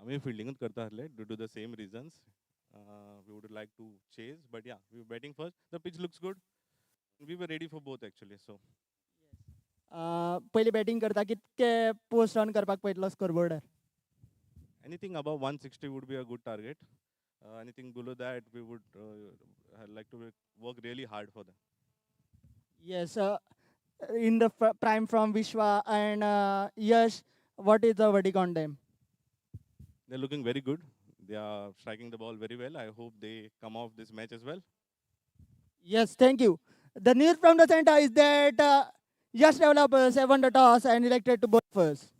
आम्ही फिल्डिंगच करता हरले due to the same reasons. We would like to chase, but yeah, we were batting first. The pitch looks good. We were ready for both actually. So पहिले batting करता कितके post run करपाक पळयतलो स्कोरबोर्डार? anything above 160 would be a good target. Anything below that, we would like to work really hard for them. Yes, in the prime from Vishwa and Yash, what is the verdict on them? They're looking very good. They are striking the ball very well. I hope they come off this match as well. Yes, thank you. The news from the center is that Yash developers have won the toss and elected to bowl first.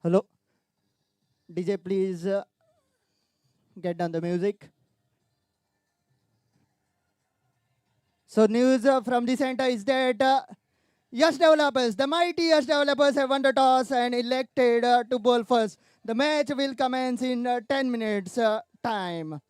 Hello, DJ, please get down the music. So news from the center is that Yash developers, the mighty Yash developers have won the toss and elected to bowl first. The match will commence in 10 minutes time.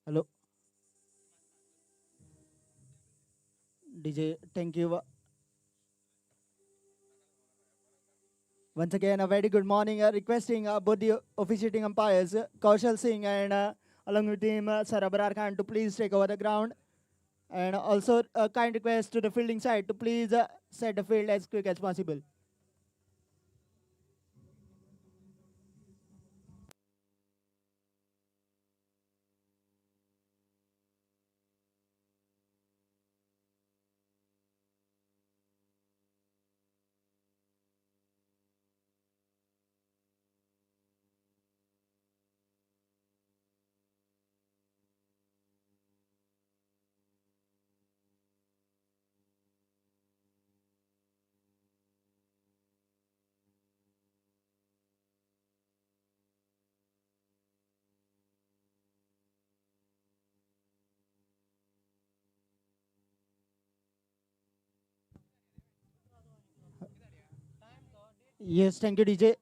Hello, DJ. Thank you. Once again, a very good morning. Requesting both the officiating umpires, Kaushal Singh and along with him, Sir Abrar Khan, to please take over the ground. And also a kind request to the fielding side to please set the field as quick as possible. Yes, thank you, DJ.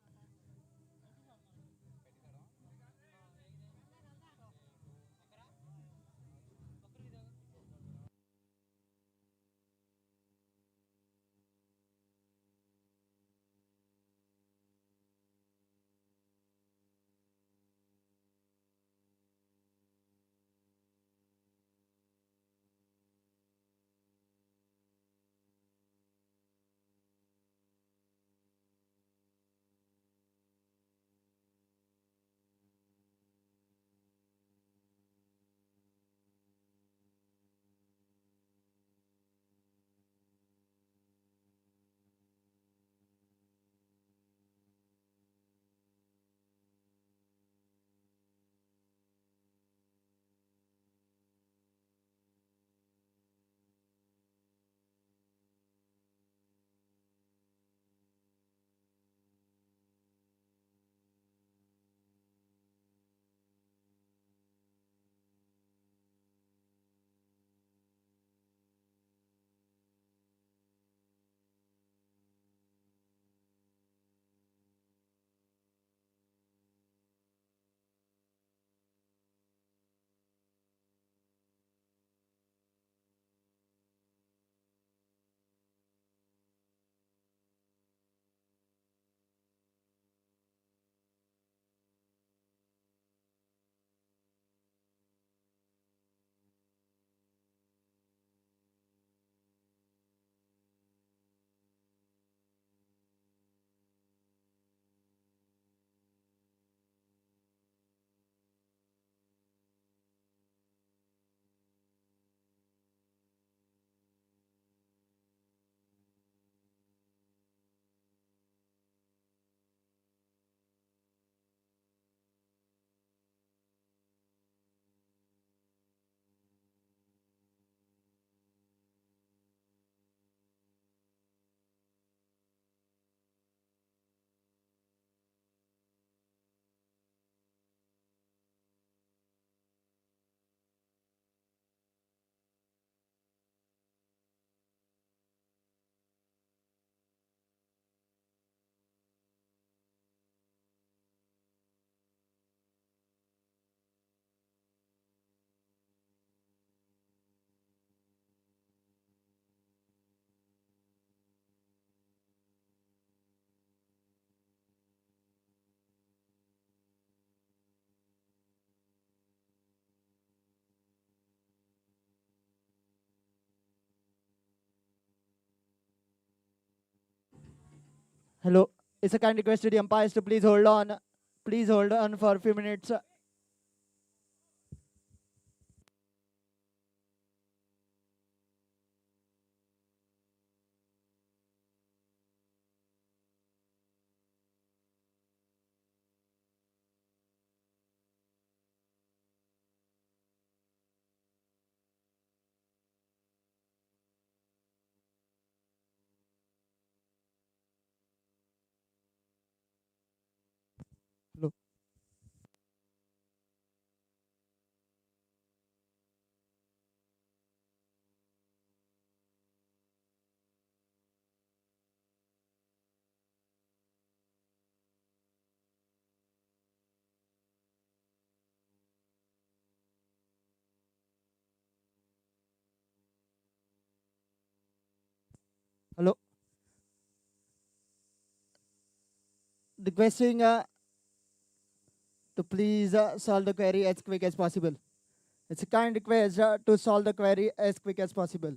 Hello, it's a kind request to the umpires to please hold on. Please hold on for a few minutes. Hello. Hello. Requesting to please solve the query as quick as possible. It's a kind request to solve the query as quick as possible.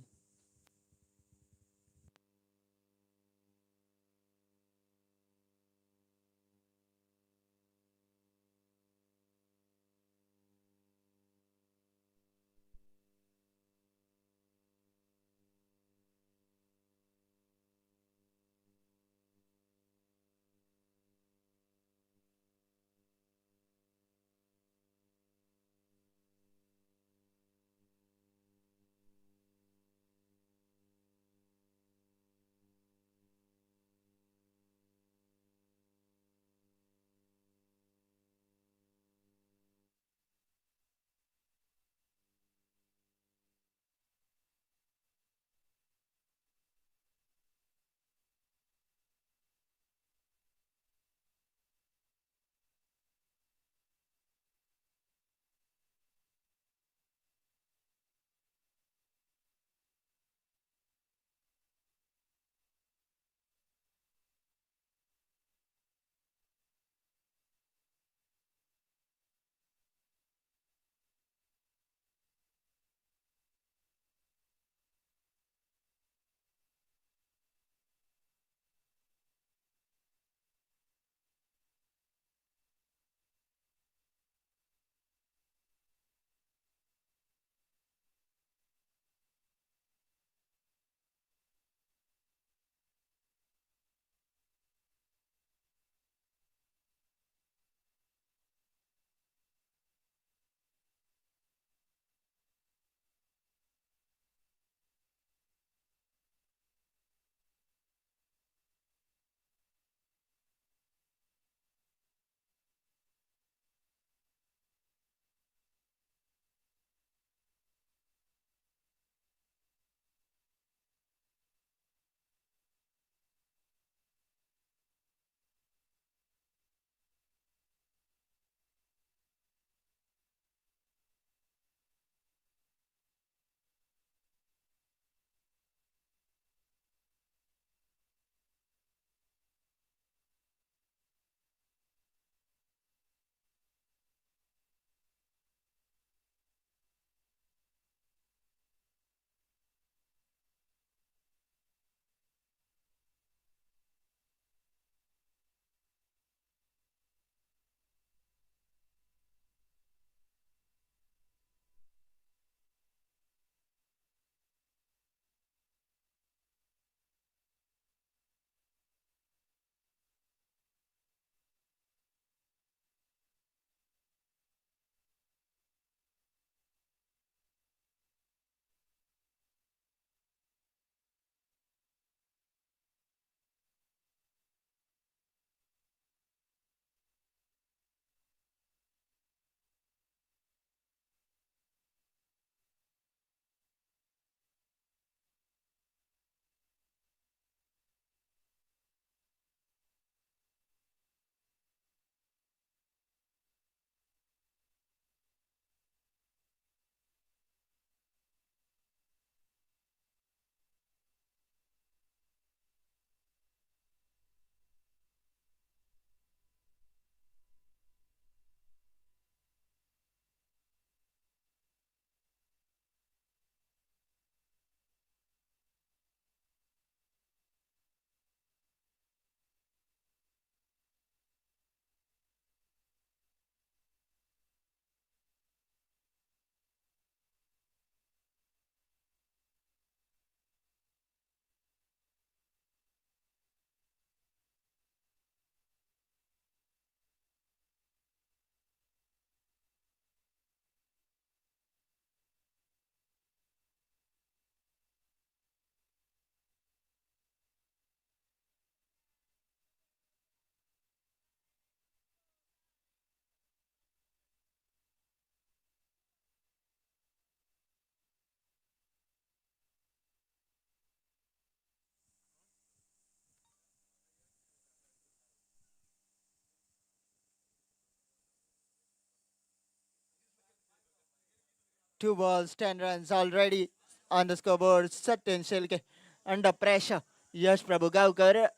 Two balls, 10 runs already on the scoreboard. Satin Silke under pressure. Yash Prabhugaukar,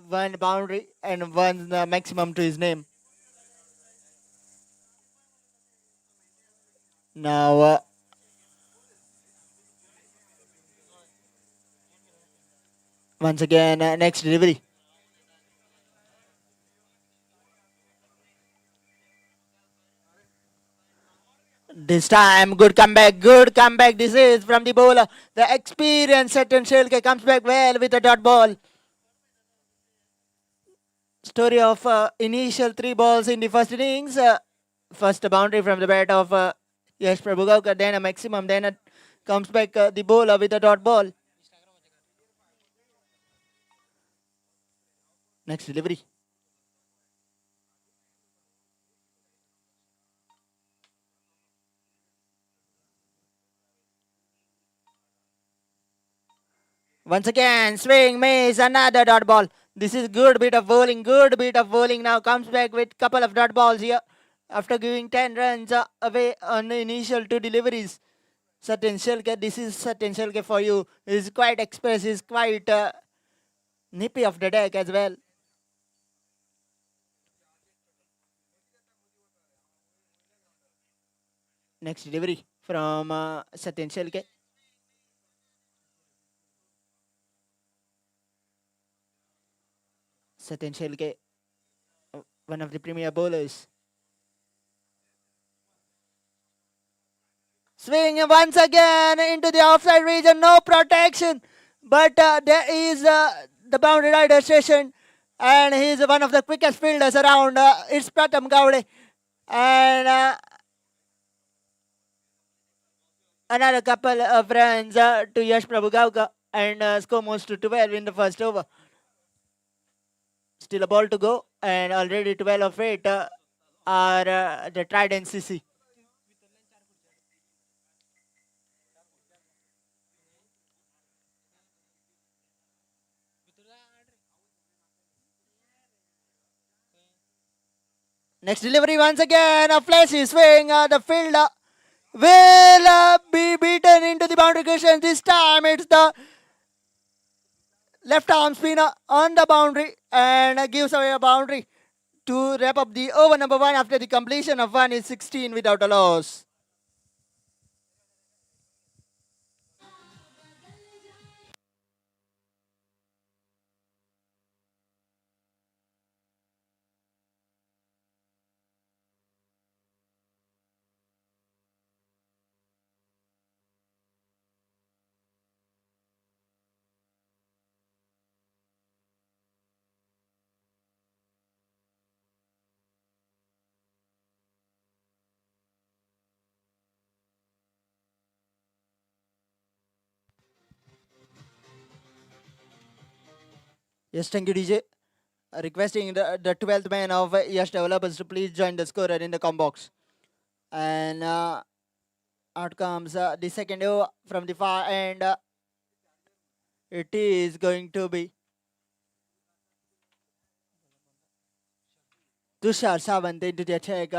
one boundary and one maximum to his name. Now, once again, next delivery. This time, good comeback, good comeback. This is from the bowler. The experienced Saturn Shelke comes back well with a dot ball. Story of initial 3 balls in the first innings. First a boundary from the bat of Yash Prabhugaukar, then a maximum, then comes back the bowler with a dot ball. Next delivery. Once again, swing, miss, another dot ball. This is good bit of bowling, good bit of bowling. Now comes back with couple of dot balls here after giving 10 runs away on the initial 2 deliveries. Certain Shelke, this is certain Shelke for you. He's quite expressive, he's quite nippy of the deck as well. Next delivery from Satin Shelke. Satin Shelke, one of the premier bowlers. Swing once again into the offside region, no protection. But there is the boundary rider station, and he's one of the quickest fielders around. It's Pratham Gowde. And another couple of runs to Yash Prabhugaukar, and score moves to 12 in the first over. Still a ball to go, and already 12 of 8 are the Trident CC. Next delivery once again, a flashy swing. The fielder will be beaten into the boundary cushion. This time it's the left arm spinner on the boundary and gives away a boundary to wrap up the over number 1 after the completion of 1 is 16 without a loss. Yes, thank you, DJ. Requesting the 12th man of Yash Developers to please join the scorer in the com box. And out comes the second over from the far end. It is going to be Tushar Sawant into the attack.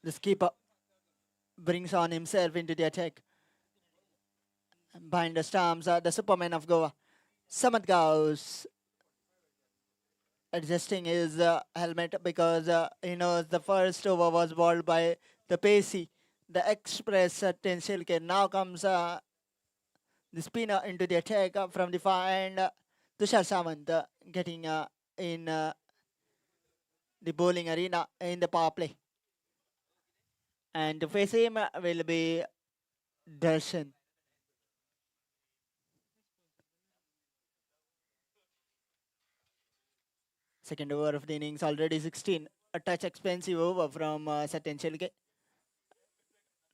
The skipper brings on himself into the attack. Behind the stumps, the Superman of Goa. Samant goes adjusting his helmet because he knows the first over was bowled by the pacey, the express Tensilke. Now comes the spinner into the attack from the far end. Tushar Sawant getting in the bowling arena in the power play. And to face him will be Darshan. Second over of the innings, already 16. A touch expensive over from Satin Shelke.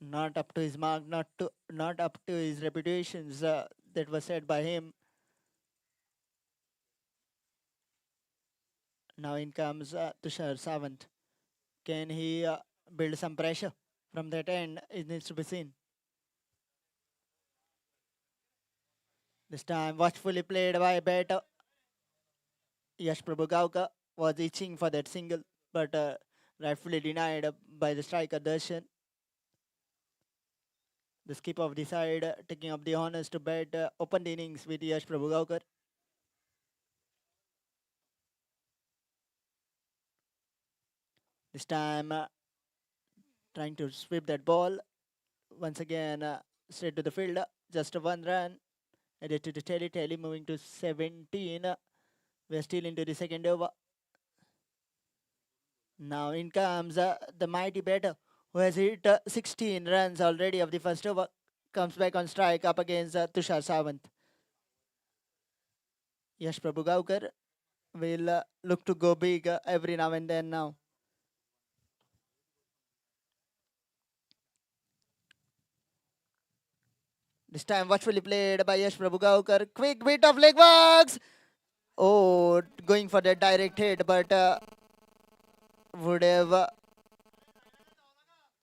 Not up to his mark, not up to his reputations that was said by him. Now in comes Tushar Sawant. Can he build some pressure from that end? It needs to be seen. This time watchfully played by batter Yash Prabhugaukar was itching for that single, but rightfully denied by the striker Darshan. The skip of the side taking up the honors to bat open the innings with Yash Prabhugaukar. This time trying to sweep that ball. Once again, straight to the field. Just a one run. Added to the tally moving to 17. We're still into the second over. Now in comes the mighty batter who has hit 16 runs already of the first over. Comes back on strike up against Tushar Sawant. Yash Prabhugaukar will look to go big every now and then now. This time watchfully played by Yash Prabhugaukar. Quick bit of leg works. Oh, going for the direct hit, but would have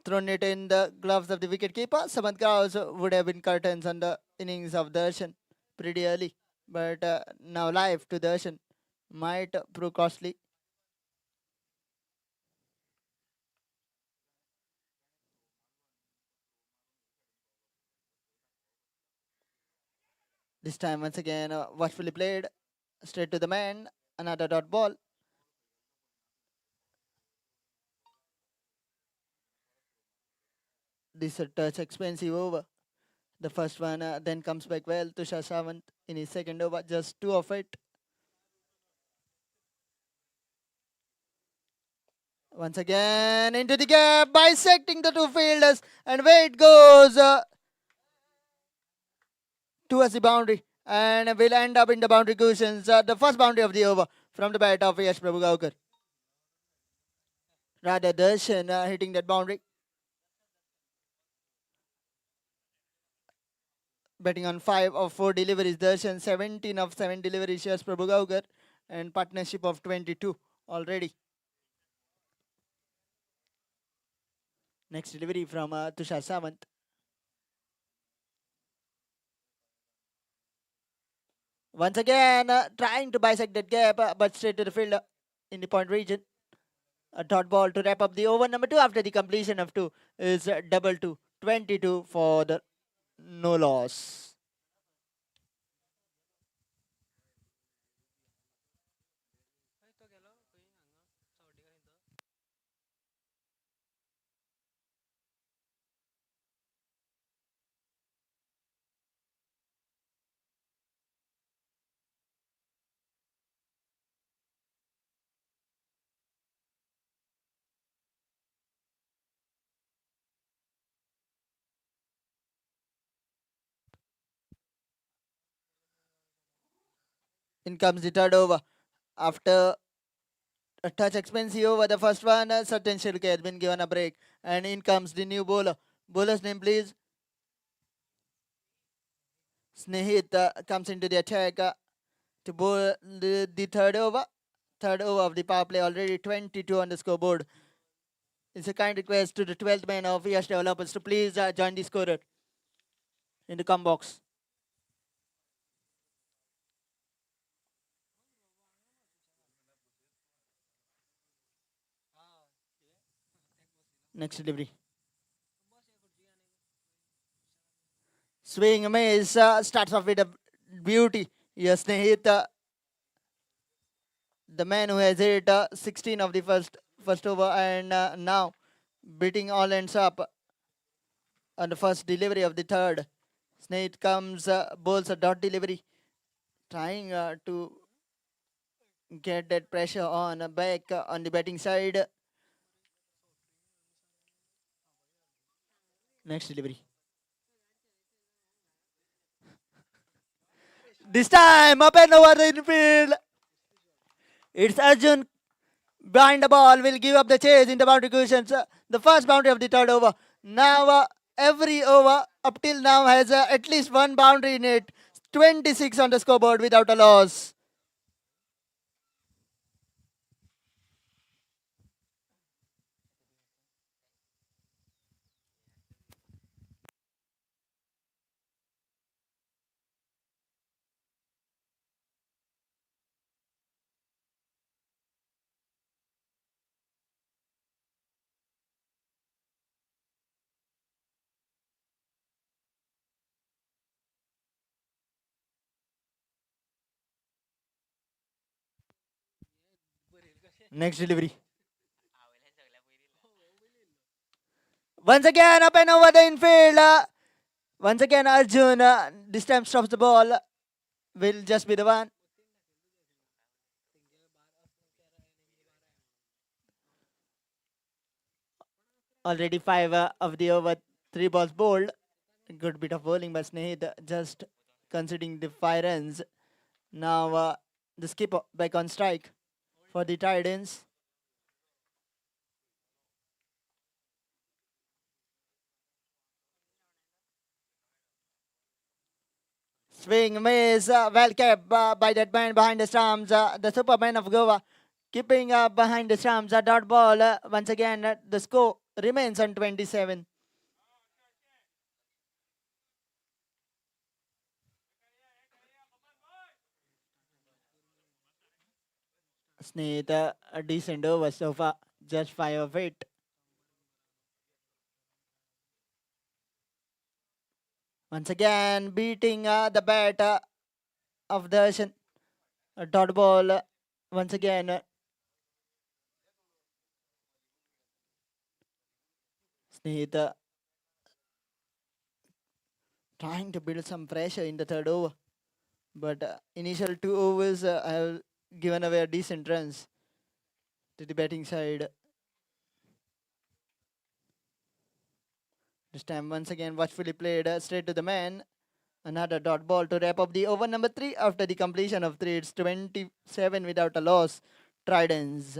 thrown it in the gloves of the wicketkeeper. Samant Kraus would have been curtains on the innings of Darshan pretty early. But now live to Darshan might prove costly. This time once again watchfully played. Straight to the man. Another dot ball. This touch expensive over. The first one then comes back well to Shashavant in his second over. Just two of it. Once again into the gap, bisecting the two fielders, and away it goes towards the boundary, and will end up in the boundary cushions. The first boundary of the over from the bat of Yash Prabhugaukar. Rather Darshan hitting that boundary. Betting on 5 of 4 deliveries, Darshan 17 of 7 deliveries, Yash Prabhugaukar, and partnership of 22 already. Next delivery from Tushar Samant. Once again, trying to bisect that gap, but straight to the fielder in the point region. A dot ball to wrap up the over number 2 after the completion of 2 is double 2, 22 for the no loss. In comes the third over. After a touch expensive over the first one, Satyam Shirke has been given a break. And in comes the new bowler. Bowler's name, please. Snehit comes into the attack to bowl the third over. Third over of the power play, already 22 on the scoreboard. It's a kind request to the 12th man of Yash Developers to please join the scorer in the come box. Next delivery. Swing miss starts off with a beauty. Yes, Snehit, the man who has hit 16 of the first over, and now beating all ends up on the first delivery of the third. Snehit comes, bowls a dot delivery, trying to get that pressure on back on the batting side. Next delivery. This time up and over the infield. It's Arjun behind the ball, will give up the chase in the boundary cushions. The first boundary of the third over. Now every over up till now has at least one boundary in it. 26 on the scoreboard without a loss. Next delivery. Once again, up and over the infield. Once again, Arjun this time stops the ball. Will just be the one. Already 5 of the over, 3 balls bowled. Good bit of bowling by Snehit, just considering the 5 runs. Now the skipper back on strike for the Tridents. Swing miss, well kept by that man behind the stumps. The Superman of Goa keeping behind the stumps. A dot ball. Once again, the score remains on 27. Sneed, a decent over so far, just 5 of 8. Once again, beating the bat of the Asian. A dot ball. Once again, Sneed trying to build some pressure in the third over. But initial 2 overs have given away decent runs to the batting side. This time, once again, watchfully played straight to the man. Another dot ball to wrap up the over number 3 after the completion of 3. It's 27 without a loss. Tridents.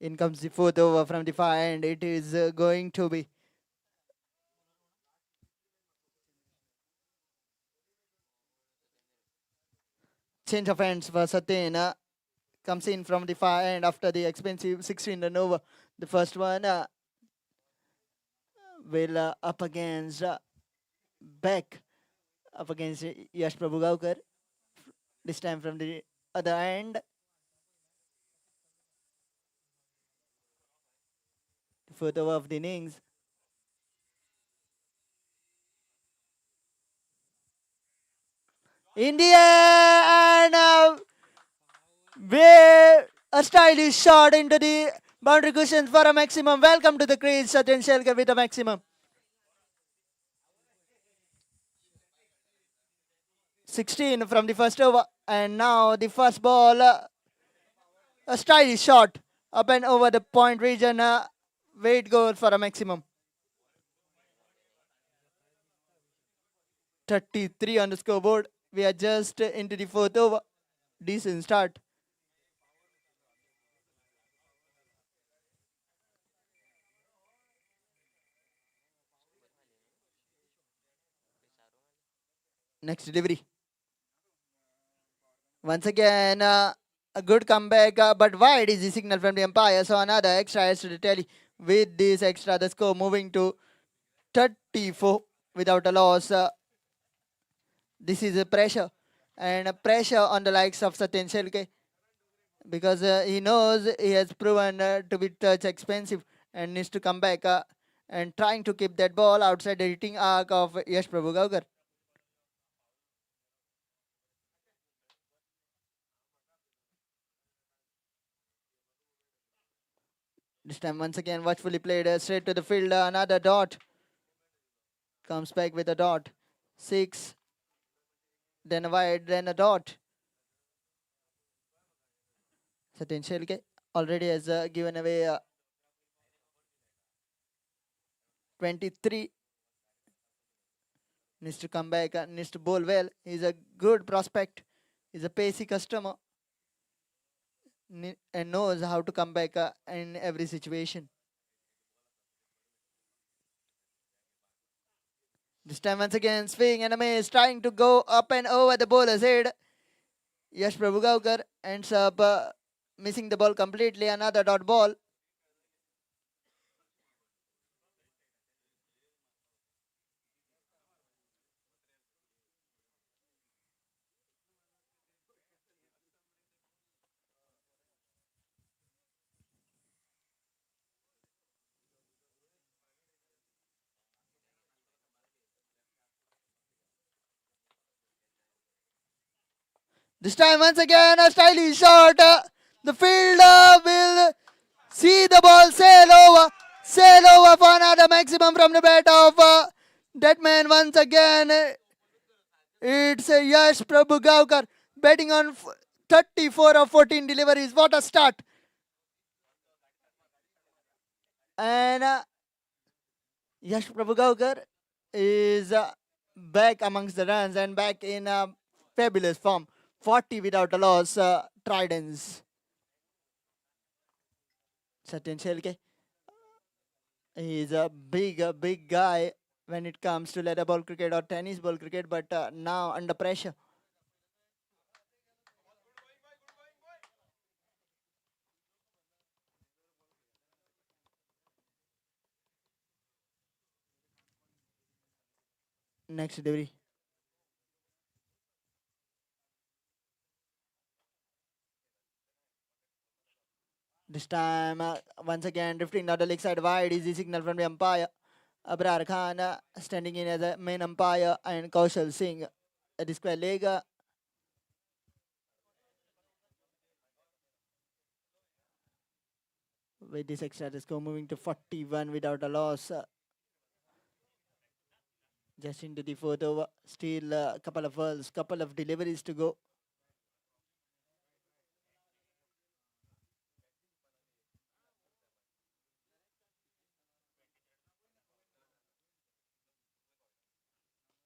In comes the fourth over from the far end. It is going to be change of hands for Satin. Comes in from the far end after the expensive 16 run over. The first one will up against back up against Yash Prabhugaukar. This time from the other end. The fourth over of the innings. In the air and where a stylish shot into the boundary cushions for a maximum. Welcome to the crease, Satin Shelker with a maximum. 16 from the first over, and now the first ball, a stylish shot up and over the point region. Weight goal for a maximum. 33 on the scoreboard. We are just into the fourth over. Decent start. Next delivery. Once again, a good comeback, but wide is the signal from the umpire. So another extra has to the tally. With this extra, the score moving to 34 without a loss. This is a pressure, and a pressure on the likes of Satin Shelke, because he knows he has proven to be touch expensive and needs to come back and trying to keep that ball outside the hitting arc of Yash Prabhu Gaukar. This time once again watchfully played straight to the field. Another dot. Comes back with a dot. 6. Then a wide, then a dot. Satin Shelke already has given away 23. Needs to come back, needs to bowl well. He's a good prospect. He's a pacey customer and knows how to come back in every situation. This time once again, swing and a miss, trying to go up and over the bowler's head. Yash Prabhugaukar ends up missing the ball completely. Another dot ball. This time once again, a stylish shot. The fielder will see the ball sail over for another maximum from the bat of that man once again. It's Yash Prabhugaukar batting on 34 of 14 deliveries. What a start! And Yash Prabhugaukar is back amongst the runs and back in fabulous form. 40 without a loss. Tridents. Satin Shelke. He's a big guy when it comes to leather ball cricket or tennis ball cricket, but now under pressure. Next delivery. This time, once again, drifting down the leg side wide is the signal from the umpire. Abrar Khan standing in as a main umpire and Kaushal Singh at the square leg. With this extra score moving to 41 without a loss. Just into the fourth over. Still a couple of balls, couple of deliveries to go.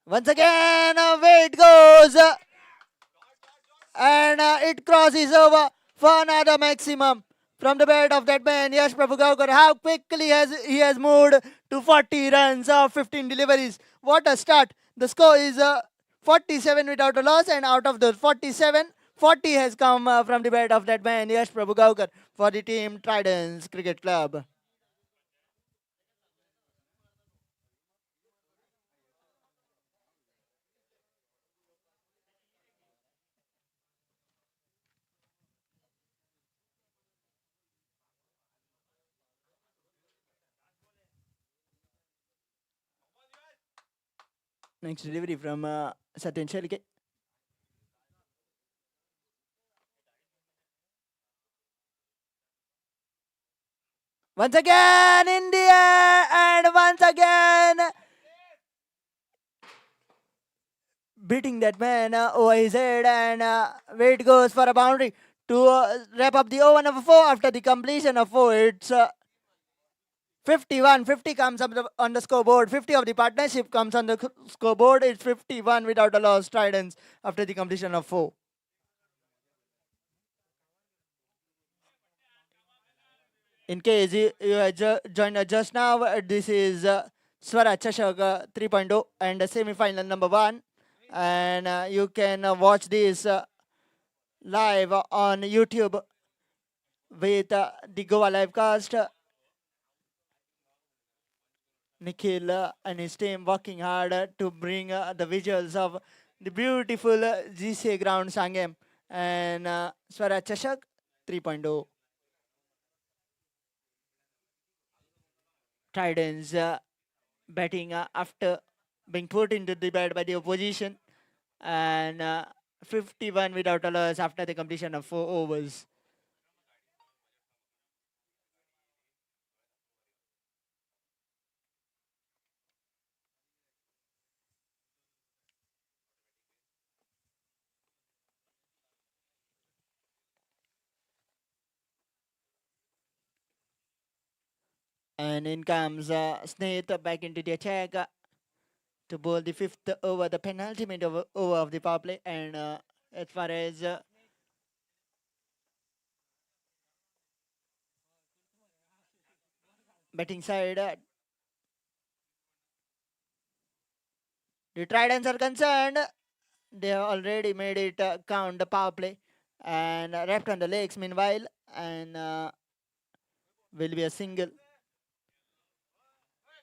Once again, away it goes. And it crosses over for another maximum from the bat of that man, Yash Prabhugaukar. How quickly he has moved to 40 runs of 15 deliveries. What a start. The score is 47 without a loss, and out of those 47, 40 has come from the bat of that man, Yash Prabhugaukar, for the team Tridents Cricket Club. Next delivery from Satin Shelke. Once again in the air, and once again beating that man over his head, and weight goes for a boundary to wrap up the over number 4 after the completion of 4. It's 51. 50 comes up on the scoreboard. 50 of the partnership comes on the scoreboard. It's 51 without a loss. Tridents after the completion of 4. In case you had joined us just now, this is Swaraj Chashak 3.0 and semi-final number 1. And you can watch this live on YouTube with the Goa livecast. Nikhil and his team working hard to bring the visuals of the beautiful GCA ground Sangam and Swaraj Chashak 3.0. Tridents batting after being put into the bat by the opposition, and 51 without a loss after the completion of 4 overs. And in comes Snaith back into the attack to bowl the 5th over, the penultimate over of the power play. And as far as batting side, The Tridents are concerned. They have already made it count the power play and left on the legs meanwhile, and will be a single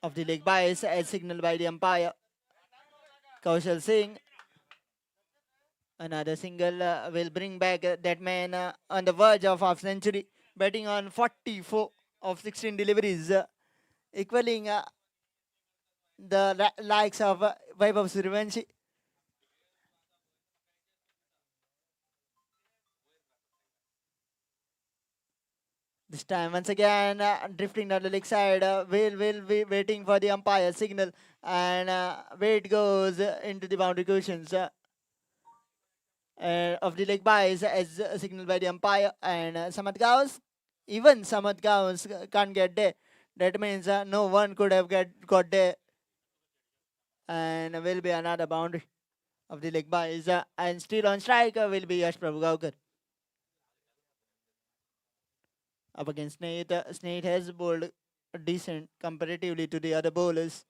of the leg bias as signaled by the umpire. Kaushal Singh, another single will bring back that man on the verge of half century, betting on 44 of 16 deliveries, equaling the likes of Vaibhav Suryavanshi. This time, once again, drifting down the leg side, will be waiting for the umpire signal, and where it goes into the boundary cushions of the leg bias as signaled by the umpire, and Samad Gaus, even Samad Gaus can't get there. That means no one could have got there, and will be another boundary of the leg bias, and still on strike will be Yash Prabhugaukar. Up against Snake, Snake has bowled decent comparatively to the other bowlers.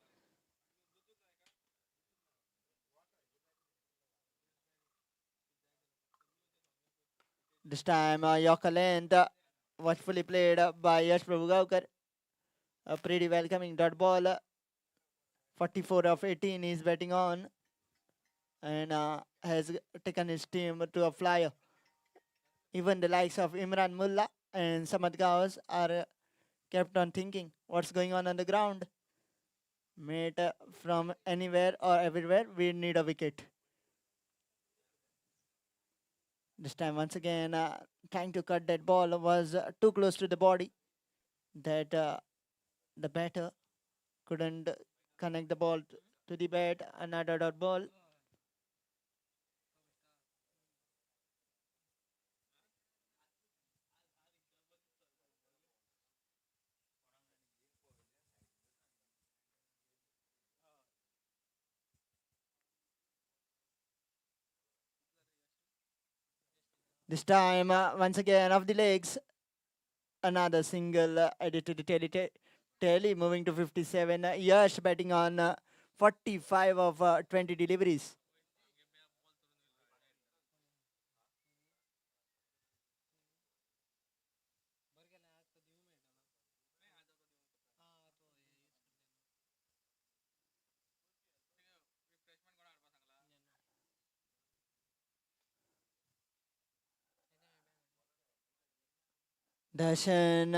This time, Yorker length, watchfully played by Yash Prabhugaukar. A pretty welcoming dot ball. 44 of 18 is batting on, and has taken his team to a flyer. Even the likes of Imran Mullah and Samad Gaus are kept on thinking what's going on the ground. Mate, from anywhere or everywhere, we need a wicket. This time, once again, trying to cut that ball was too close to the body that the batter couldn't connect the ball to the bat. Another dot ball. This time, once again, off the legs. Another single added to the tally, moving to 57. Yash batting on 45 of 20 deliveries. Darshan,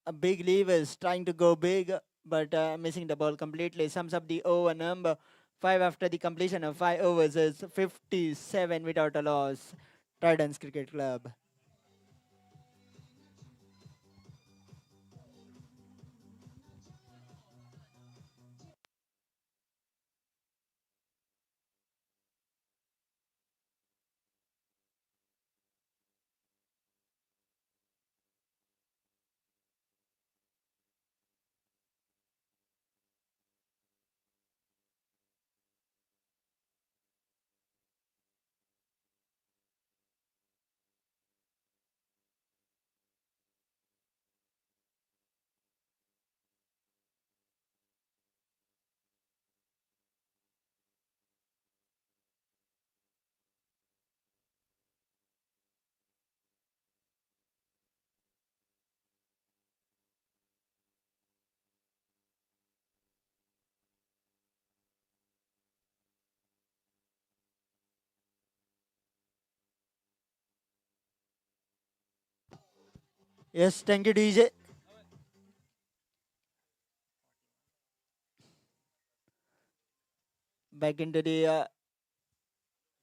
a big levers, trying to go big, but missing the ball completely. Sums up the over number. 5 after the completion of 5 overs is 57 without a loss. Tridents Cricket Club. Yes, thank you, DJ. Back into the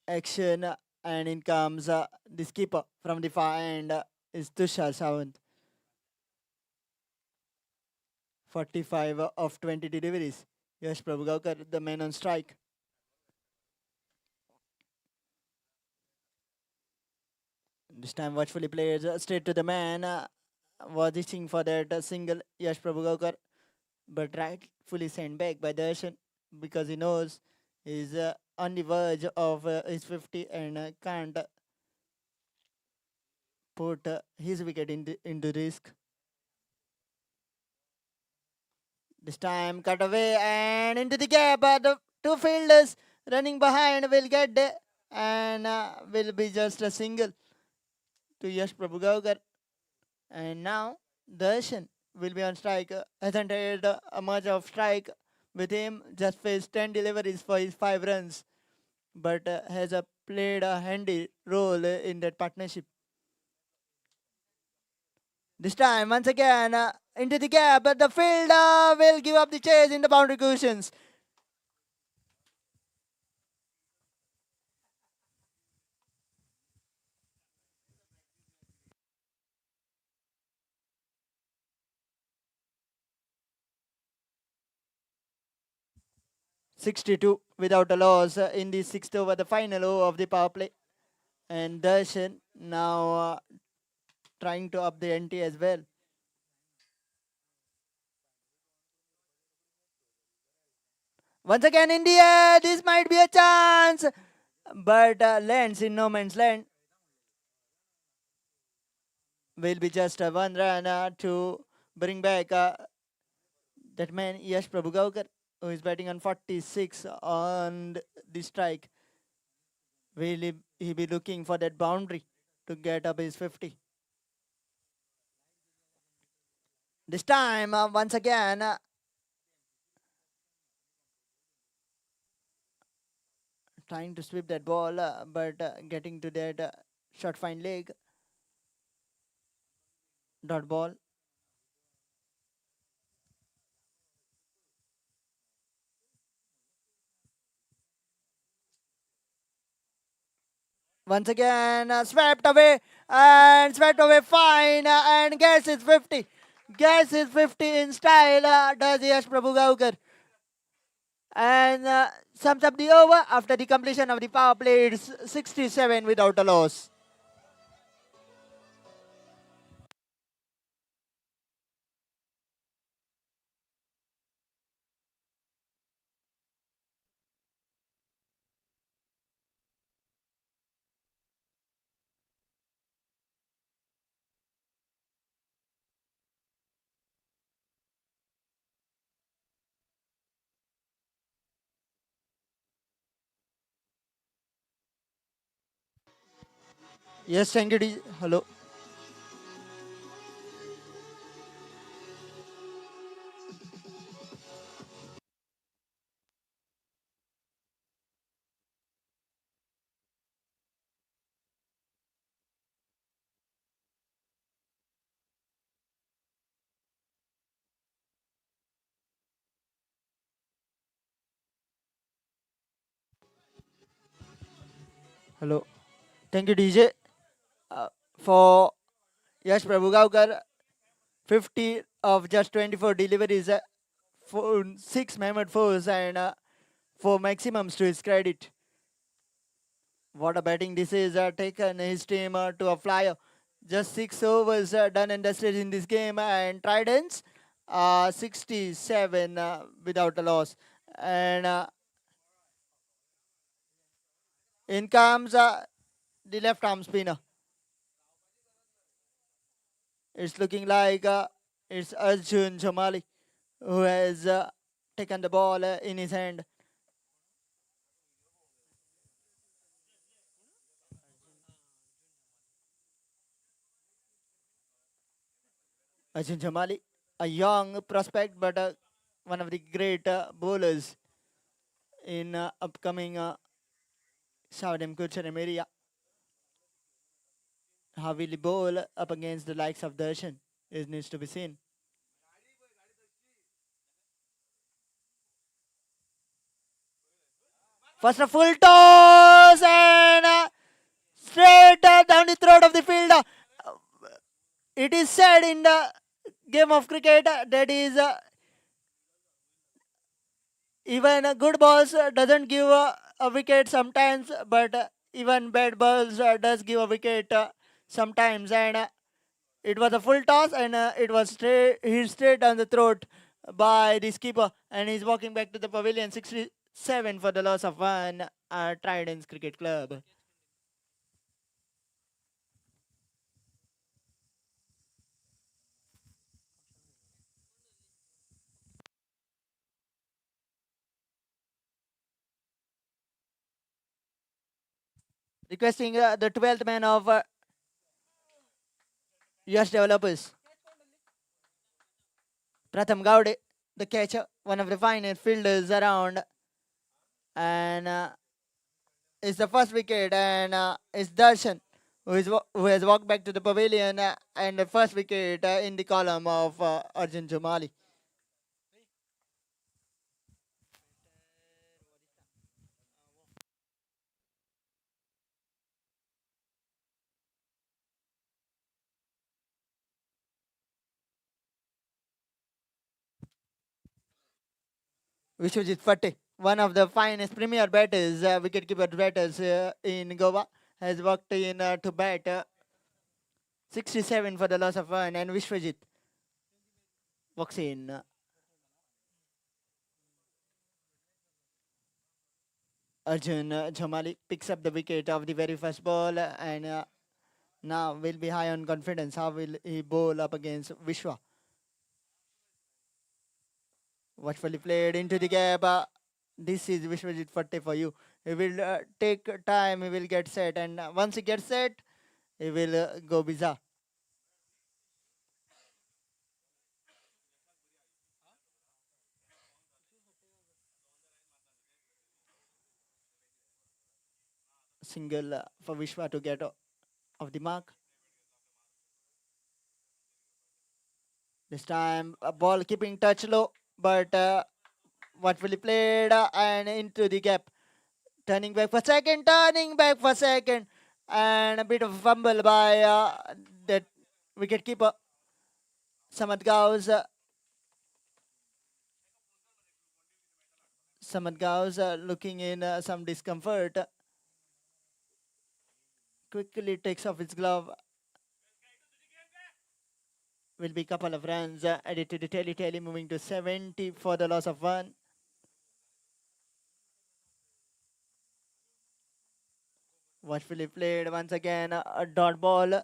action, and in comes the skipper from the far end, is Tushar Sawant. 45 of 20 deliveries. Yash Prabhugaukar, the man on strike. This time watchfully played straight to the man. Was itching for that single, Yash Prabhugaukar, but rightfully sent back by Darshan because he knows he's on the verge of his 50 and can't put his wicket into risk. This time cut away and into the gap. The two fielders running behind will get there and will be just a single to Yash Prabhugaukar. And now Darshan will be on strike. Hasn't had a much of strike with him. Just faced 10 deliveries for his 5 runs, but has played a handy role in that partnership. This time, once again, into the gap, but the fielder will give up the chase in the boundary cushions. 62 without a loss in the 6th over, the final over of the power play. And Darshan now trying to up the ante as well. Once again in the air, this might be a chance, but lands in no man's land. Will be just a 1 run to bring back that man Yash Prabhugaukar, who is batting on 46 on the strike. Will he be looking for that boundary to get up his 50? This time, once again, trying to sweep that ball, but getting to that short fine leg. Dot ball. Once again, swept away fine, and guess it's 50. Guess it's 50 in style, does Yash Prabhugaukar. And sums up the over after the completion of the power play. It's 67 without a loss. Yes, thank you. Hello. Hello. Thank you, DJ, for Yash Prabhugaukar. 50 of just 24 deliveries, 6 Mehmet fours, and 4 maximums to his credit. What a batting this is, taken his team to a flyer. Just 6 overs done and dusted in this game, and Tridents 67 without a loss. And in comes the left arm spinner. It's looking like it's Arjun Jamali who has taken the ball in his hand. Arjun Jamali, a young prospect, but one of the great bowlers in upcoming Saudem Kucharam area. How will he bowl up against the likes of Darshan? It needs to be seen. First a full toss and straight down the throat of the fielder. It is said in the game of cricket that is even good balls doesn't give a wicket sometimes, but even bad balls does give a wicket sometimes. And it was a full toss, and it was hit straight down the throat by the skipper, and he's walking back to the pavilion. 67 for the loss of 1. Tridents Cricket Club. Requesting the 12th man of Yash Developers, Pratham Gowde, the catcher, one of the finest fielders around, and is the first wicket, and is Darshan, who has walked back to the pavilion, and the first wicket in the column of Arjun Jumali. Vishwajit Phate, one of the finest premier batters, wicketkeeper batters in Goa, has walked in to bat 67 for the loss of one, and Vishwajit walks in. Arjun Jhamali picks up the wicket of the very first ball, and now will be high on confidence. How will he bowl up against Vishwa? Watchfully played into the gap. This is Vishwajit Phate for you. He will take time, he will get set, and once he gets set, he will go bizarre. Single for Vishwa to get off the mark. This time, a ball keeping touch low, but watchfully played and into the gap. Turning back for second, and a bit of a fumble by that wicket keeper, Samad Gaus. Samad Gaus looking in some discomfort. Quickly takes off his glove. Will be couple of runs added to the tally, moving to 70 for the loss of one. Watchfully played once again, a dot ball.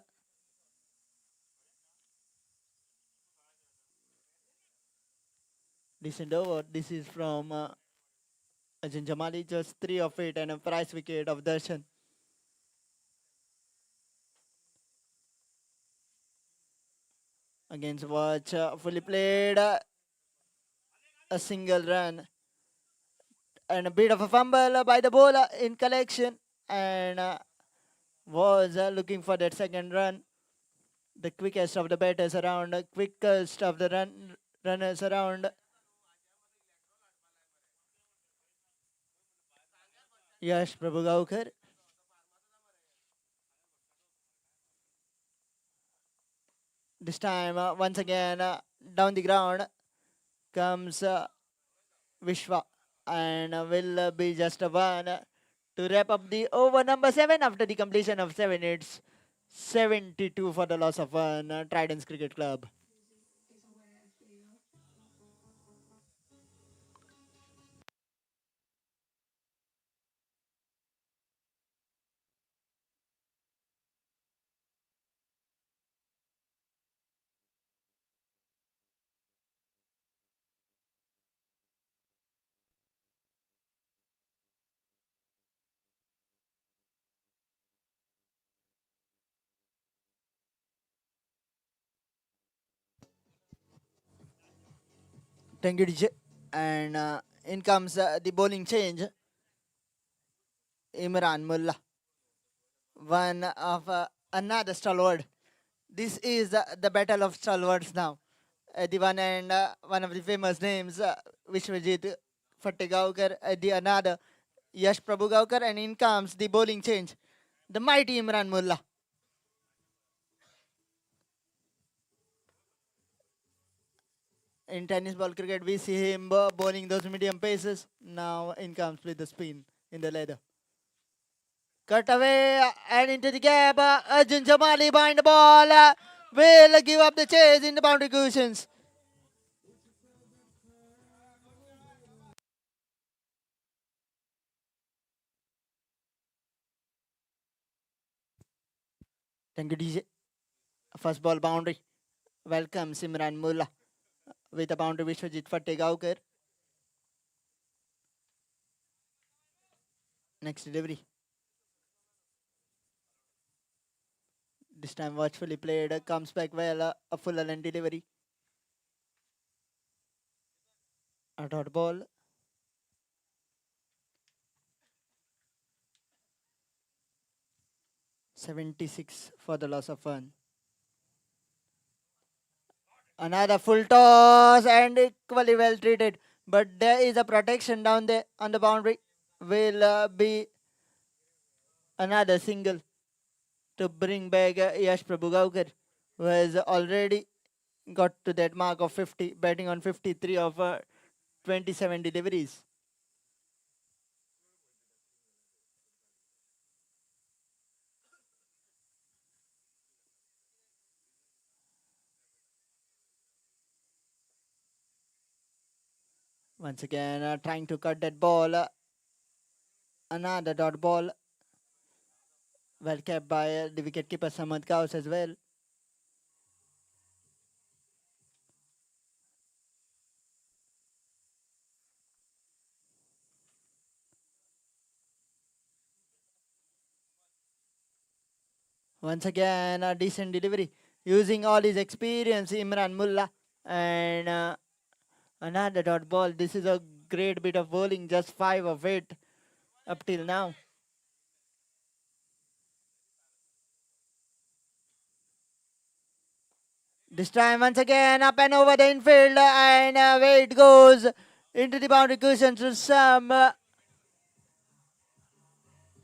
Decent over. This is from Ajin Jamali, just 3 of it, and a prize wicket of Darshan. Against Watch, fully played, a single run, and a bit of a fumble by the bowler in collection, and was looking for that second run. The quickest of the batters around, quickest of the runners around. Yash Prabhugaukar. This time, once again, down the ground comes Vishwa, and will be just a one to wrap up the over number 7 after the completion of 7 hits. 72 for the loss of one, Tridents Cricket Club. Thank you, DJ. And in comes the bowling change. Imran Mullah, one of another stalwart. This is the battle of stalwarts now. At the one end, one of the famous names, Vishwajit Fattegaukar. At the another, Yash Prabhugaukar. And in comes the bowling change. The mighty Imran Mullah. In tennis ball cricket, we see him bowling those medium paces. Now in comes with the spin in the leather. Cut away and into the gap. Arjun Jamali behind the ball. Will give up the chase in the boundary cushions. Thank you, DJ. First ball boundary. Welcome Simran Mullah with a boundary Vishwajit Fattegaukar. Next delivery. This time watchfully played, comes back well, a full length delivery. A dot ball. 76 for the loss of 1. Another full toss and equally well treated. But there is a protection down there on the boundary. Will be another single to bring back Yash Prabhugaukar, who has already got to that mark of 50, batting on 53 of 27 deliveries. Once again, trying to cut that ball. Another dot ball. Well kept by the wicketkeeper Samad Kaus as well. Once again, a decent delivery. Using all his experience, Imran Mullah. And another dot ball. This is a great bit of bowling. Just 5 of it up till now. This time once again up and over the infield and away it goes into the boundary cushion to some up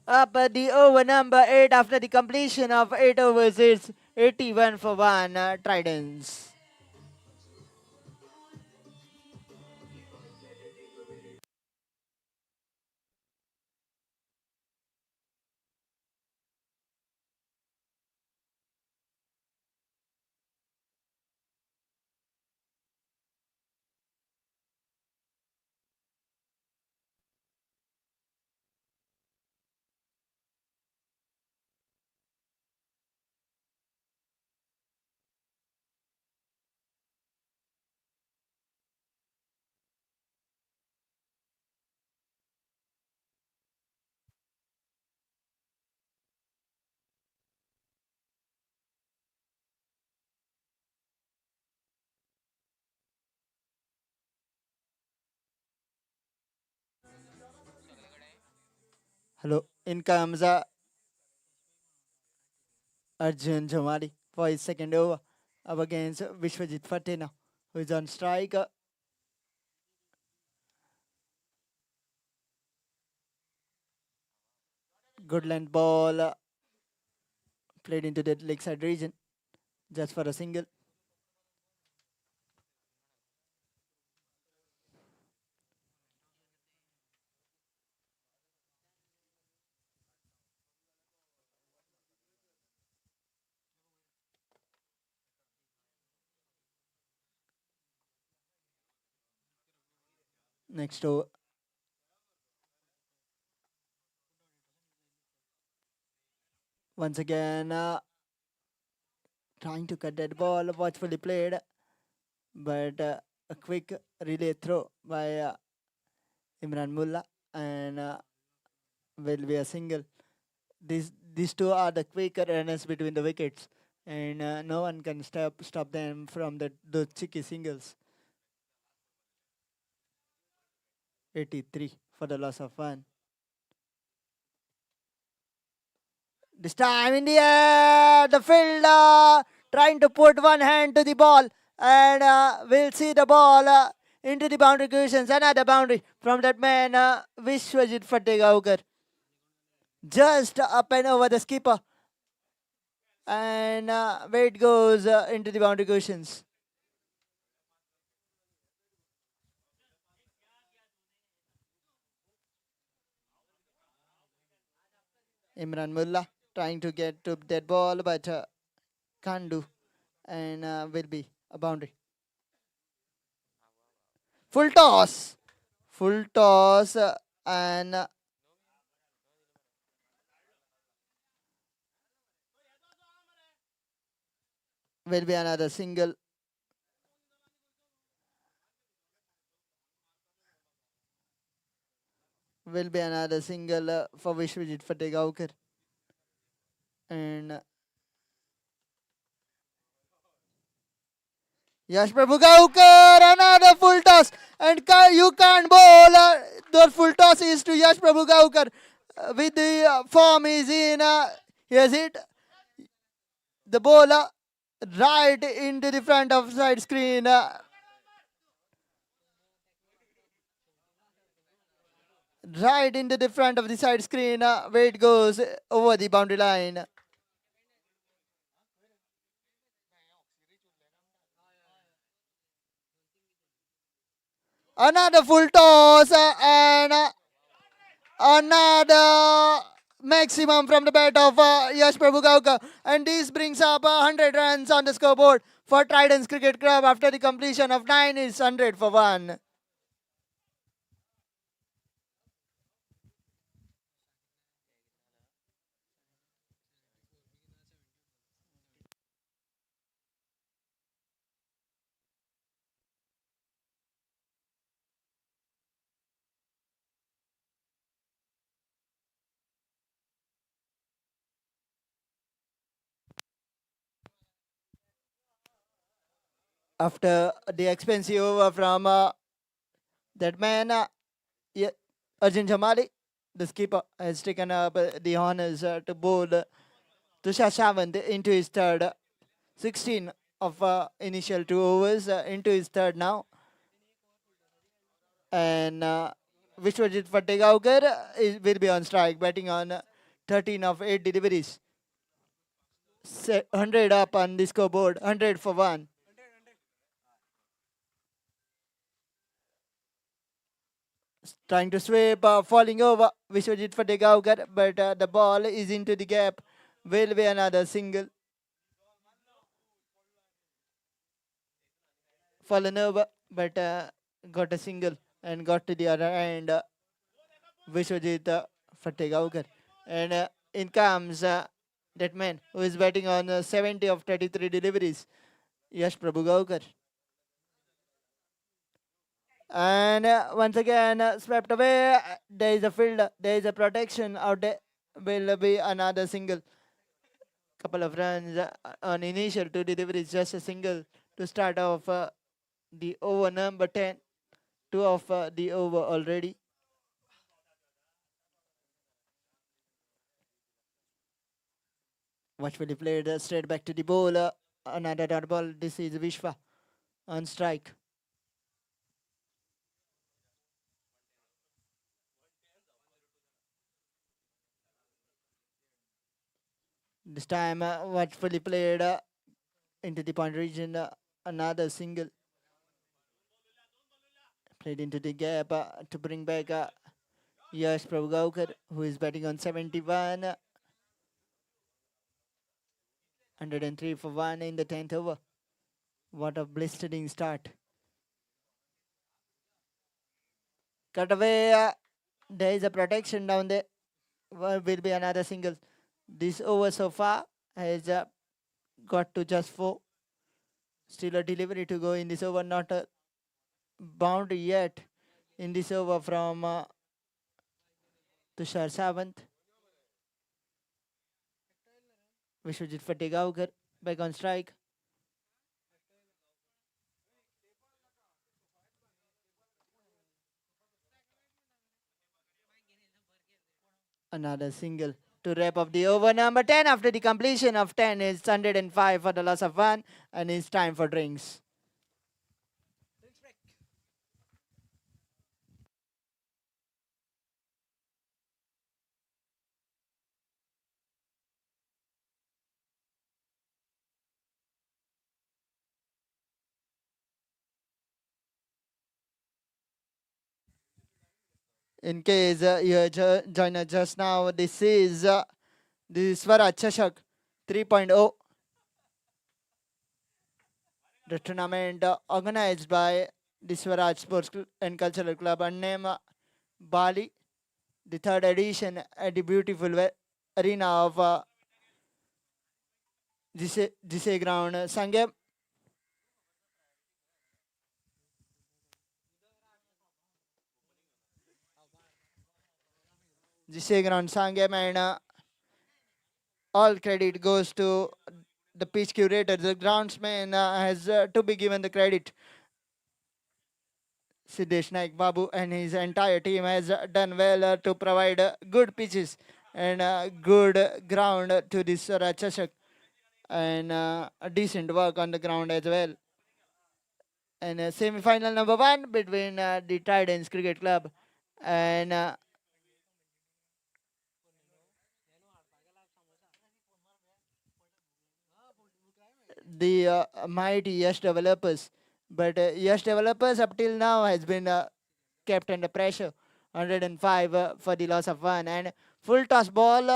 the over number 8 after the completion of 8 overs. It's 81 for 1 Tridents. Hello, in comes Arjun Jamali for his second over up against Vishwajit Fatena, who is on strike. Good length ball played into the leg side region just for a single. Next over. Once again, trying to cut that ball, watchfully played, but a quick relay throw by Imran Mullah and will be a single. These two are the quicker runners between the wickets, and no one can stop them from those cheeky singles. 83 for the loss of 1. This time in the air, the fielder trying to put one hand to the ball, and we'll see the ball into the boundary cushions. Another boundary from that man, Vishwajit Fatehgaonkar. Just up and over the skipper, and where it goes into the boundary cushions. Imran Mullah trying to get to that ball, but can't do, and will be a boundary. Full toss, and will be another single. Will be another single for Vishwajit Fatehgaonkar, and Yash Prabhugaukar, another full toss, and you can't bowl those full tosses to Yash Prabhugaukar. With the form is in, here's it, the bowler right into the front of side screen. Right into the front of the side screen, where it goes over the boundary line. Another full toss and another maximum from the bat of Yash Prabhugaukar. And this brings up 100 runs on the scoreboard for Tridents Cricket Club after the completion of 9 is 100 for 1. After the expensive over from that man, Arjun Jamali, the skipper, has taken up the honors to bowl Chashak into his third. 16 of initial 2 overs into his third now. And Vishwajit Fattegaukar will be on strike, batting on 13 of 8 deliveries. 100 up on the scoreboard, 100 for 1. Trying to sweep, falling over Vishwajit Fattegaukar, but the ball is into the gap. Will be another single. Fallen over, but got a single and got to the other end. Vishwajit Fattegaukar. And in comes that man who is batting on 70 of 33 deliveries, Yash Prabhugaukar. And once again, swept away. There is a field, there is a protection out there. Will be another single. Couple of runs on initial 2 deliveries, just a single to start off the over number 10. 2 of the over already. Watchfully played straight back to the bowler. Another dot ball. This is Vishwa on strike. This time, watchfully played into the point region. Another single played into the gap to bring back Yash Prabhugaukar, who is batting on 71. 103 for 1 in the 10th over. What a blistering start. Cut away. There is a protection down there. Will be another single. This over so far has got to just 4. Still a delivery to go in this over. Not a boundary yet in this over from Tushar Sawant. Vishwajit Fattegaukar back on strike. Another single to wrap up the over number 10 after the completion of 10 is 105 for the loss of 1 and it's time for drinks. In case you join us just now, this is the Swaraj Chashak 3.0. The tournament organized by the Swaraj Sports and Cultural Club Annam, Bali. The third edition at the beautiful arena of Jise ground Sangam. Jise ground Sangam and all credit goes to the pitch curator, the groundsman has to be given the credit. Siddesh Naik Babu and his entire team has done well to provide good pitches and good ground to this Chashak, and a decent work on the ground as well. And semi-final number 1 between the Tridents Cricket Club and the mighty Yash developers. But Yash developers up till now has been kept under pressure. 105 for the loss of 1, and full toss ball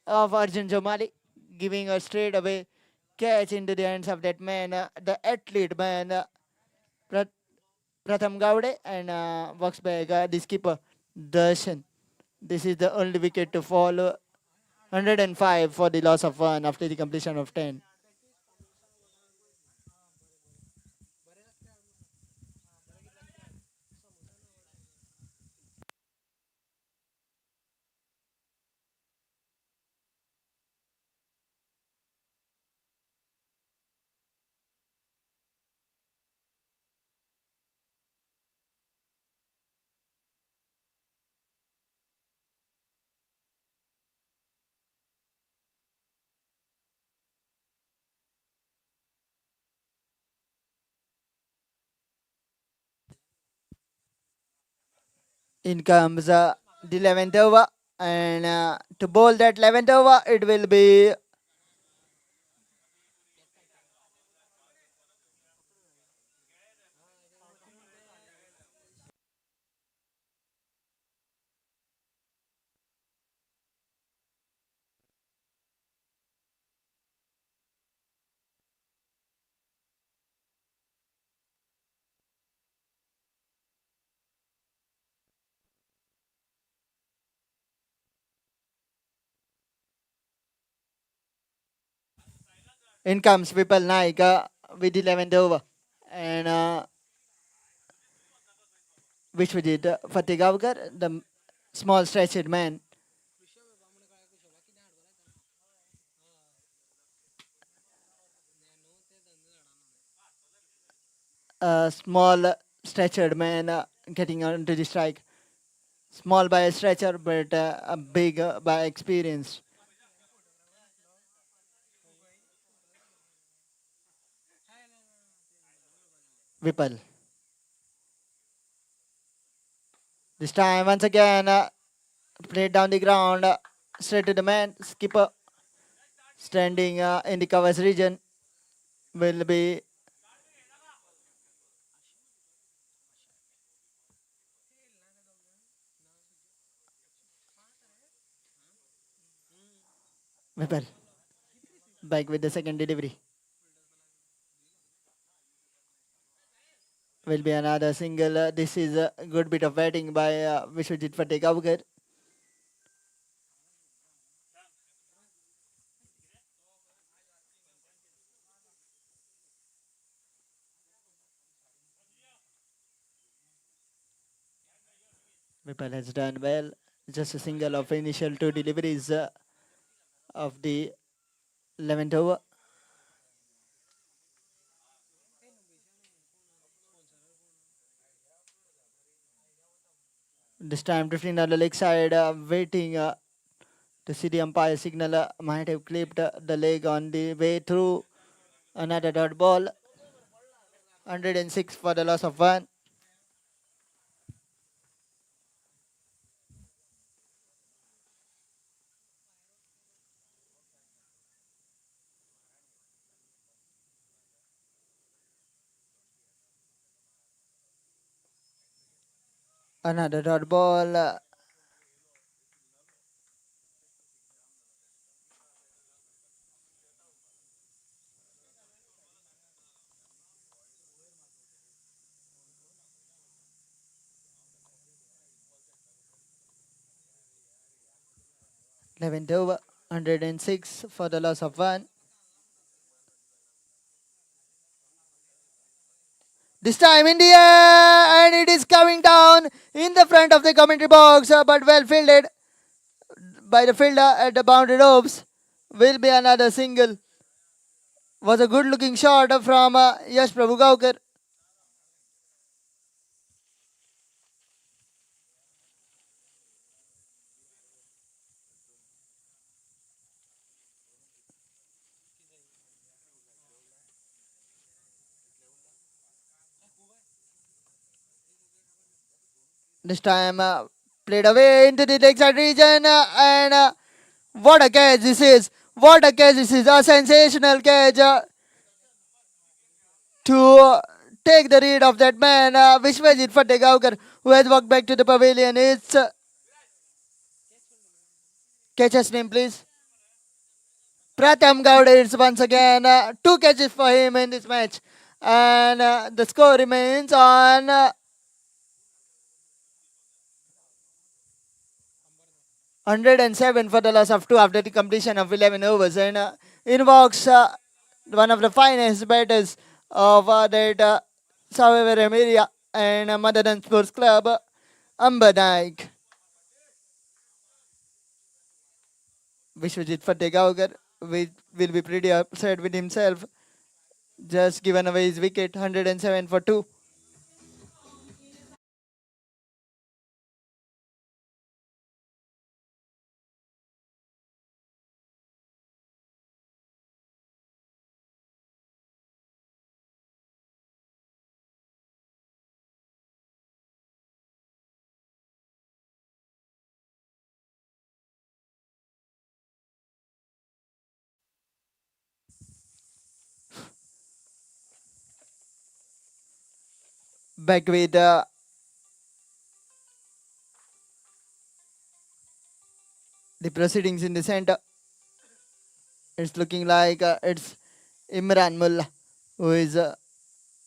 of Arjun Jomali, giving a straight away catch into the hands of that man, the athlete man, Prat- Pratham Gowde, and walks back the skipper, Darshan. This is the only wicket to fall. 105 for the loss of 1 after the completion of 10. In comes the 11th over, and to bowl that 11th over, it will be in comes Vipal Naik with the 11th over, and Vishwajit Fatigavkar, the small stretched man, small stretched man getting onto the strike. Small by stature, but big by experience. Vipal. This time, once again, played down the ground, straight to the man. Skipper standing in the covers region will be Vipal. Back with the second delivery. Will be another single. This is a good bit of batting by Vishwajit Fatekavkar. Vipal has done well. Just a single of initial 2 deliveries of the 11th over. This time drifting down the leg side, waiting to see the umpire signal. Might have clipped the leg on the way through. Another dot ball. 106 for the loss of 1. Another dot ball. 11th over. 106 for the loss of 1. This time in the air, and it is coming down in the front of the commentary box, but well fielded by the fielder at the boundary ropes. Will be another single. Was a good looking shot from Yash Prabhugaukar. This time played away into the leg side region and what a catch this is. What a catch this is. A sensational catch to take the lead of that man, Vishwajit Fatehgaonkar, who has walked back to the pavilion. It's catch his name, please. Pratham Gowda is once again 2 catches for him in this match. And the score remains on 107 for the loss of 2 after the completion of 11 overs. And invokes one of the finest batters of that Savevaram area and Madadan Sports Club, Amber Naik. Vishwajit Fatehgaonkar will be pretty upset with himself. Just given away his wicket, 107 for 2. Back with the proceedings in the center. It's looking like it's Imran Mullah who is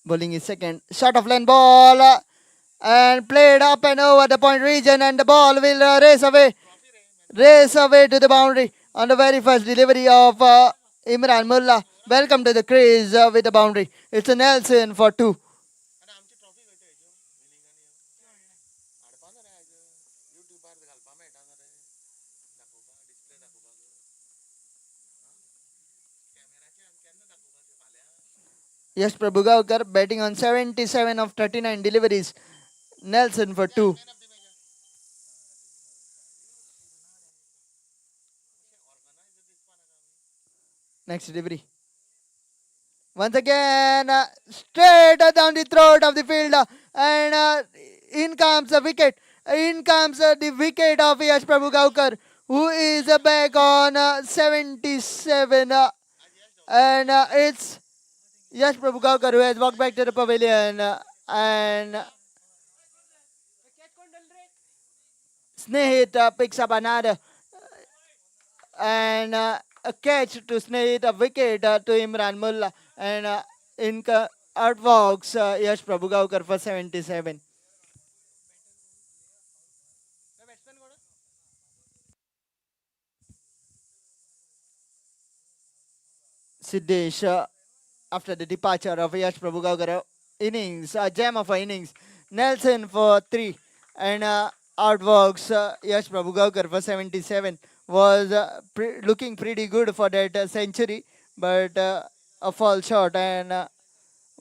bowling his second. Shot of lane ball and played up and over the point region, and the ball will race away to the boundary on the very first delivery of Imran Mullah. Welcome to the crease with the boundary. It's a Nelson for 2. Yash Prabhugaukar batting on 77 of 39 deliveries. Nelson for 2. Next delivery. Once again, straight down the throat of the field, and in comes the wicket. In comes the wicket of Yash Prabhugaukar, who is back on 77. And it's Yash Prabhugaukar who has walked back to the pavilion. And Snehit picks up another. And a catch to Snehit, a wicket to Imran Mullah. And out walks Yash Prabhugaukar for 77. Siddesh, after the departure of Yash Prabhugaukar, innings, a gem of an innings. Nelson for 3. And outworks Yash Prabhugaukar for 77. Was looking pretty good for that century, but a fall short and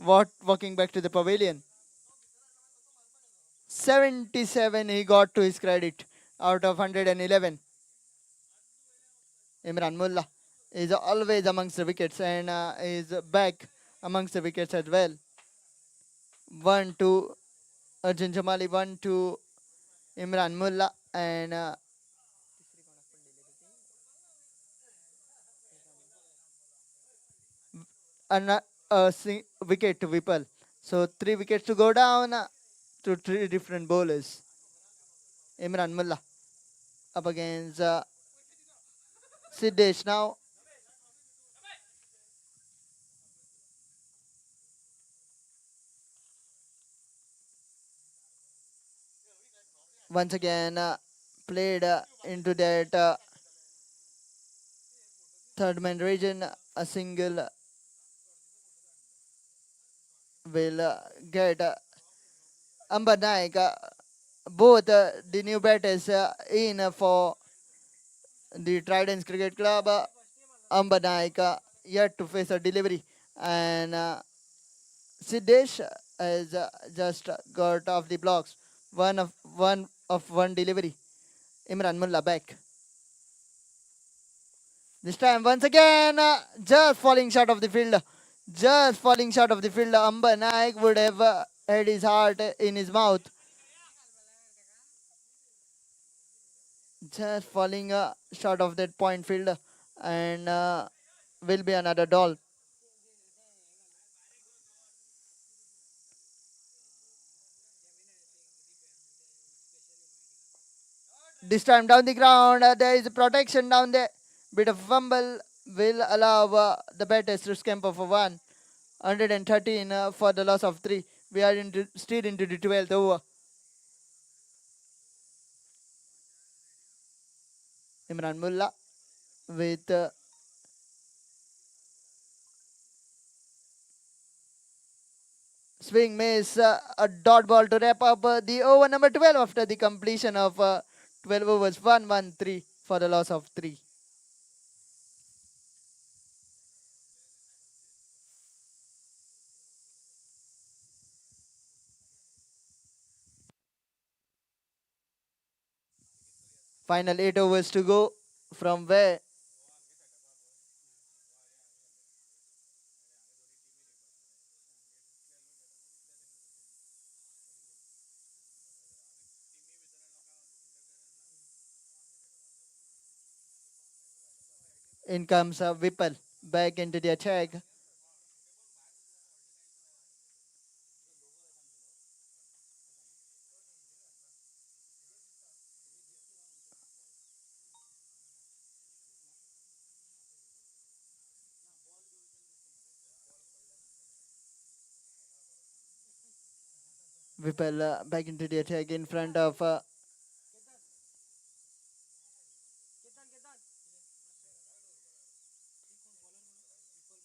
walking back to the pavilion. 77 he got to his credit out of 111. Imran Mullah is always amongst the wickets and is back amongst the wickets as well. 1 to Arjun Jamali, 1 to Imran Mullah, and wicket to Vipal. So 3 wickets to go down to 3 different bowlers. Imran Mullah up against Siddesh now. Once again played into that third man region. A single will get Amber Naik. Both the new batters in for the Tridents Cricket Club. Amber Naik yet to face a delivery, and Siddesh has just got off the blocks. One delivery. Imran Mullah back. This time once again, just falling short of the field. Just falling short of the field. Amba Naik would have had his heart in his mouth. Just falling short of that point field, and will be another doll. This time down the ground, there is a protection down there. Bit of fumble will allow the batters to scamper for 113 for the loss of 3. We are still into the 12th over. Imran Mullah with swing miss, a dot ball to wrap up the over number 12 after the completion of 12 overs. 113 for the loss of 3. Final 8 overs to go, from where in comes Whipple back into the attack. Whipple back into the attack in front of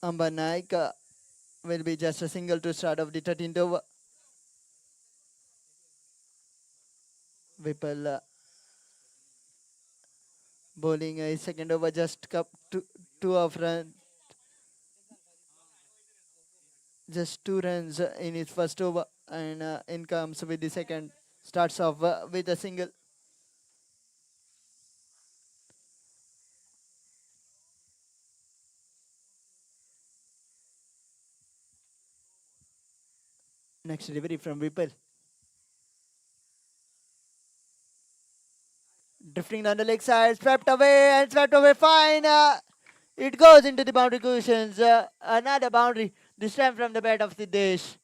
Amba Naik. Will be just a single to start of the 13th over. Whipple bowling a second over, just two of run, just 2 runs in his first over, and in comes with the second. Starts off with a single. Next delivery from Whipple. Drifting down the leg side, swept away fine. It goes into the boundary cushions. Another boundary, this time from the bat of Siddesh.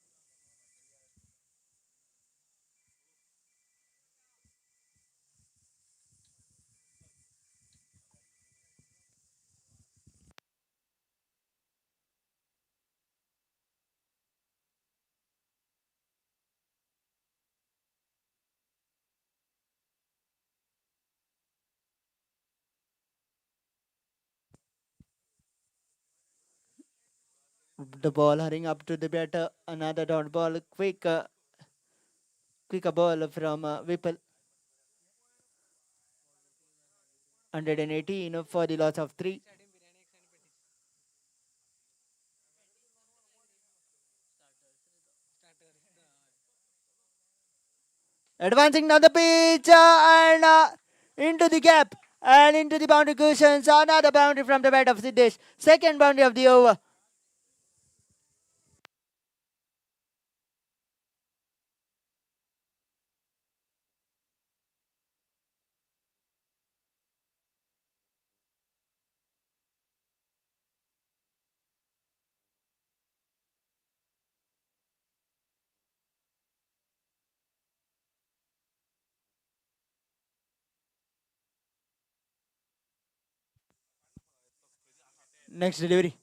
The ball hurrying up to the batter. Another down ball. Quicker ball from Whipple. 118 for the loss of 3. Advancing down the pitch and into the gap and into the boundary cushions. Another boundary from the bat of Siddesh. Second boundary of the over. Next delivery.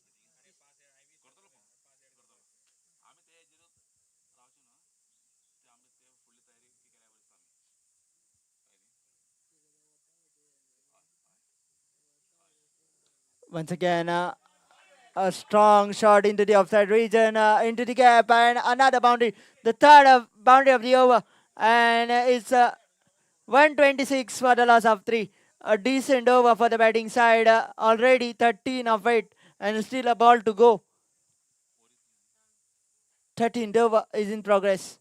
Once again, a strong shot into the offside region, into the gap, and another boundary. The third boundary of the over, and it's 126 for the loss of 3. A decent over for the batting side. Already 13 of 8, and still a ball to go. 13th over is in progress.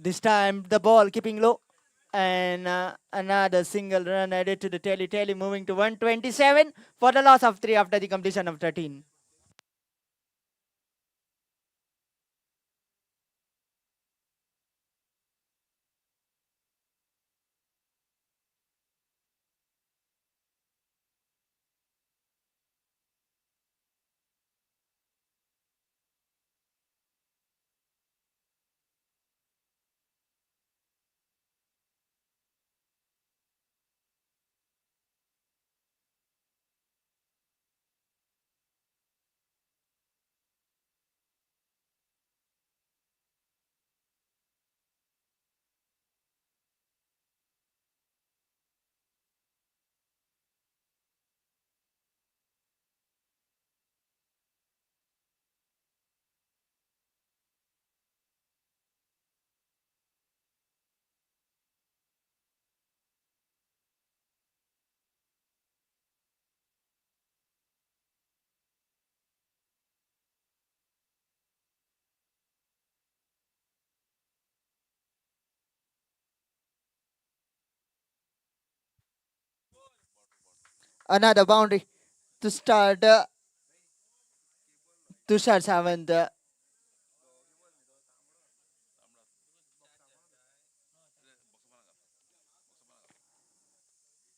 This time the ball keeping low, and another single run added to the tally. Tally moving to 127 for the loss of 3 after the completion of 13. Another boundary to start Tushar Savant.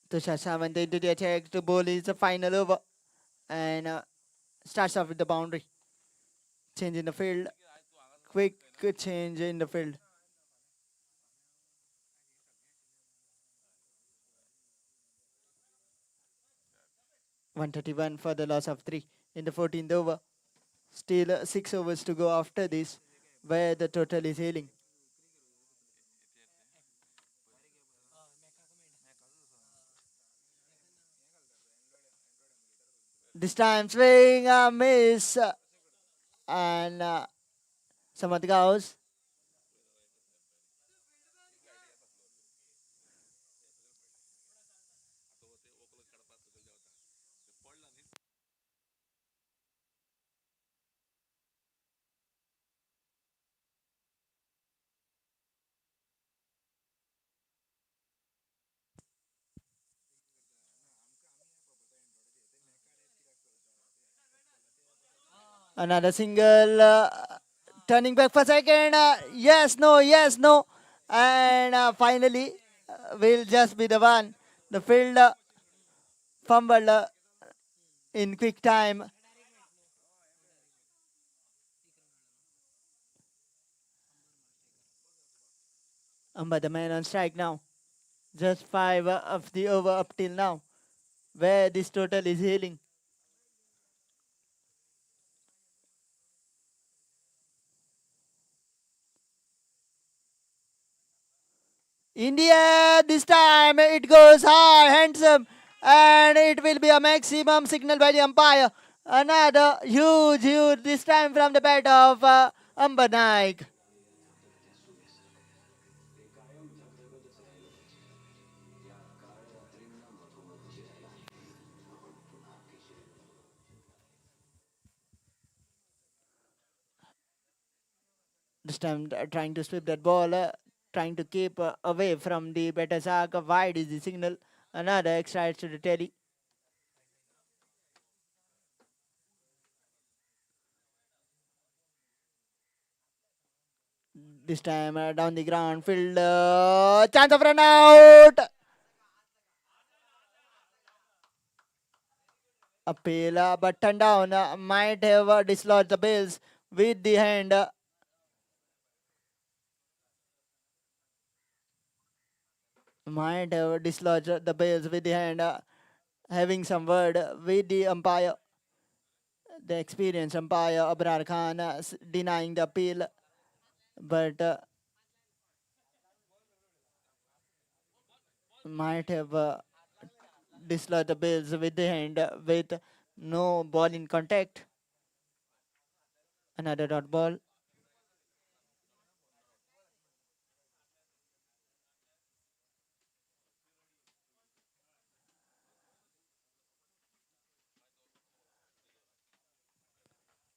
Tushar Savant into the attack to bowl is the final over, and starts off with the boundary. Change in the field. Quick change in the field. 131 for the loss of 3 in the 14th over. Still 6 overs to go after this, where the total is hailing. This time swing, miss, and Samad goes. Another single, turning back for second. Yes, no, yes, no. And finally, will just be the one. The field fumbled in quick time. But the man on strike now. Just 5 of the over up till now, where this total is hailing. India, this time it goes high, handsome, and it will be a maximum signal by the umpire. Another huge, this time from the bat of Amber Naik. This time trying to sweep that ball, trying to keep away from the batter Chashak. Wide is the signal. Another extra hits to the tally. This time down the ground, field, chance of run out. Appeal, but turned down, might have dislodged the bails with the hand. Might have dislodged the bails with the hand. Having some word with the umpire. The experienced umpire, Abrar Khan, denying the appeal. But might have dislodged the bails with the hand with No ball in contact. Another dot ball.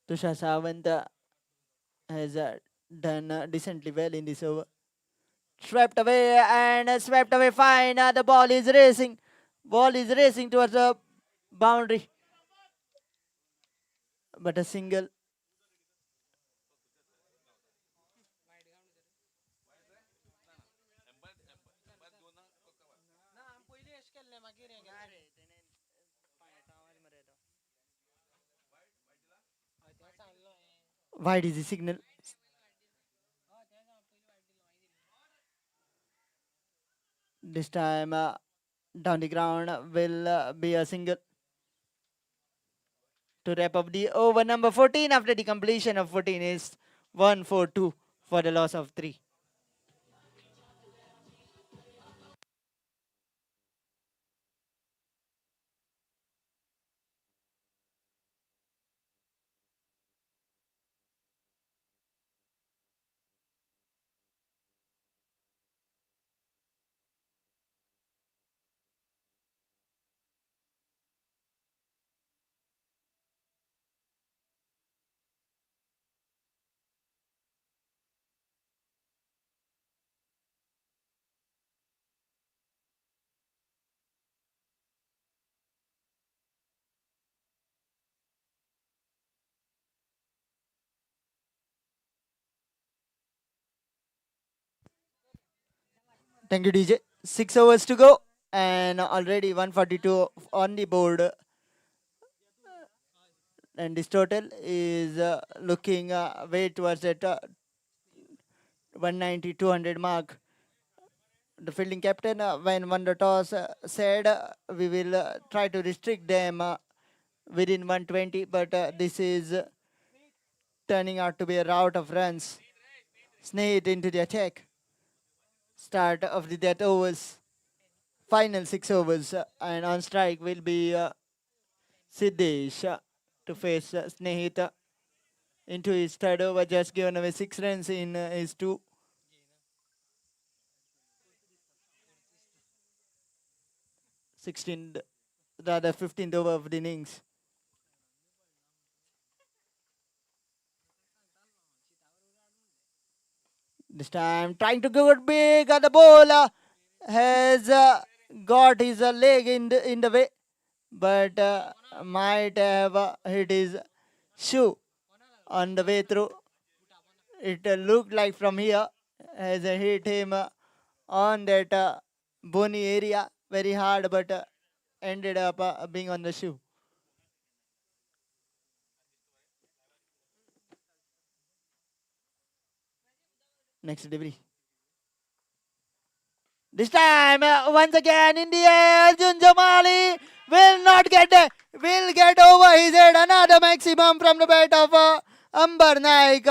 Tushar Sawant has done decently well in this over. Swept away and swept away fine. The ball is racing. Ball is racing towards the boundary. But a single. Wide is the signal. This time down the ground will be a single to wrap up the over number 14 after the completion of 14 is 1-4-2 for the loss of 3. Thank you, DJ. 6 overs to go, and already 142 on the board. And this total is looking way towards that 190 200 mark. The fielding captain, when won the toss, said we will try to restrict them within 120, but this is turning out to be a rout of runs. Snake into the attack. Start of the death overs. Final 6 overs, and on strike will be Siddesh to face Snehita into his third over, just given away 6 runs in his 16th, rather 15th over of the innings. This time trying to go big at the ball, has got his leg in the way, but might have hit his shoe on the way through. It looked like from here has hit him on that bony area very hard, but ended up being on the shoe. Next delivery. This time, once again in the air, Arjun Jamali will get over his head. Another maximum from the bat of Ambar Naik.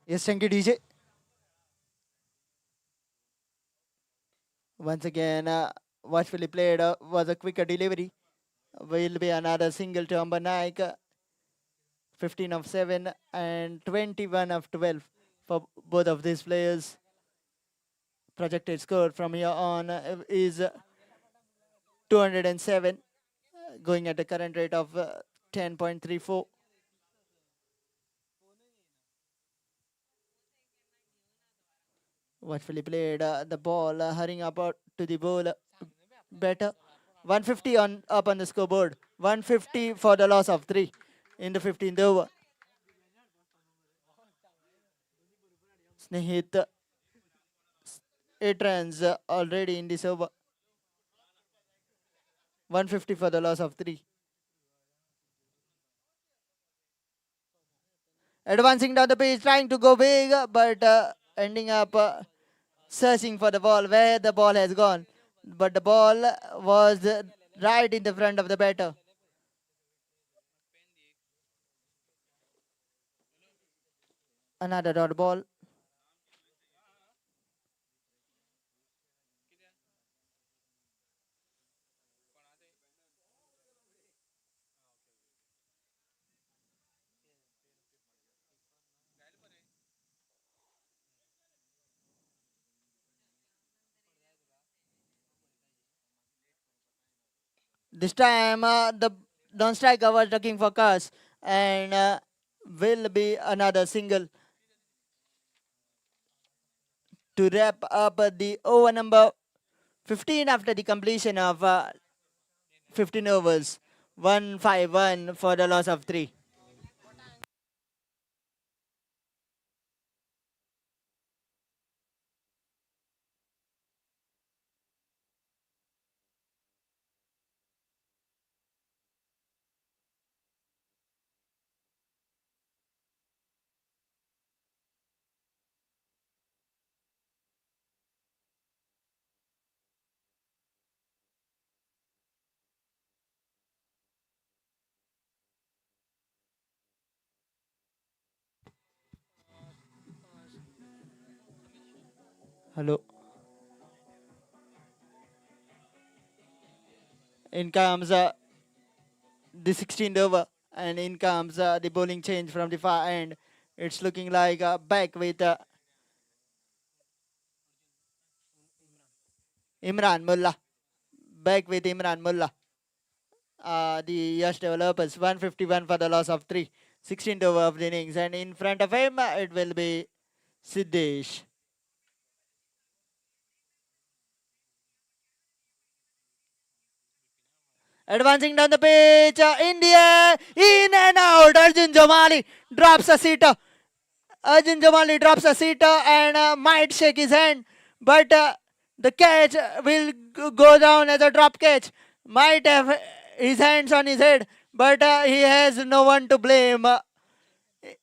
Yes, thank you, DJ. Once again, watchfully played was a quicker delivery. Will be another single to Ambar Naik. 15 of 7 and 21 of 12 for both of these players. Projected score from here on is 207, going at the current rate of 10.34. Watchfully played the ball, hurrying up to the ball. Better. 150 up on the scoreboard. 150 for the loss of 3 in the 15th over. Snehit 8 runs already in this over. 150 for the loss of 3. Advancing down the pitch, trying to go big, but ending up searching for the ball, where the ball has gone. But the ball was right in the front of the batter. Another dot ball. This time, the non-striker was looking for cars and will be another single to wrap up the over number 15 after the completion of 15 overs. 1-5-1 for the loss of 3. Hello. In comes the 16th over, and in comes the bowling change from the far end. It's looking like back with Imran Mullah. Back with Imran Mullah. The Yash developers 151 for the loss of 3. 16th over of the innings, and in front of him it will be Siddesh. Advancing down the pitch, India in and out. Arjun Jamali drops a seater. Arjun Jamali drops a seater and might shake his hand, but the catch will go down as a drop catch. Might have his hands on his head, but he has no one to blame.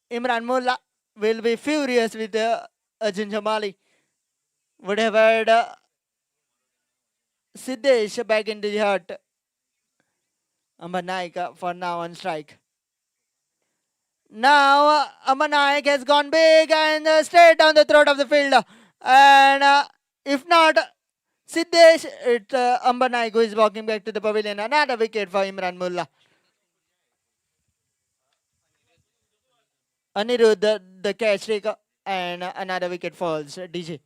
Imran Mullah will be furious with Arjun Jamali. Would have had Siddesh back in the hut. Amber Naik for now on strike. Now Amber Naik has gone big and straight down the throat of the field. And if not Siddesh, it's Amber Naik who is walking back to the pavilion. Another wicket for Imran Mullah. Anirudh, the catch taker, and another wicket falls. DJ.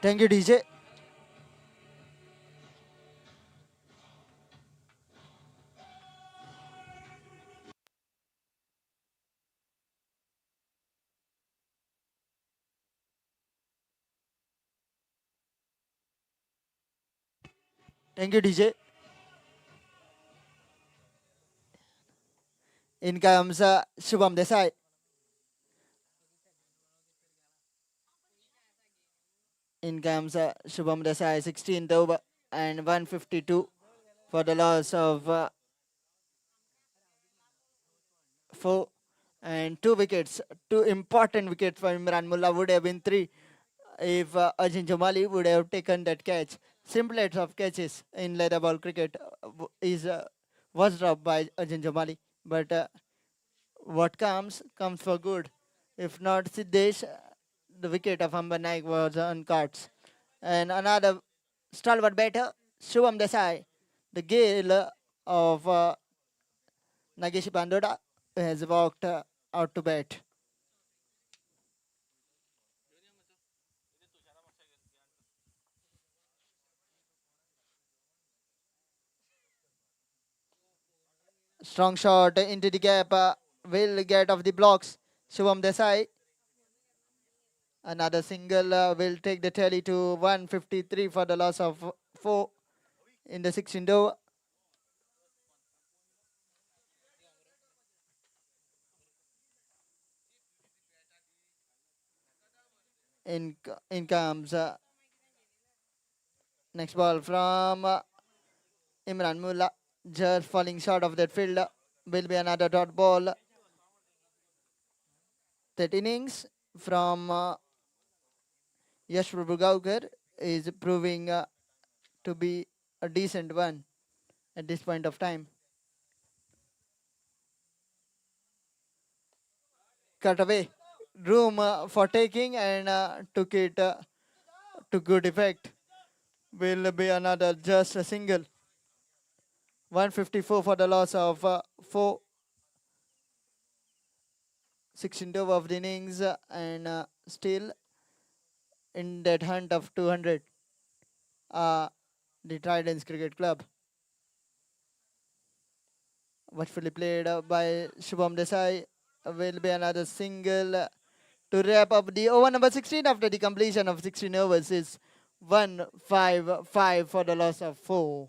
Thank you, DJ. Thank you, DJ. In comes Shubham Desai. In comes Shubham Desai, 16th over and 152 for the loss of 4 and 2 wickets. 2 important wickets for Imran Mullah, would have been 3 if Ajin Jamali would have taken that catch. Simplest of catches in leather ball cricket was dropped by Ajin Jamali, but what comes for good. If not Siddesh, the wicket of Amber Naik was on cards. And another stalwart batter, Shubham Desai, the gale of Nagesh Bandoda, has walked out to bat. Strong shot into the gap, will get off the blocks. Shubham Desai. Another single will take the tally to 153 for the loss of 4 in the 16th over. In comes next ball from Imran Mullah. Just falling short of that field. Will be another dot ball. That innings from Yash Prabhugaukar is proving to be a decent one at this point of time. Cut away. Room for taking and took it to good effect. Will be another just a single. 154 for the loss of 4. 16th over of the innings and still in that hunt of 200. The Tridents Cricket Club. Watchfully played by Shubham Desai. Will be another single to wrap up the over number 16 after the completion of 16 overs is 155 for the loss of 4.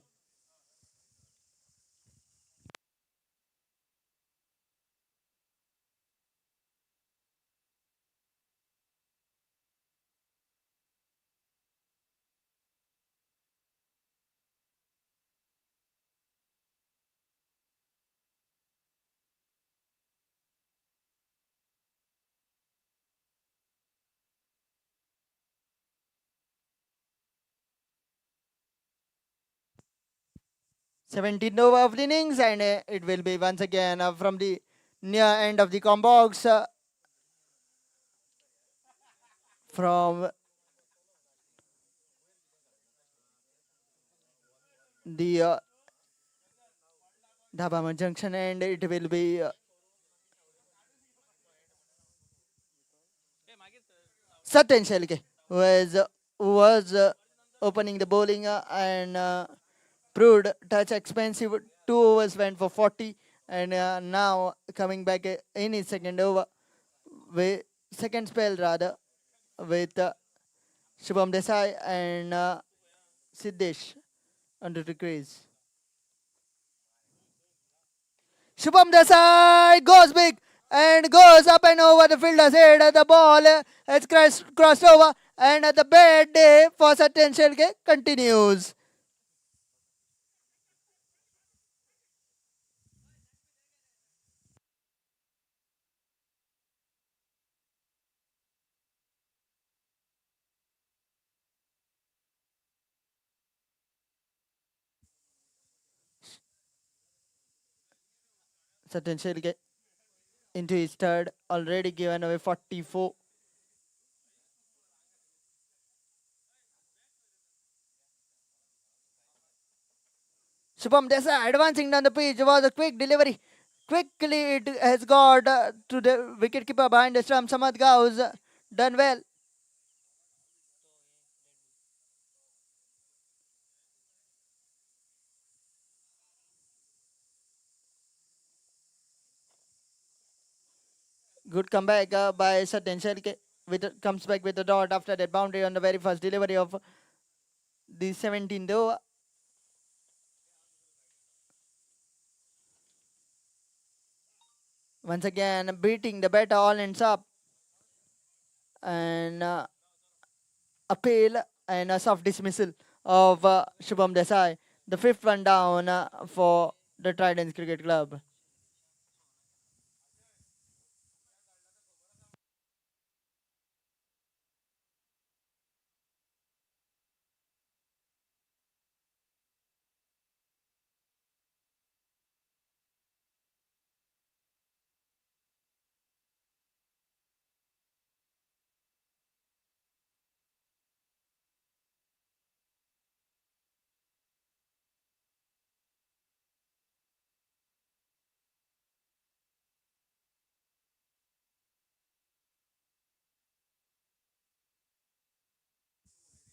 Seventeenth over of the innings and it will be once again from the near end of the comp box from the Dhabama Junction and it will be Satyan Shelke who was opening the bowling and proved touch expensive. 2 overs went for 40 and now coming back in his second over with second spell rather with Shubham Desai and Siddesh under the crease. Shubham Desai goes big and goes up and over the fielder's head. The ball has crossed over and the bad day for Satyan Shelke continues. Satyan Shelke into his third, already given away 44. Shubham Desai advancing down the pitch was a quick delivery. Quickly it has got to the wicketkeeper behind the stump. Samad Gaus done well. Good comeback by Satyan Shelke. Comes back with a dot after that boundary on the very first delivery of the 17th over. Once again beating the batter all ends up and appeal and a soft dismissal of Shubham Desai. The fifth one down for the Tridents Cricket Club.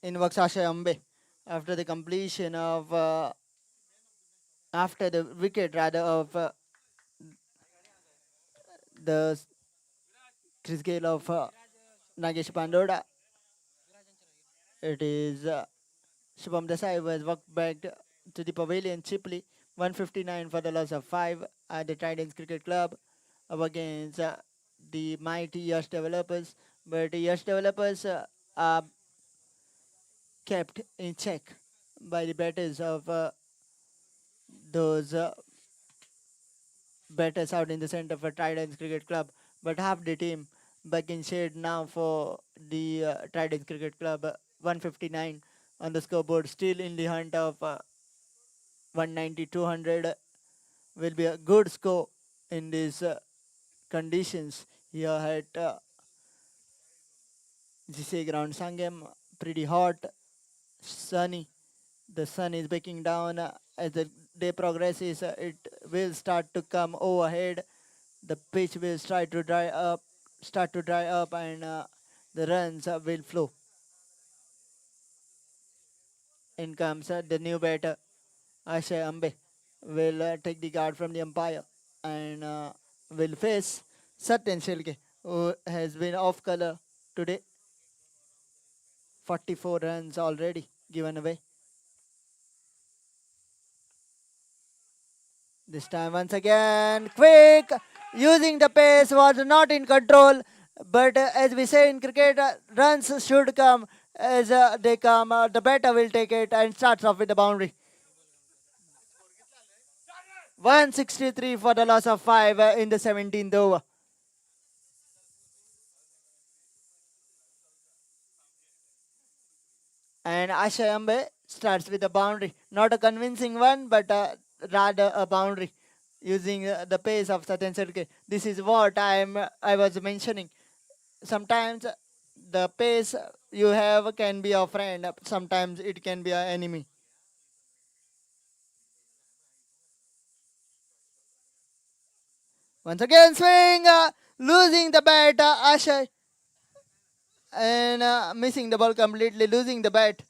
In Vaksasha Ambe after the completion of after the wicket rather of the Chris Gale of Nagesh Pandoda. It is Shubham Desai was walked back to the pavilion cheaply. 159 for the loss of 5 at the Tridents Cricket Club up against the mighty Yash developers. But Yash developers are kept in check by the batters of those batters out in the center for Tridents Cricket Club. But half the team back in shade now for the Tridents Cricket Club. 159 on the scoreboard, still in the hunt of 190, 200 will be a good score in these conditions here at GC ground. Sangam pretty hot, sunny. The sun is baking down as the day progresses. It will start to come overhead. The pitch will start to dry up, and the runs will flow. In comes the new batter, Ashay Ambe, will take the guard from the umpire and will face Satyan Shilke, who has been off color today. 44 runs already given away. This time once again, quick, using the pace, was not in control. But as we say in cricket, runs should come as they come. The batter will take it and starts off with the boundary. 163 for the loss of 5 in the 17th over. And Ashay Ambe starts with a boundary. Not a convincing one, but rather a boundary using the pace of Satyan Sirke. This is what I was mentioning. Sometimes the pace you have can be a friend, sometimes it can be an enemy. Once again, swing, losing the bat, Ashay, and missing the ball completely, losing the bat.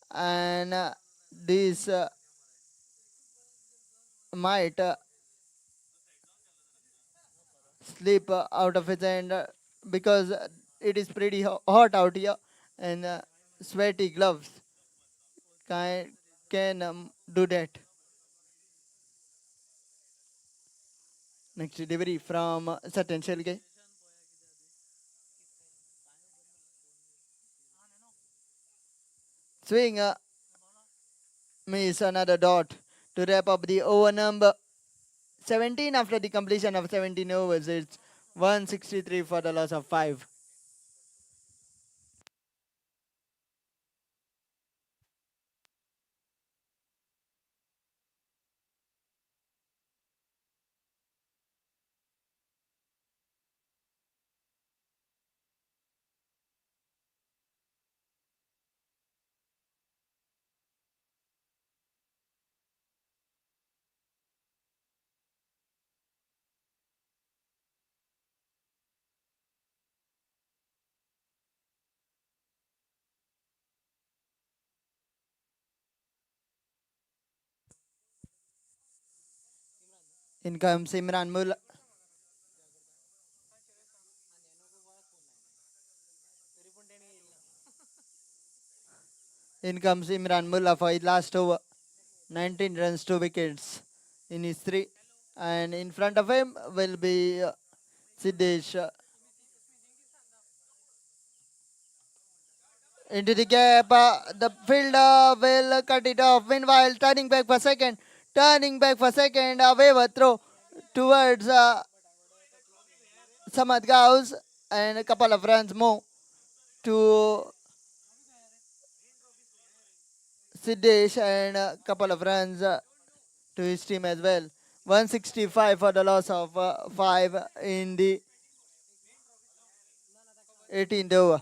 And this might slip out of his hand because it is pretty hot out here, and sweaty gloves can do that. Next delivery from Satan Shelge. Swing, miss another dot to wrap up the over number 17 after the completion of 17 overs. It's 163 for the loss of 5. In comes Imran Mullah. In comes Imran Mullah for his last over. 19 runs, 2 wickets in his 3. And in front of him will be Siddesh. Into the gap, the fielder will cut it off. Meanwhile, turning back for second, a waiver throw towards Samad Gauss, and a couple of runs more to Siddesh, and a couple of runs to his team as well. 165 for the loss of 5 in the 18th over.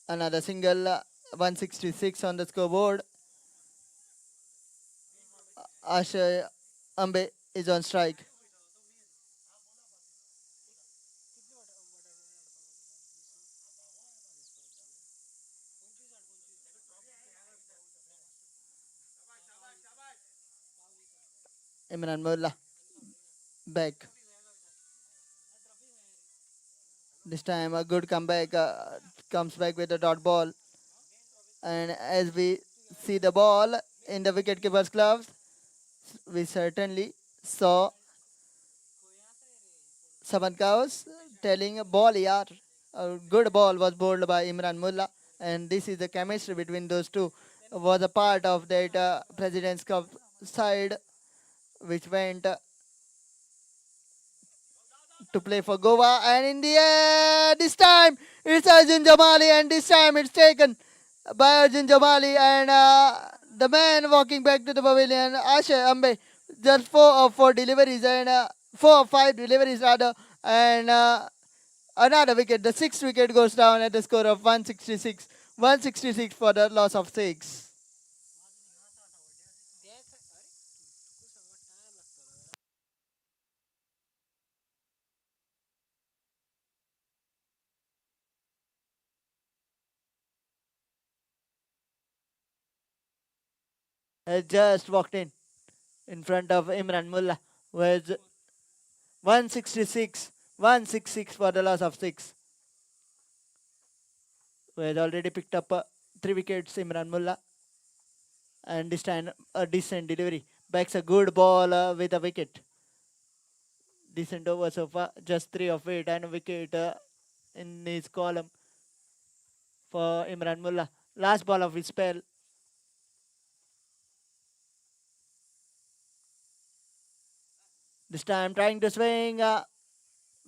Another single, 166 on the scoreboard. Ashay Ambe is on strike. Imran Mullah back. This time a good comeback comes back with a dot ball. And as we see the ball in the wicketkeeper's gloves, we certainly saw Saban Kaus telling a ball yaar. A good ball was bowled by Imran Mullah, and this is the chemistry between those two. Was a part of that President's Cup side which went to play for Goa, and in the air, this time it's Arjun Jamali, and this time it's taken by Arjun Jamali, and the man walking back to the pavilion, Ashay Ambe, just 4 of 4 deliveries, and 4 of 5 deliveries rather, and another wicket. The sixth wicket goes down at the score of 166. 166 for the loss of 6. Has just walked in front of Imran Mullah, who has 166. 166 for the loss of 6. Who has already picked up 3 wickets, Imran Mullah, and this time a decent delivery. Backs a good ball with a wicket. Decent over so far, just 3 of 8 and a wicket in his column for Imran Mullah. Last ball of his spell. This time trying to swing.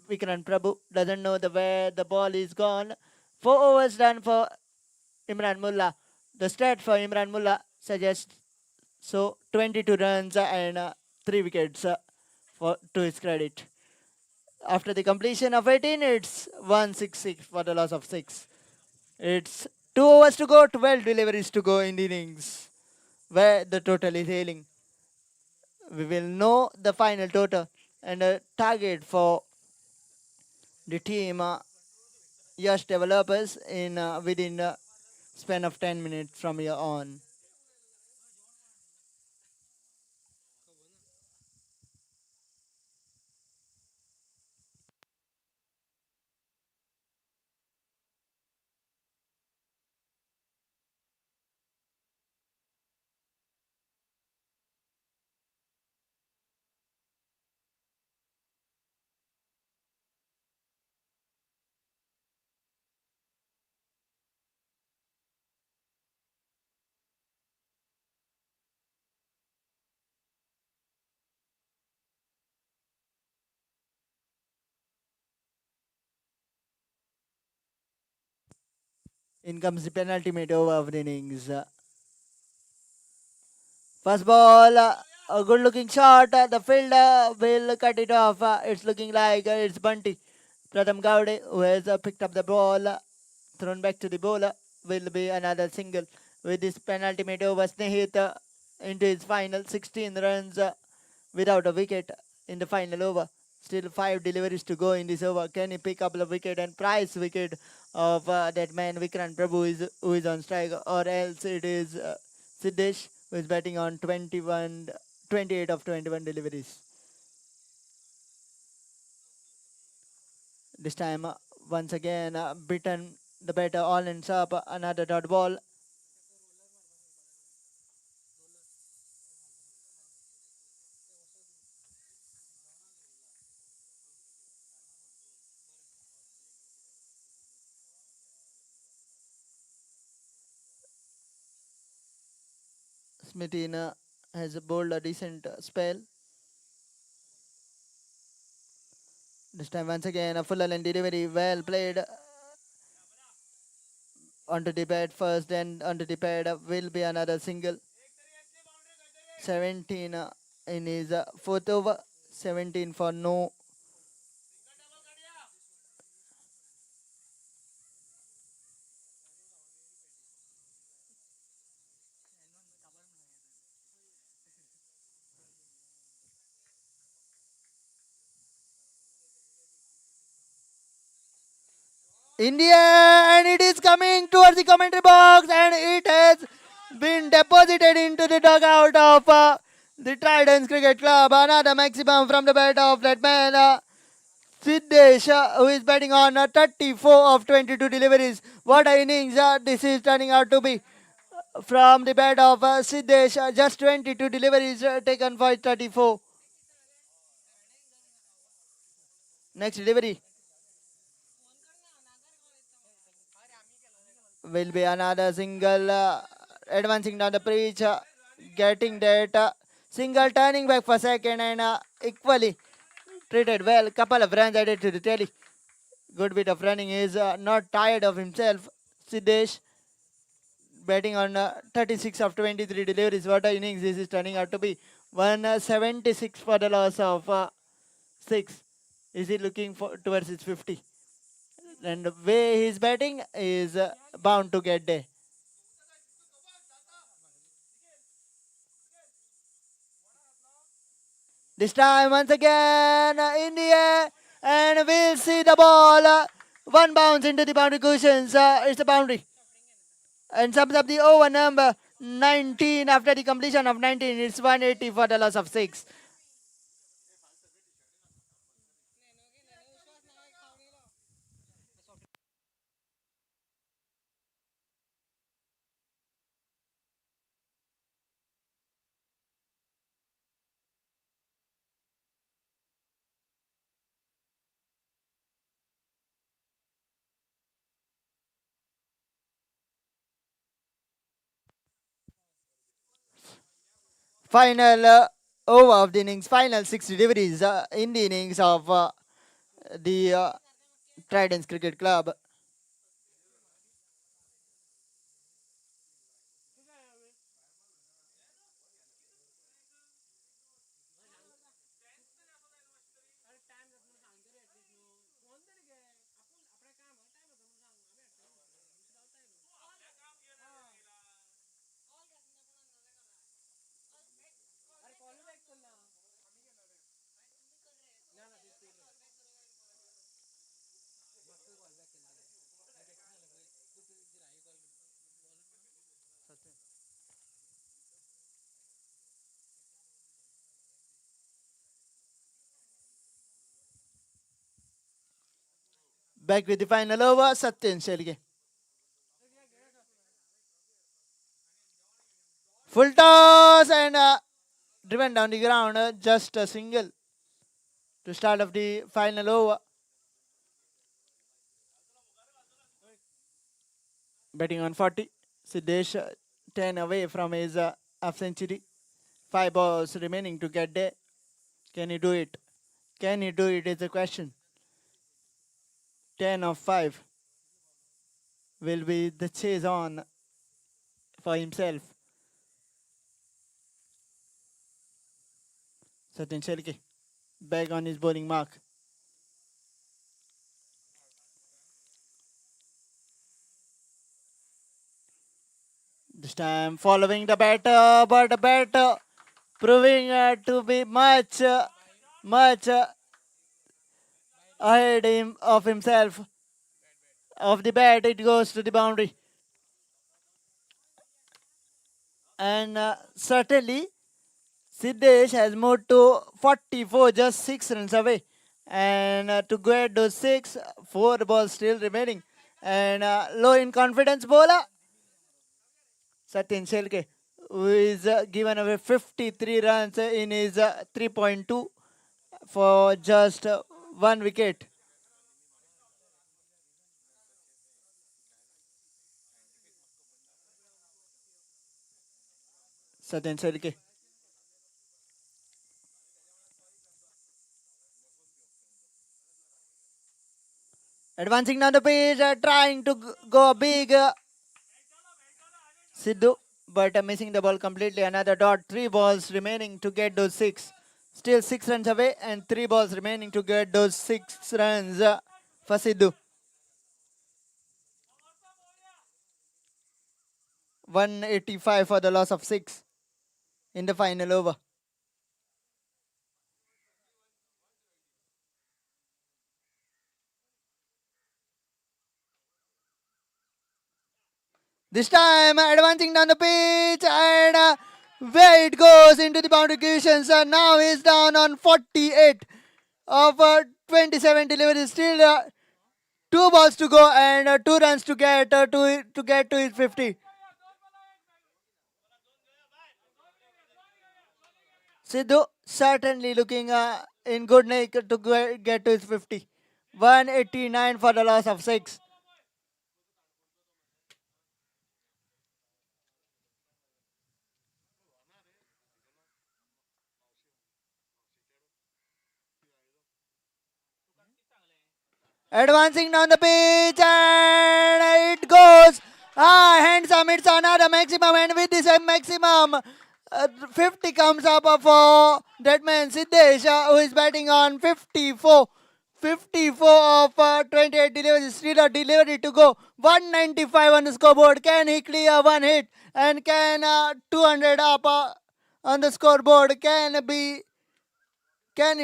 Vikran Prabhu doesn't know the where the ball is gone. 4 overs done for Imran Mullah. The stat for Imran Mullah suggests so 22 runs and 3 wickets for to his credit. After the completion of 18, it's 166 for the loss of 6. It's 2 overs to go, 12 deliveries to go in the innings, where the total is hailing. We will know the final total and a target for the team Yash developers in within a span of 10 minutes from here on. In comes the penultimate over of the innings. First ball, a good looking shot. The fielder will cut it off. It's looking like it's Bunty. Pratham Gowde, who has picked up the ball, thrown back to the bowler, will be another single. With this penultimate over, Snehit into his final 16 runs without a wicket in the final over. Still 5 deliveries to go in this over. Can he pick up the wicket and prize wicket of that man Vikrant Prabhu who is on strike, or else it is Siddesh who is batting on 28 of 21 deliveries. This time once again beaten the batter all ends up another dot ball. Smithy has bowled a decent spell. This time once again a full length delivery, well played onto the pad first, then onto the pad will be another single. 17 in his fourth over, 17 for no. India, and it is coming towards the commentary box, and it has been deposited into the dugout of The Tridents Cricket Club, another maximum from the bat of that man, Siddesh, who is batting on 34 of 22 deliveries. What a innings this is turning out to be. From the bat of Siddesh, just 22 deliveries taken for 34. Next delivery will be another single, advancing down the pitch, getting that single, turning back for second, and equally treated well. Couple of runs added to the tally. Good bit of running. Is not tired of himself. Siddesh batting on 36 of 23 deliveries. What a innings this is turning out to be. 176 for the loss of 6. Is he looking for towards his 50? And the way he's batting is bound to get there. This time once again in the air, and we'll see the ball. One bounce into the boundary cushions. It's a boundary. And sums up the over number 19 after the completion of 19. It's 180 for the loss of 6. Final over of the innings, final 6 deliveries in the innings of the Tridents Cricket Club. Back with the final over, Satyan Shelge. Full toss and driven down the ground, just a single to start of the final over. Betting on 40, Siddesh 10 away from his half century. 5 balls remaining to get there. Can he do it? Can he do it is the question. 10 of 5 will be the chase on for himself. Sachin Shelke back on his bowling mark. This time following the batter, but the batter proving to be much ahead of himself. Of the bat, it goes to the boundary. And certainly, Siddesh has moved to 44, just 6 runs away. And to get those 6, 4 balls still remaining. And low in confidence bowler, Satyan Shelke, who is given away 53 runs in his 3.2 for just 1 wicket. Satyan Shelke. Advancing down the pitch, trying to go big. Sidhu, but missing the ball completely. Another dot. 3 balls remaining to get those 6. Still 6 runs away and 3 balls remaining to get those 6 runs for Sidhu. 185 for the loss of 6 in the final over. This time advancing down the pitch and where it goes into the boundary cushions. Now he's down on 48 of 27 deliveries. Still two balls to go and 2 runs to get to his 50. Sidhu certainly looking in good nick to get to his 50. 189 for the loss of 6. Advancing down the pitch and it goes. Handsome. It's another maximum, and with this maximum, 50 comes up for that man Siddesh, who is batting on 54. 54 of 28 deliveries. Still a delivery to go. 195 on the scoreboard. Can he clear one hit? And can 200 up on the scoreboard? Can he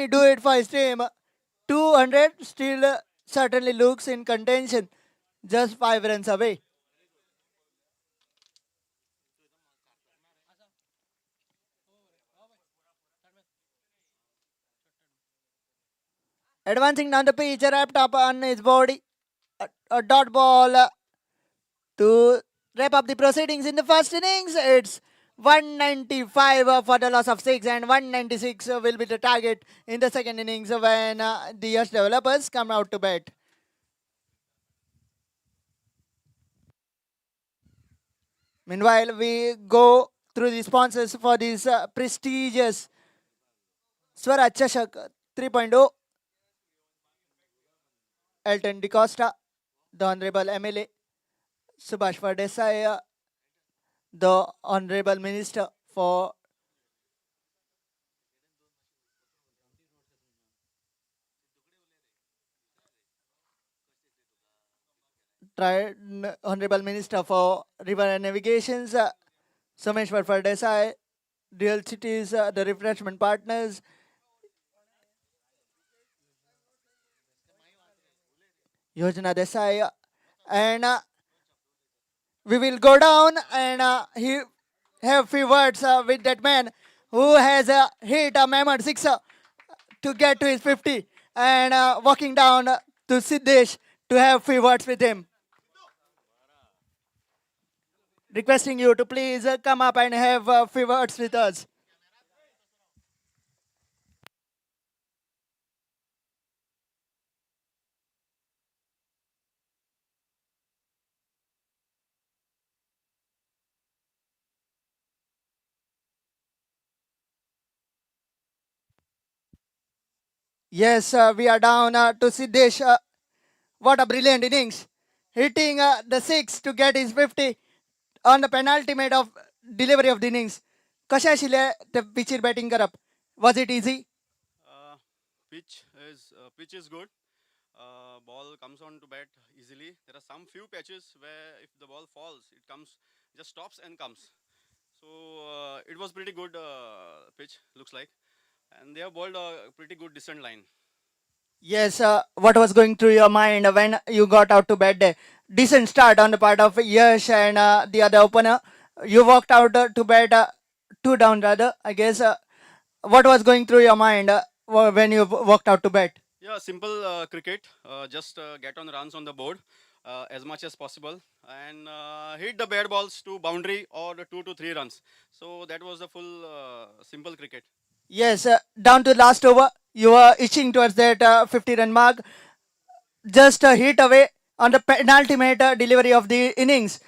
do it for his team? 200 still certainly looks in contention. Just 5 runs away. Advancing down the pitch, wrapped up on his body. A dot ball to wrap up the proceedings in the first innings. It's 195 for the loss of 6, and 196 will be the target in the second innings when the Yash developers come out to bat. Meanwhile, we go through the sponsors for this prestigious Swaraj Chashak 3.0. Elton DeCosta, the Honorable MLA, Subhash Desai, the Honorable Minister for Honorable Minister for River and Navigations, Someshwar Desai, Real Cities, the refreshment partners, Yojana Desai, and we will go down and he have few words with that man who has hit a mammoth sixer to get to his 50 and walking down to Siddesh to have few words with him. Requesting you to please come up and have few words with us. Yes, we are down to Siddesh. What a brilliant innings. Hitting the 6 to get his 50 on the penultimate of delivery of the innings. कशा आशिल्ले ते पिचीर batting करप? Was it easy? Uh, pitch is good. Ball comes on to bat easily. There are some few patches where if the ball falls, it comes, just stops and comes. So it was pretty good pitch, looks like, and they have bowled a pretty good decent line. Yes, what was going through your mind when you got out to bat there? Decent start on the part of Yash and the other opener. You walked out to bat 2 down rather, I guess. What was going through your mind when you walked out to bat? Yeah, simple cricket. Just get on runs on the board as much as possible and hit the bad balls to boundary or the 2 to 3 runs. So that was the full simple cricket. Yes, down to last over, you were itching towards that 50-run mark. Just a hit away on the penultimate delivery of the innings.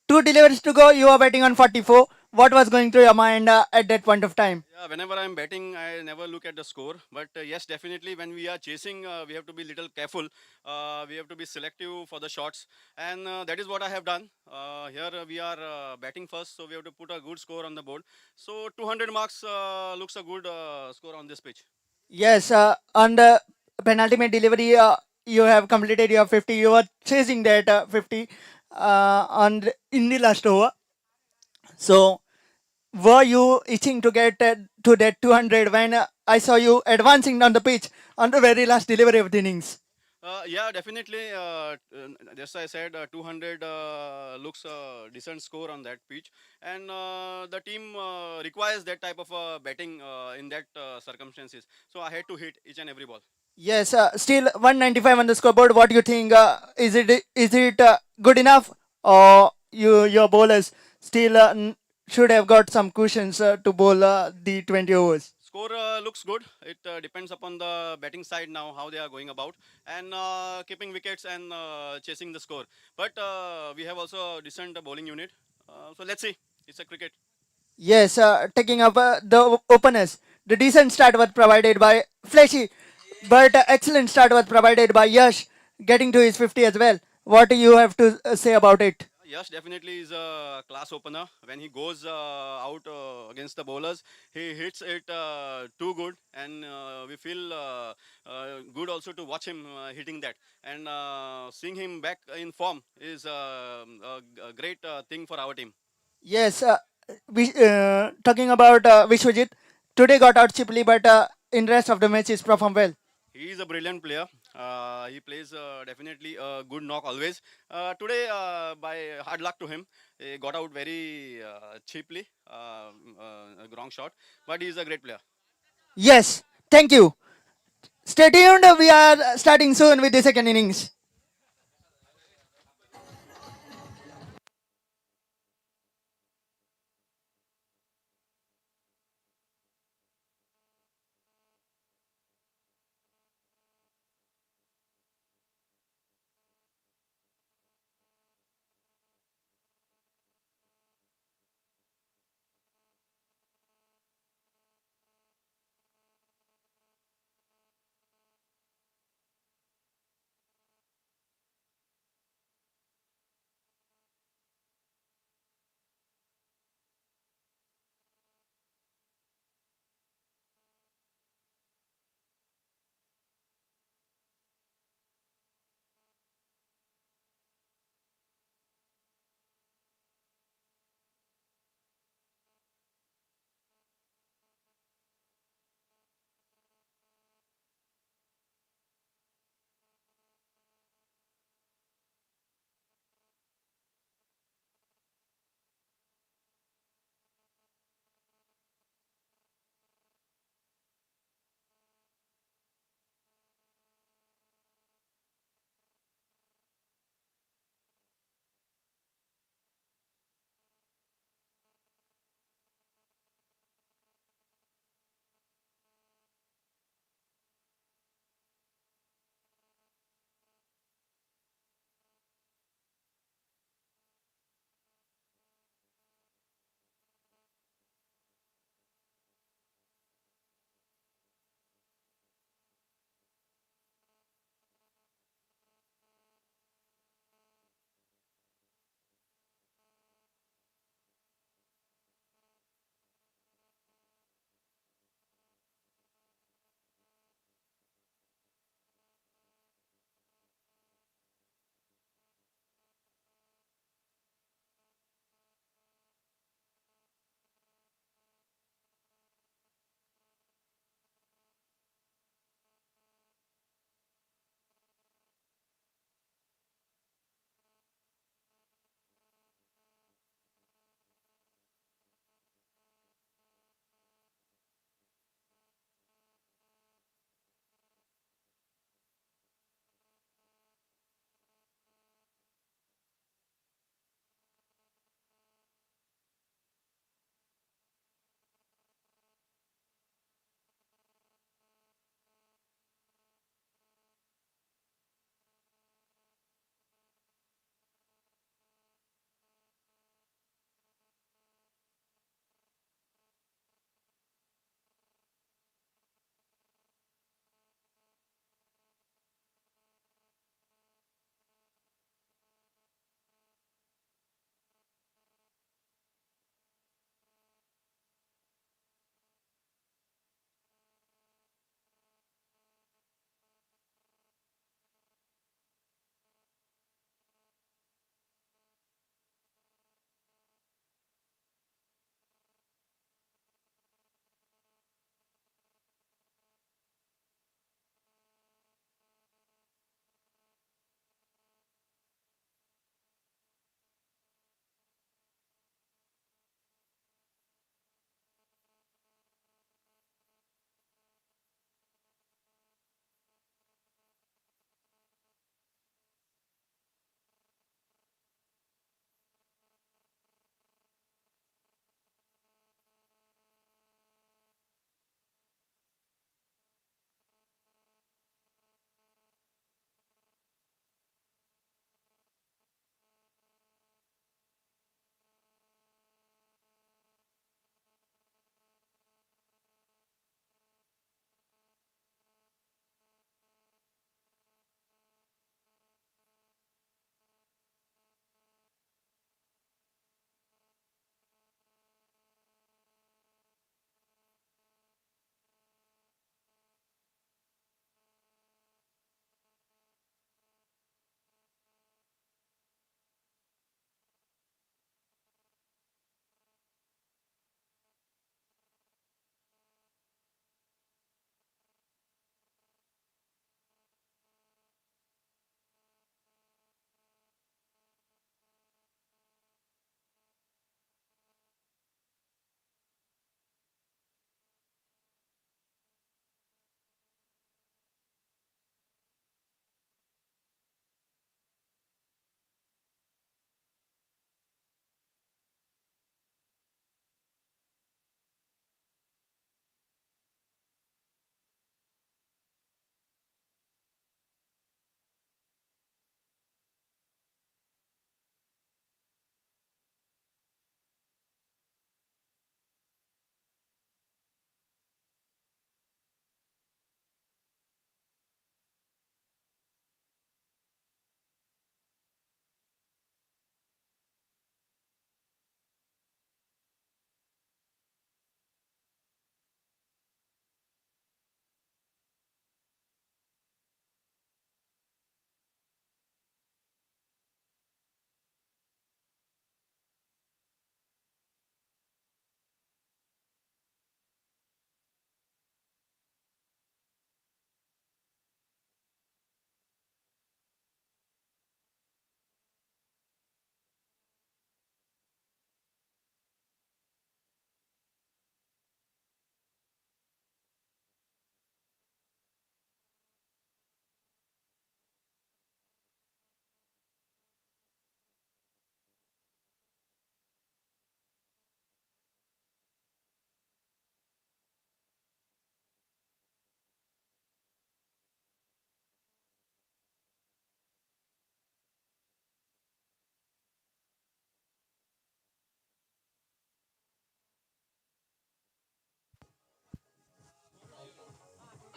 2 deliveries to go, you are betting on 44. What was going through your mind at that point of time? Yeah, whenever I'm batting, I never look at the score. But yes, definitely when we are chasing, we have to be little careful. We have to be selective for the shots. And that is what I have done. Here we are batting first, so we have to put a good score on the board. So 200 marks looks a good score on this pitch. Yes, on the penultimate delivery, you have completed your 50. You were chasing that 50 in the last over. So, were you itching to get to that 200 when I saw you advancing down the pitch on the very last delivery of the innings? Yeah, definitely. Just I said, 200 looks a decent score on that pitch, and the team requires that type of batting in that circumstances. So I had to hit each and every ball. Yes, still 195 on the scoreboard. What do you think? Is it good enough, or your bowlers still should have got some cushions to bowl the 20 overs? Score looks good. It depends upon the batting side now how they are going about and keeping wickets and chasing the score. But we have also a decent bowling unit. So let's see. It's a cricket. Yes, taking up the openers. The decent start was provided by Fleshy, but excellent start was provided by Yash, getting to his 50 as well. What do you have to say about it? Yes, definitely is a class opener. When he goes out against the bowlers, he hits it too good, and we feel good also to watch him hitting that. And seeing him back in form is a great thing for our team. Yes, we talking about Vishwajit. Today got out cheaply, but in rest of the matches performed well. He is a brilliant player. He plays definitely a good knock always. Today, by hard luck to him, he got out very cheaply, a wrong shot, but he is a great player. Yes, thank you. Stay tuned. We are starting soon with the second innings.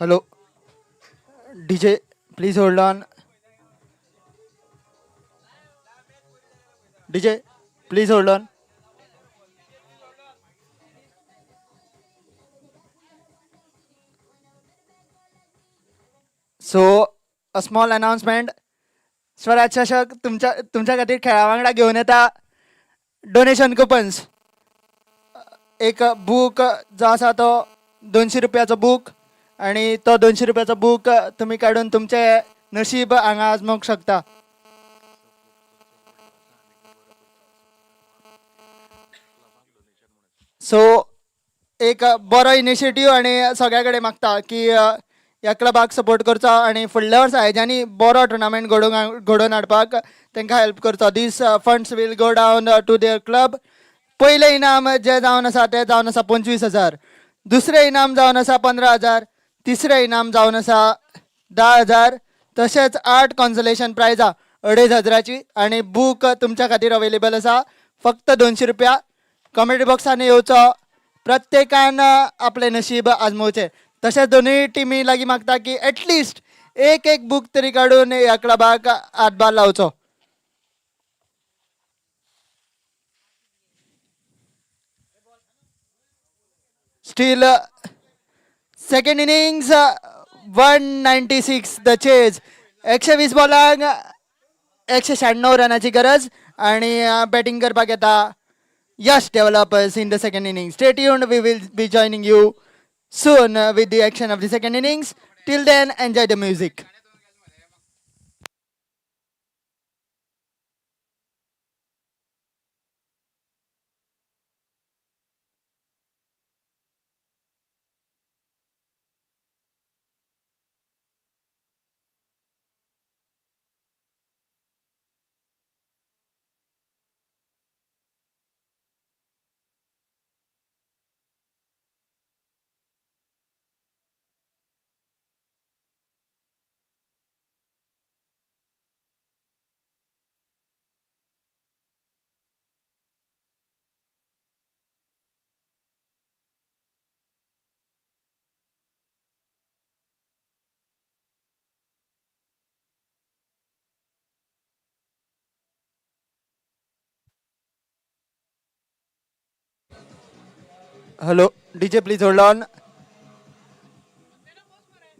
Hello, DJ, please hold on. DJ, please hold on. So, a small announcement. Swaraj चषक तुमच्या खातीर खेळा वांगडा घेवन येता donation coupons. एक book जो आसा तो 200 रुपयाचो बूक आणि तो 200 रुपयाचो बूक तुम्ही काढून तुमचे नशीब हांगा आजमोवंक शकता. सो एक बरो इनिशिएटीव आणि सगळ्या कडेन मागता की ह्या क्लबाक सपोर्ट करचो आणि फुडल्या वर्सा हेज्यांनी बरो टुर्नामेंट घडोवन हाडपाक तांकां हेल्प करचो. These funds will go down to their club. पयलें इनाम जे जावन आसा तें जावन आसा 25,000. दुसरें इनाम जावन आसा 15,000. तिसरें इनाम जावन आसा 10,000. तशेंच 8 कॉन्सोलेशन प्रायजां 2,500ची आणि बूक तुमच्या खातीर अवेलेबल आसा फक्त 200 रुपया. कॉमेडी बॉक्सान येवचो, प्रत्येकान आपले नशीब आजमोवचे. तशेंच दोनूय टिमी लागीं मागता की एटलिस्ट एक बूक तरी काडून ह्या क्लबाक हातभार लावचो. Steel second innings 196 the chase. 120 बॉलांक 196 रनाची गरज आणि बॅटिंग करपाक येता Yash developers in the second inning. Stay tuned. We will be joining you soon with the action of the second innings. Till then, enjoy the music. Hello, DJ, please hold on.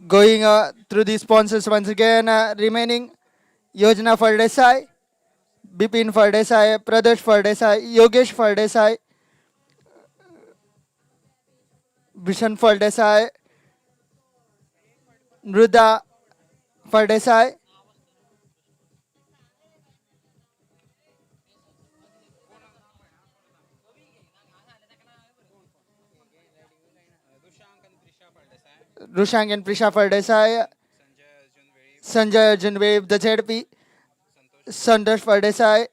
Going through the sponsors once again. Remaining Yojana Fardesai, Bipin Fardesai, Pradesh Fardesai, Yogesh Fardesai, Vishan Fardesai, Nruda Fardesai, Rushang and Prisha Fardesai, Sanjay Arjun Wave, the ZP, Sandesh Fardesai,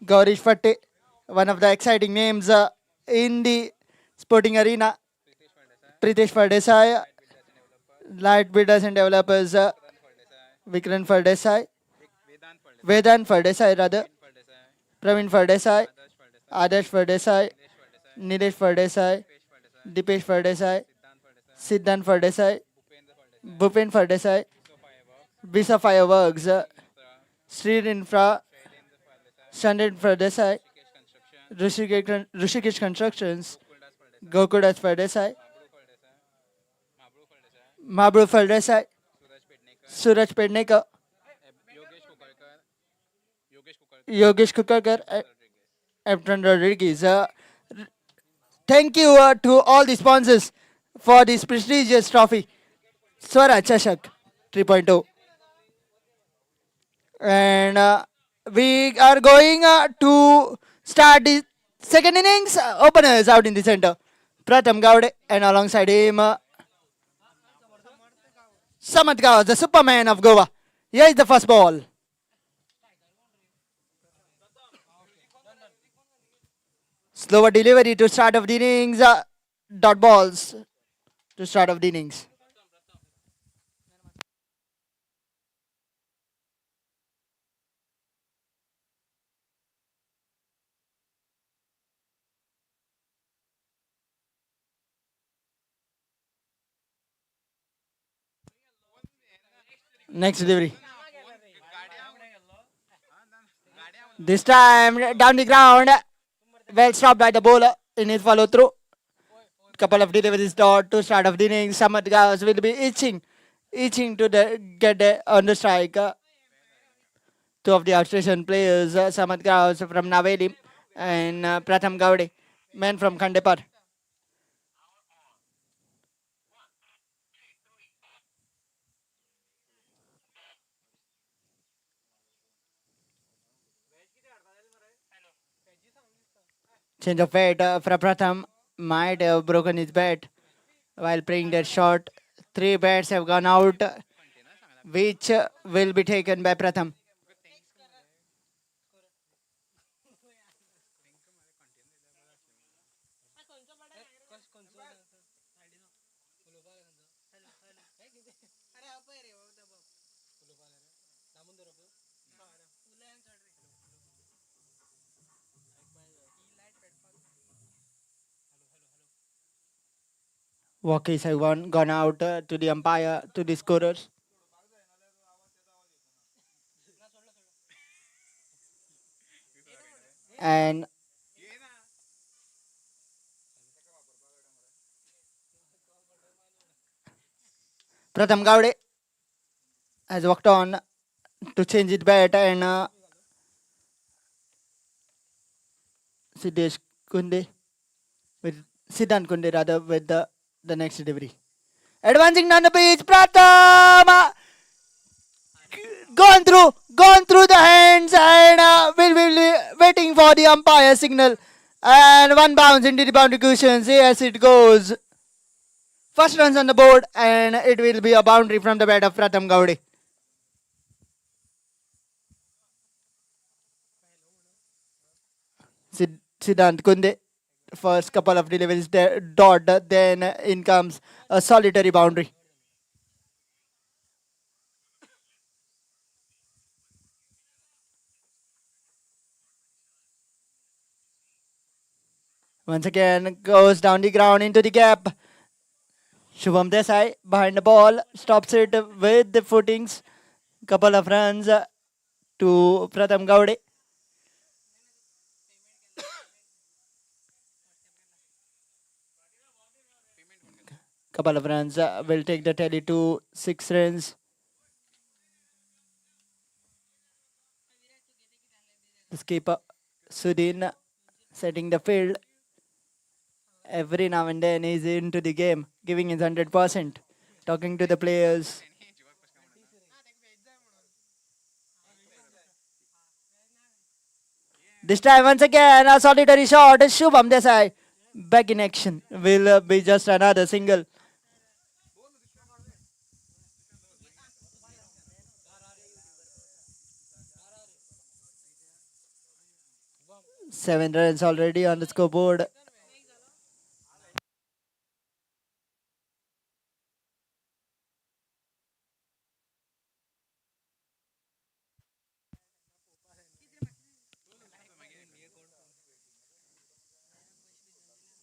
Gaurish Fatte, one of the exciting names in the sporting arena. Pritesh Fardesai, Light Bidders and Developers, Vikran Fardesai, Vedant Fardesai rather, Praveen Fardesai, Adarsh Fardesai, Nilesh Fardesai, Dipesh Fardesai, Siddhant Fardesai, Bhupen Fardesai, Visa Fireworks, Sri Infra, Shanded Fardesai, Rishikesh Constructions, Gokudas Fardesai, Mabru Fardesai, Suraj Pednekar, Yogesh Kukarkar, Efton Rodriguez. Thank you to all the sponsors for this prestigious trophy. Swaraj Chashak 3.0. And we are going to start the second innings. Openers out in the center. Pratham Gowde and alongside him Samat Gaur, the Superman of Goa. Here is the first ball. Slower delivery to start of the innings. Dot balls to start of the innings. Next delivery. This time down the ground. Well stopped by the bowler in his follow through. Couple of deliveries dot to start of the innings. Samad Gauss will be itching to get on the strike. Two of the Australian players, Samad Gauss from Naveli and Pratham Gowde, man from Khandepar. Change of weight for Pratham might have broken his bat while playing that shot. Three bats have gone out, which will be taken by Pratham. Walkies have gone out to the umpire, to the scorers. And Pratham Gowde has walked on to change his bat and Siddesh Kunde with Siddhant Kunde rather with the next delivery. Advancing down the pitch, Pratham gone through the hands and will be waiting for the umpire signal. And one bounce into the boundary cushions. Yes, it goes. First runs on the board, and it will be a boundary from the bat of Pratham Gowde. Siddhant Kunde, first couple of deliveries dot, then in comes a solitary boundary. Once again, goes down the ground into the gap. Shubham Desai behind the ball, stops it with the footings. Couple of runs to Pratham Gowde. Couple of runs will take the tally to 6 runs. The skipper Sudin setting the field. Every now and then he's into the game, giving his 100%, talking to the players. This time once again a solitary shot. Shubham Desai back in action. Will be just another single. Seven runs already on the scoreboard.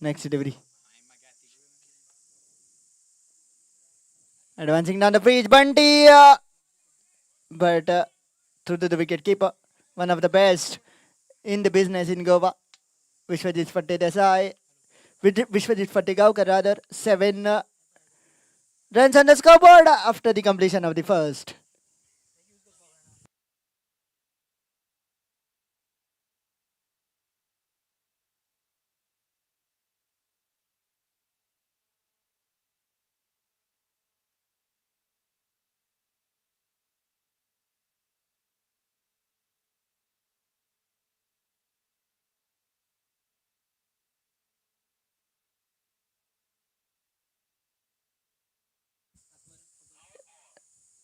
Next delivery. Advancing down the pitch, Bunty, but through to the wicket keeper, one of the best in the business in Goa, Vishwajit Fatte Desai, Vishwajit Fattegaonkar rather, 7 runs on the scoreboard after the completion of the first.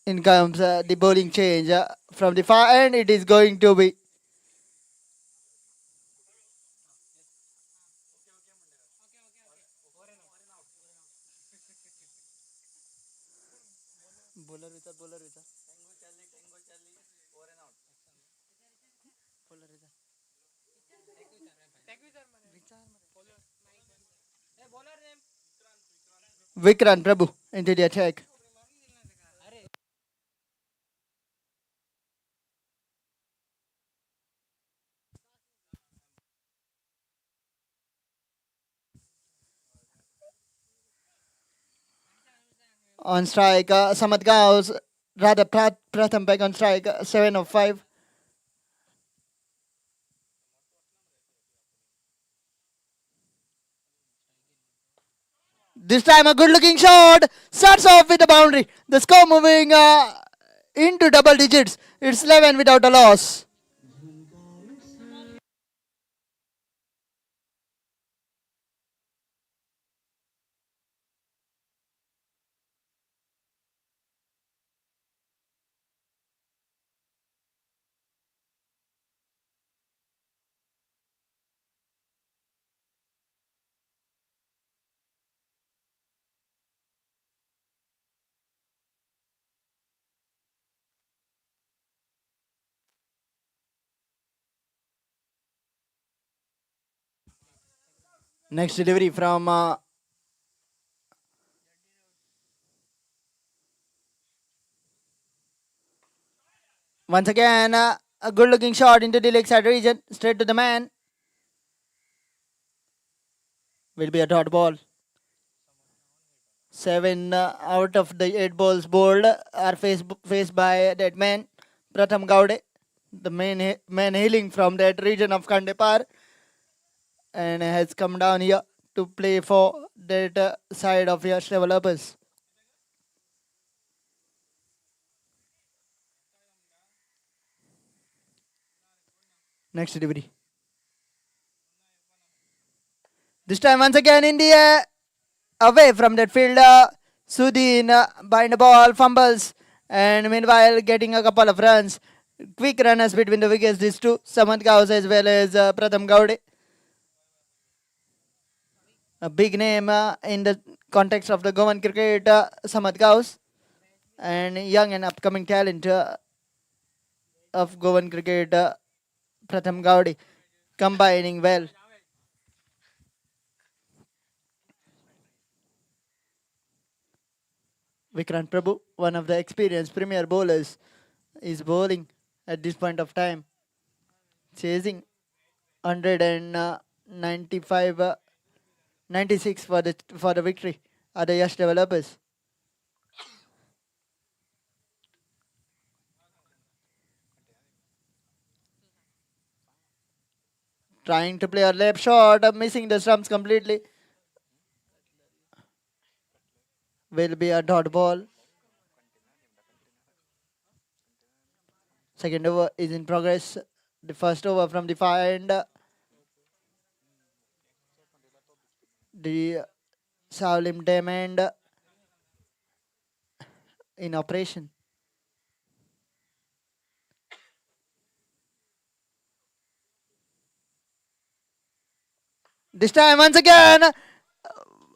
In comes the bowling change from the far end. It is going to be Vikran Prabhu into the attack. On strike, Samad Gaus, rather Pratham back on strike, 7 of 5. This time a good looking shot, starts off with the boundary. The score moving into double digits. It's 11 without a loss. Next delivery from once again a good looking shot into the leg side region, straight to the man. Will be a dot ball. 7 out of the 8 balls bowled are faced by that man, Pratham Gaude, the man hailing from that region of Kandepar, and has come down here to play for that side of Yash developers. Next delivery. This time once again in the air, away from that fielder. Sudin bind the ball, fumbles, and meanwhile getting a couple of runs. Quick runners between the wickets, these two, Samant Gaus as well as Pratham Gaude. A big name in the context of the Goan cricket, Samant Gaus, and young and upcoming talent of Goan cricket, Pratham Gaude, combining well. Vikrant Prabhu, one of the experienced premier bowlers, is bowling at this point of time, chasing 195, 96 for the victory are the Yash developers. Trying to play a left shot, missing the stumps completely. Will be a dot ball. Second over is in progress. The first over from the far end. The Saulim Diamond in operation. This time once again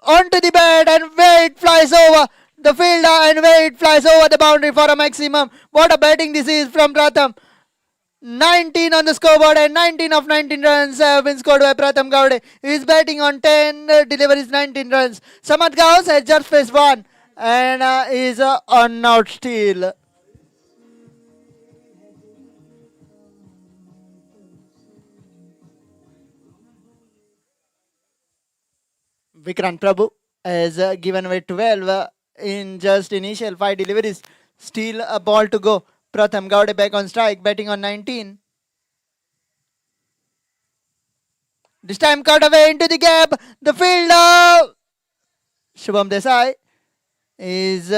onto the bat and weight flies over the fielder and weight flies over the boundary for a maximum. What a batting this is from Pratham. 19 on the scoreboard and 19 of 19 runs have been scored by Pratham Gaude. He is batting on 10 deliveries, 19 runs. Samad Gaus has just faced 1 and is on out still. Vikrant Prabhu has given away 12 in just initial 5 deliveries. Still a ball to go. Pratham Gaude back on strike, batting on 19. This time cut away into the gap. The fielder, Shubham Desai, is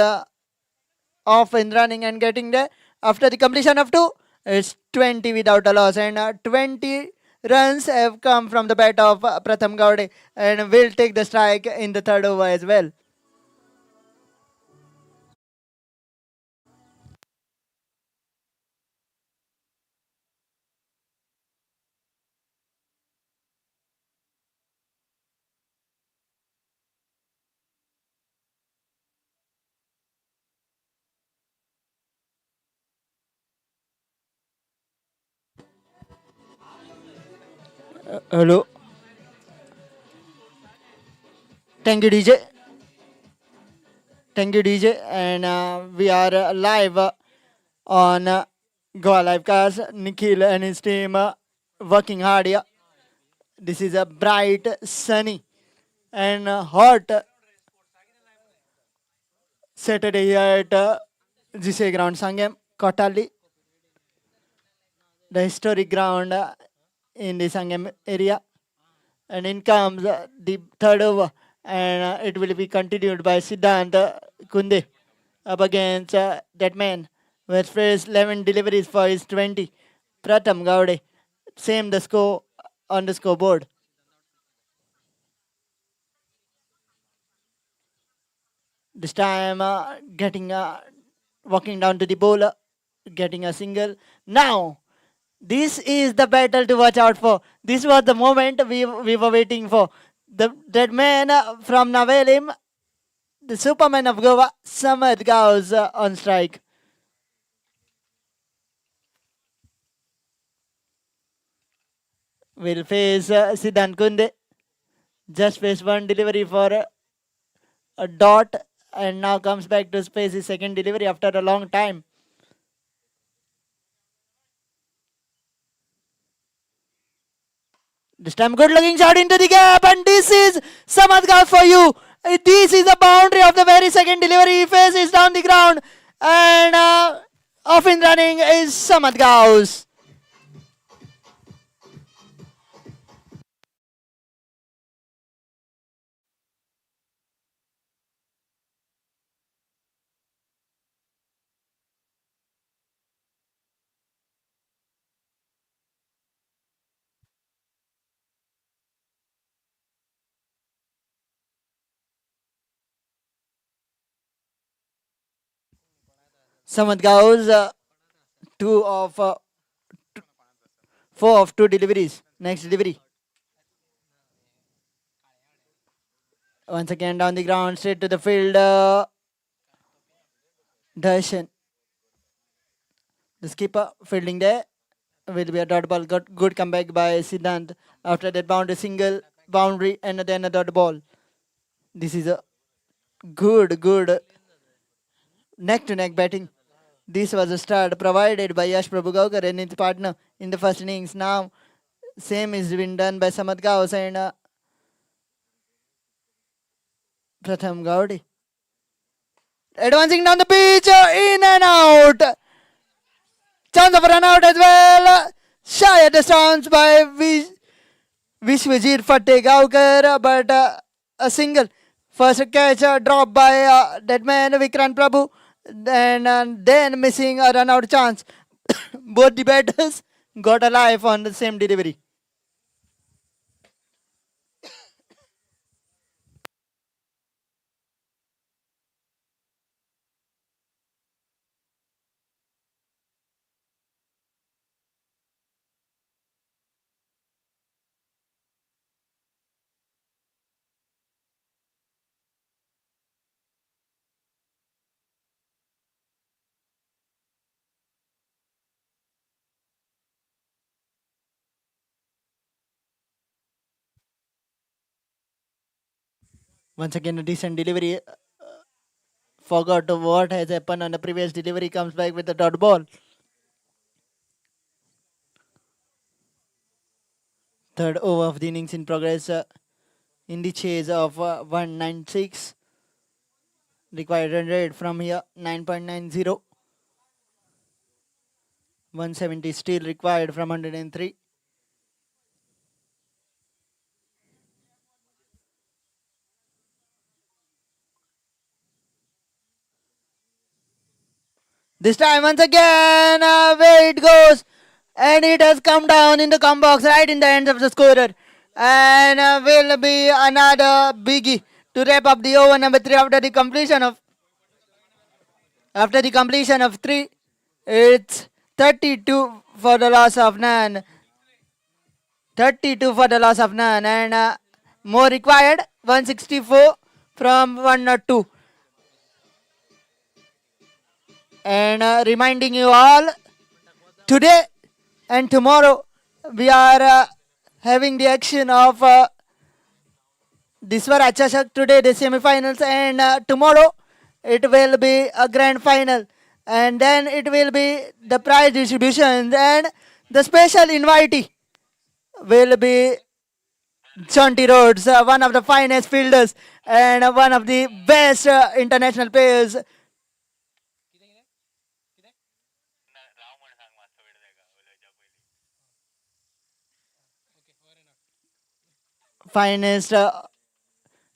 off and running and getting there. After the completion of 2, it's 20 without a loss. And 20 runs have come from the bat of Pratham Gaude and will take the strike in the third over as well. Hello. Thank you, DJ. Thank you, DJ. And we are live on Goa Livecast. Nikhil and his team working hard here. This is a bright, sunny, and hot Saturday here at GCA ground, Sangam, Kotali, the historic ground in the Sangam area. And in comes the third over, and it will be continued by Siddhant Kunde up against that man with first 11 deliveries for his 20. Pratham Gaude, same the score on the scoreboard. This time getting walking down to the bowler, getting a single. Now, this is the battle to watch out for. This was the moment we were waiting for. That man from Navelim, the Superman of Goa, Samad Gaus on strike. Will face Siddhant Kunde. Just face one delivery for a dot, and now comes back to face his second delivery after a long time. This time good looking shot into the gap, and this is Samad Gaus for you. This is the boundary of the very second delivery. He faces down the ground, and off in running is Samad Gaus. Samad Gaus, two of 4 of 2 deliveries. Next delivery. Once again down the ground, straight to the field. Darshan. The skipper fielding there. Will be a dot ball. Got good comeback by Siddhant. After that boundary, single boundary, and then a dot ball. This is a good neck to neck batting. This was a start provided by Yash Prabhugaukar and his partner in the first innings. Now, same is been done by Samad Gaus and Pratham Gaudi. Advancing down the pitch, in and out. Chance of a run out as well. Shy at the stance by Vishwajit Fattegaukar, but a single. First catch dropped by that man Vikrant Prabhu, and then missing a run out chance. Both the batters got alive on the same delivery. Once again, a decent delivery. Forgot what has happened on the previous delivery. Comes back with a dot ball. Third over of the innings in progress. In the chase of 196. Required run rate from here 9.90. 170 still required from 103. This time once again, where it goes, and it has come down in the come box right in the hands of the scorer, and will be another biggie to wrap up the over number 3 after the completion of 3. It's 32 for the loss of none. 32 for the loss of none, and more required 164 from 102. And reminding you all, today and tomorrow we are having the action of the Swaraj Chashak. Today the semi-finals, and tomorrow it will be a grand final, and then it will be the prize distribution, and the special invitee will be Jonty Rhodes, one of the finest fielders and one of the best international players. Finest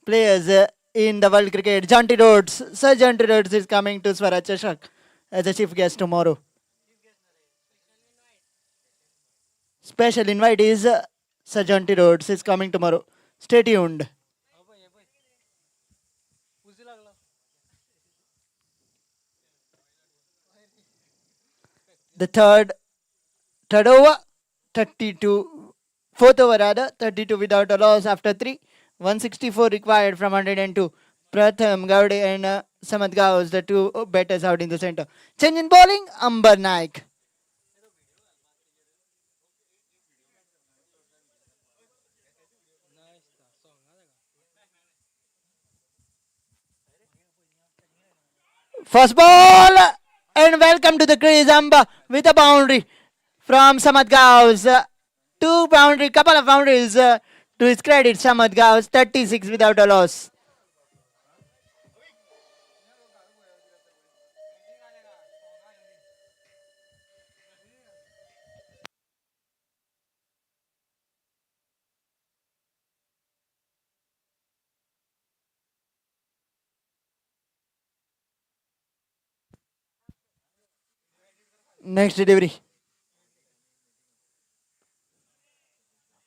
players in the world cricket. Jonty Rhodes. Sir Jonty Rhodes is coming to Swaraj Chashak as a chief guest tomorrow. Special invite is Sir Jonty Rhodes is coming tomorrow. Stay tuned. The third over, 32, fourth over rather, 32 without a loss after 3. 164 required from 102. Pratham, Gowde and Samad Gaus, the two batters out in the center. Change in bowling, Amber Naik. First ball and welcome to the crease, Amba with a boundary from Samad Gaus. Couple of boundaries to his credit, Samad Gaus, 36 without a loss. Next delivery.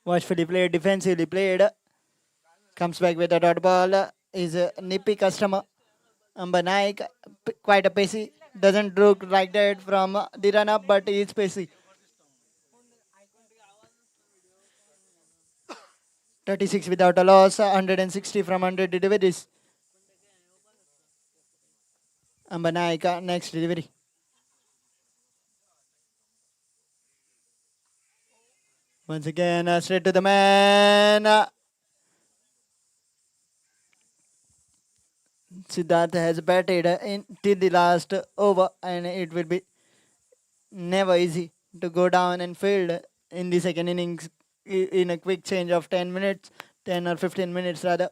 Watchfully played, defensively played. Comes back with a dot ball. Is a nippy customer. Amba Naik, quite a pacey. Doesn't look like that from the run up, but is pacey. 36 without a loss, 160 from 100 deliveries. Amba Naik, next delivery. Once again, straight to the man. Siddharth has batted till the last over, and it will be never easy to go down and field in the second innings in a quick change of 10 minutes, 10 or 15 minutes rather.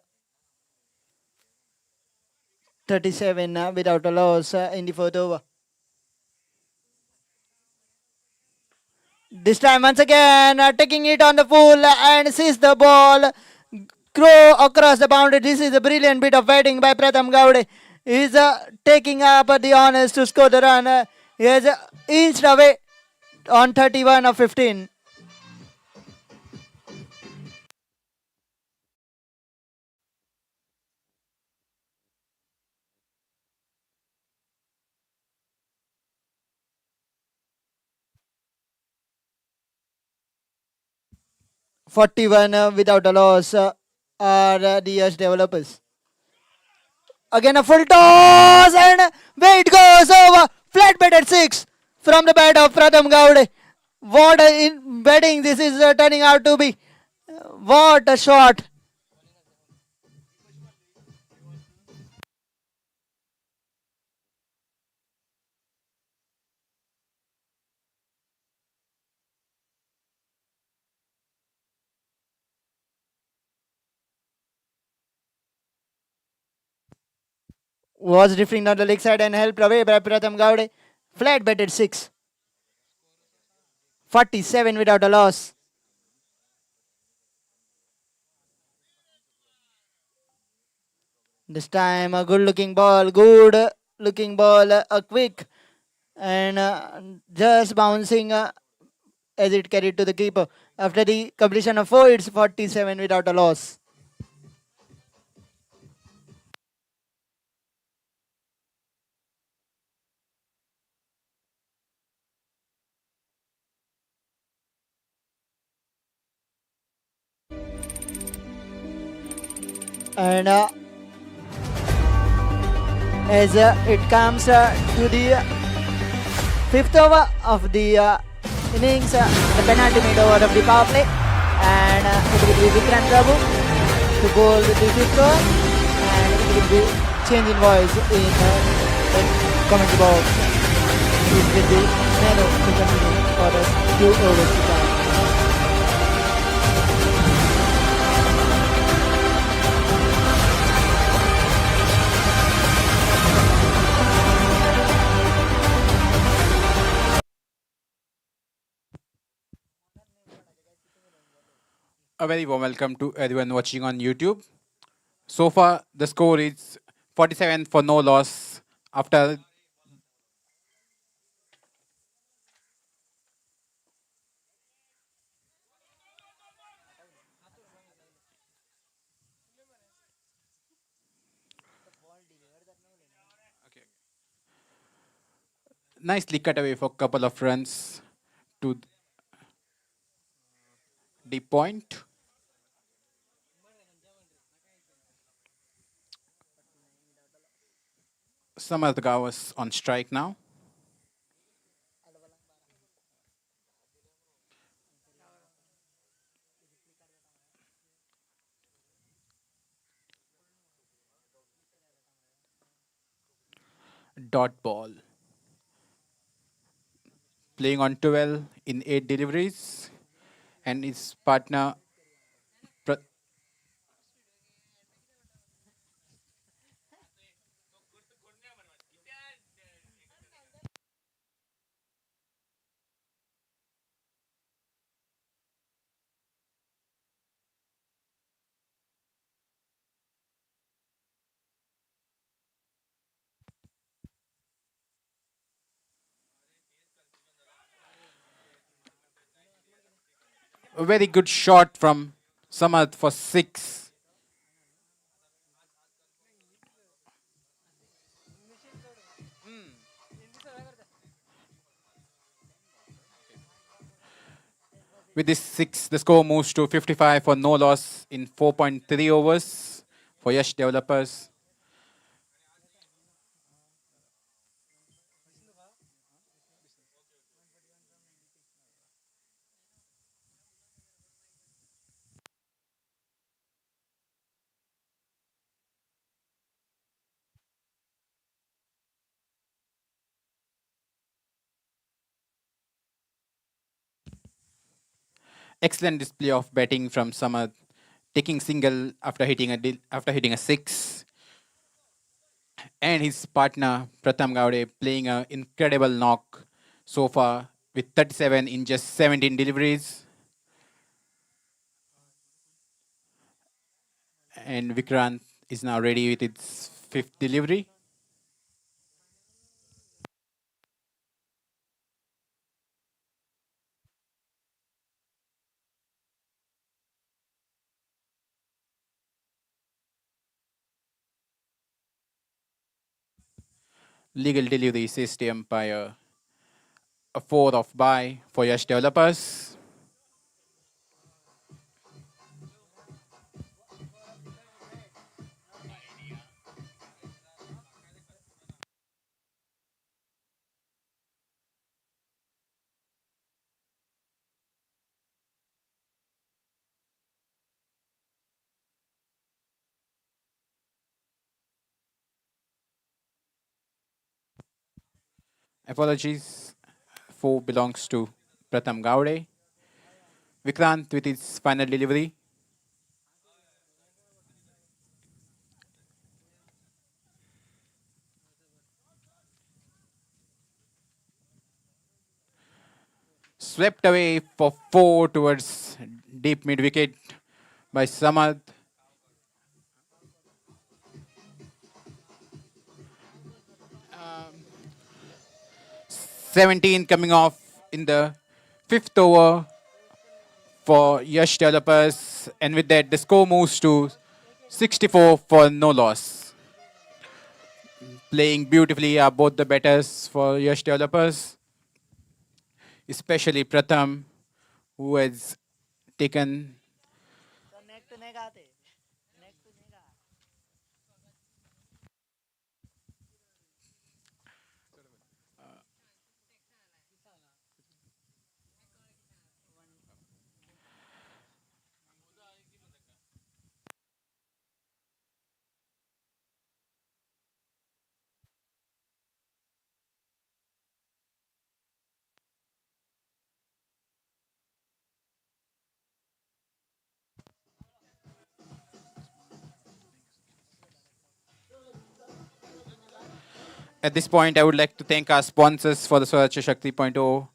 37 without a loss in the fourth over. This time once again taking it on the full and sees the ball grow across the boundary. This is a brilliant bit of batting by Pratham Gowde. He is taking up the honors to score the run. He has inched away on 31 of 15. (41) without a loss are the Yash developers. Again a full toss and weight goes over. Flat bat at 6 from the bat of Pratham Gowde. What a batting this is turning out to be. What a shot. Was drifting down the leg side and helped away by Pratham Gowde. Flat bat at 6. 47 without a loss. This time a good looking ball, a quick and just bouncing as it carried to the keeper. After the completion of 4, it's 47 without a loss. And as it comes to the fifth over of the innings, the penultimate over of the power play, and it will be Vikrant Prabhu to bowl the fifth over, and it will be changing voice in the comment box. It will be Nano to continue for the 2 overs to come. A very warm welcome to everyone watching on YouTube. So far, the score is 47 for no loss after nicely cut away for a couple of runs to the point. Samartha was on strike now. Dot ball. Playing on 12 in 8 deliveries. And his partner, a very good shot from Samarth for 6. With this 6, the score moves to 55 for no loss in 4.3 overs for Yash developers. Excellent display of batting from Samath, taking single after hitting a 6, and his partner Pratham Gaude playing an incredible knock so far with 37 in just 17 deliveries, and Vikrant is now ready with its 5th delivery. Legal delivery, says the umpire. A 4 off by for Yash developers. Apologies. 4 belongs to Pratham Gaude. Vikrant with his final delivery. Swept away for 4 towards deep mid wicket by Samad. 17 coming off in the 5th over for Yash developers. And with that, the score moves to 64 for no loss. Playing beautifully are both the batters for Yash developers, especially Pratham, who has taken At this point, I would like to thank our sponsors for the Swaraj Chashak 3.0.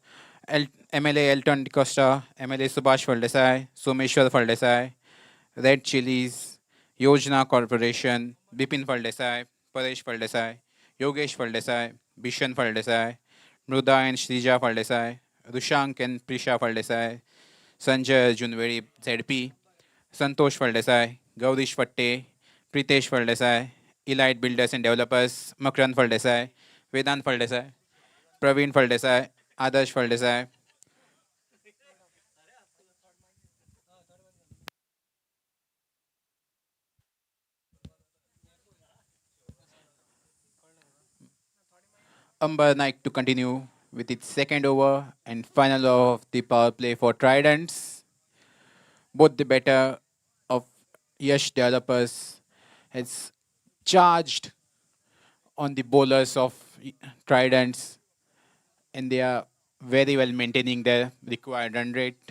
MLA Elton Costa, MLA Subhash Faldesai, Someshwar Faldesai, Red Chilies, Yojana Corporation, Bipin Faldesai, Paresh Faldesai, Yogesh Faldesai, Bishan Faldesai, Mruda and Shrija Faldesai, Rushank and Prisha Faldesai, Sanjay Junveri ZP, Santosh Faldesai, Gaurish Fatte, Pritesh Faldesai, Elite Builders and Developers, Makran Faldesai, Vedant Faldesai, Praveen Faldesai, Adarsh Faldesai, Amber Naik to continue with its second over and final of the power play for Tridents. Both the better of Yash developers has charged on the bowlers of Tridents, and they are very well maintaining their required run rate.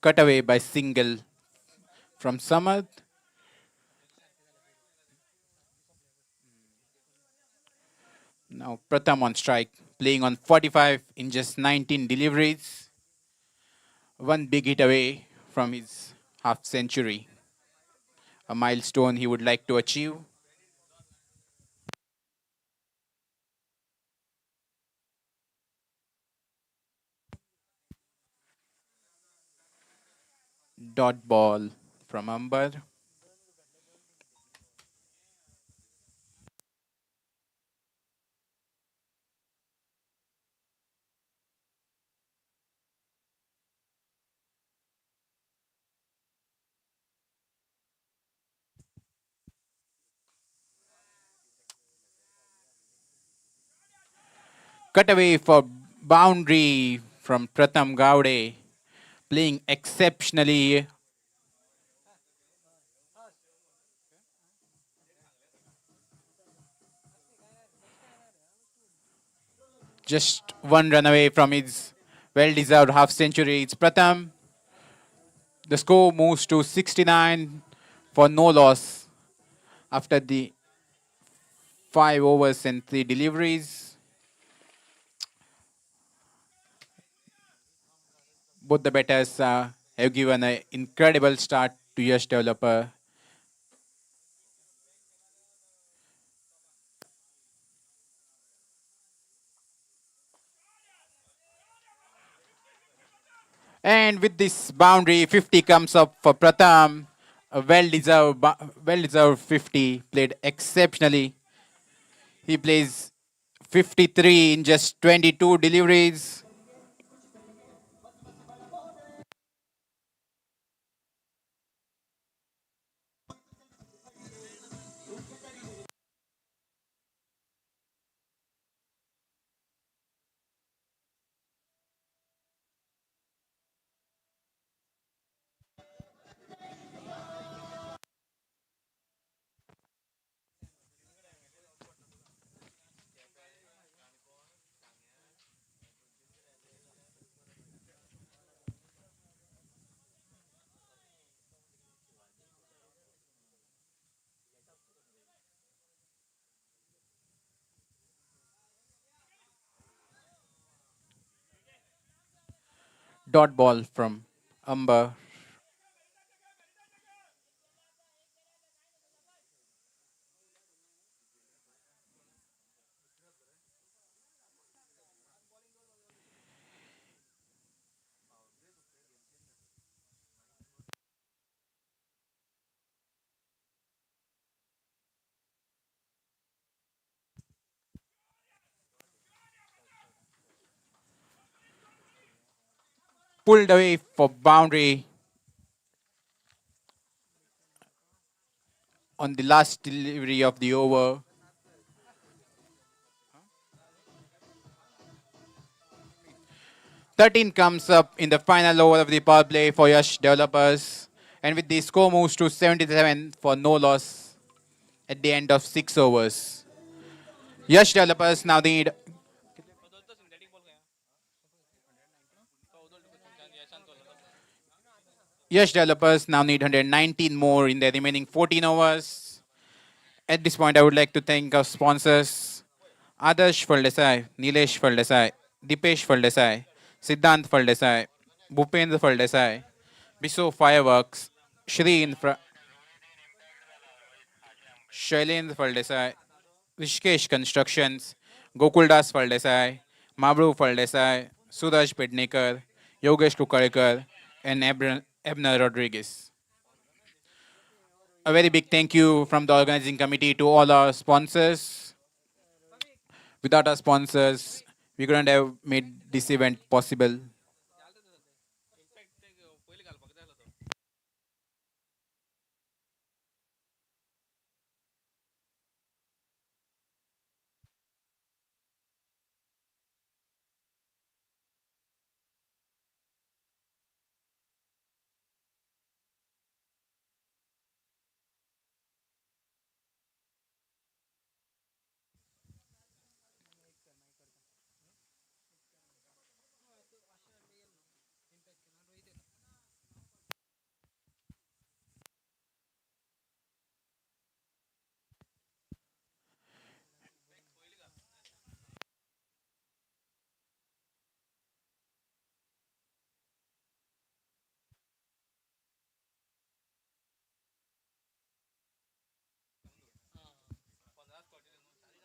Cut away by single from Samad. Now Pratham on strike, playing on 45 in just 19 deliveries. One big hit away from his half century, a milestone he would like to achieve. Dot ball from Amber. Cut away for boundary from Pratham Gowde, playing exceptionally. Just one run away from his well-deserved half century. It's Pratham. The score moves to 69 for no loss after the 5 overs and 3 deliveries. Both the batters have given an incredible start to Yash developer. And with this boundary, 50 comes up for Pratham. A well-deserved 50, played exceptionally. He plays 53 in just 22 deliveries. Dot ball from Amber. Pulled away for boundary on the last delivery of the over. 13 comes up in the final over of the power play for Yash developers. And with the score moves to 77 for no loss at the end of 6 overs. Yash developers now need Yash developers now need 119 more in their remaining 14 overs. At this point, I would like to thank our sponsors Adarsh Faldesai, Nilesh Faldesai, Dipesh Faldesai, Siddhant Faldesai, Bhupendra Faldesai, Biso Fireworks, Shri Infra, Shailendra Faldesai, Rishikesh Constructions, Gokuldas Faldesai, Mabru Faldesai, Suraj Pednekar, Yogesh Kukarikar, and Ebner Rodriguez. A very big thank you from the organizing committee to all our sponsors. Without our sponsors, we couldn't have made this event possible.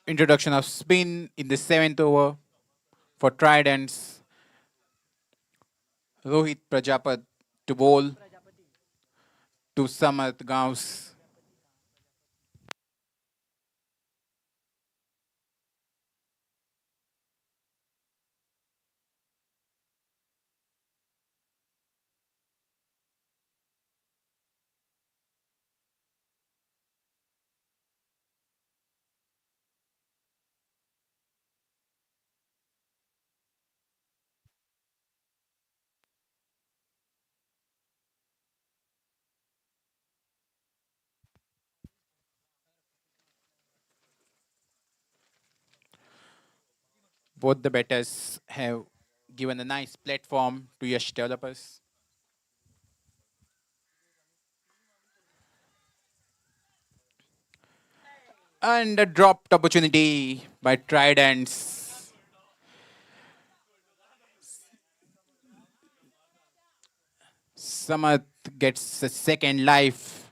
Introduction of spin in the seventh over for Tridents. Rohit Prajapat to bowl to Samarth Gaus. Both the batters have given a nice platform to Yash developers. And a dropped opportunity by Tridents. Samarth gets a second life.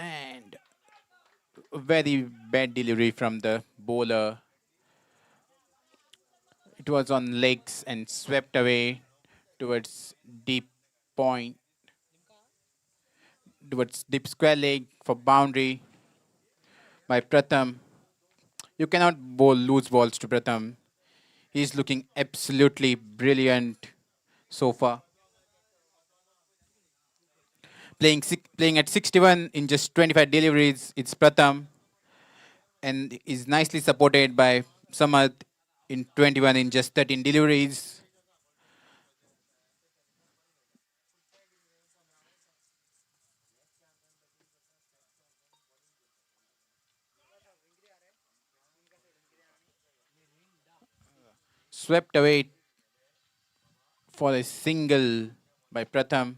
And a very bad delivery from the bowler. It was on legs and swept away towards deep point, towards deep square leg for boundary by Pratham. You cannot bowl loose balls to Pratham. He's looking absolutely brilliant so far. Playing at 61 in just 25 deliveries, it's Pratham and is nicely supported by Samad in 21 in just 13 deliveries. Swept away for a single by Pratham.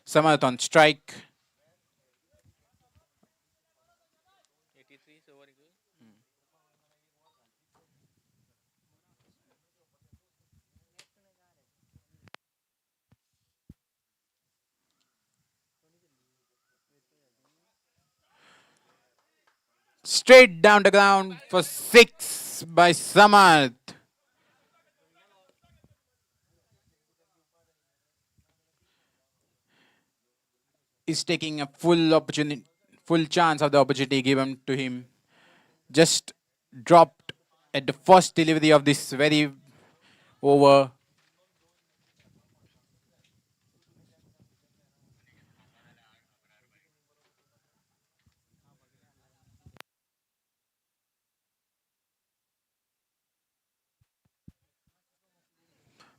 Samath on strike. Straight down the ground for six by Samath. Is taking a full chance of the opportunity given to him. Just dropped at the first delivery of this very over.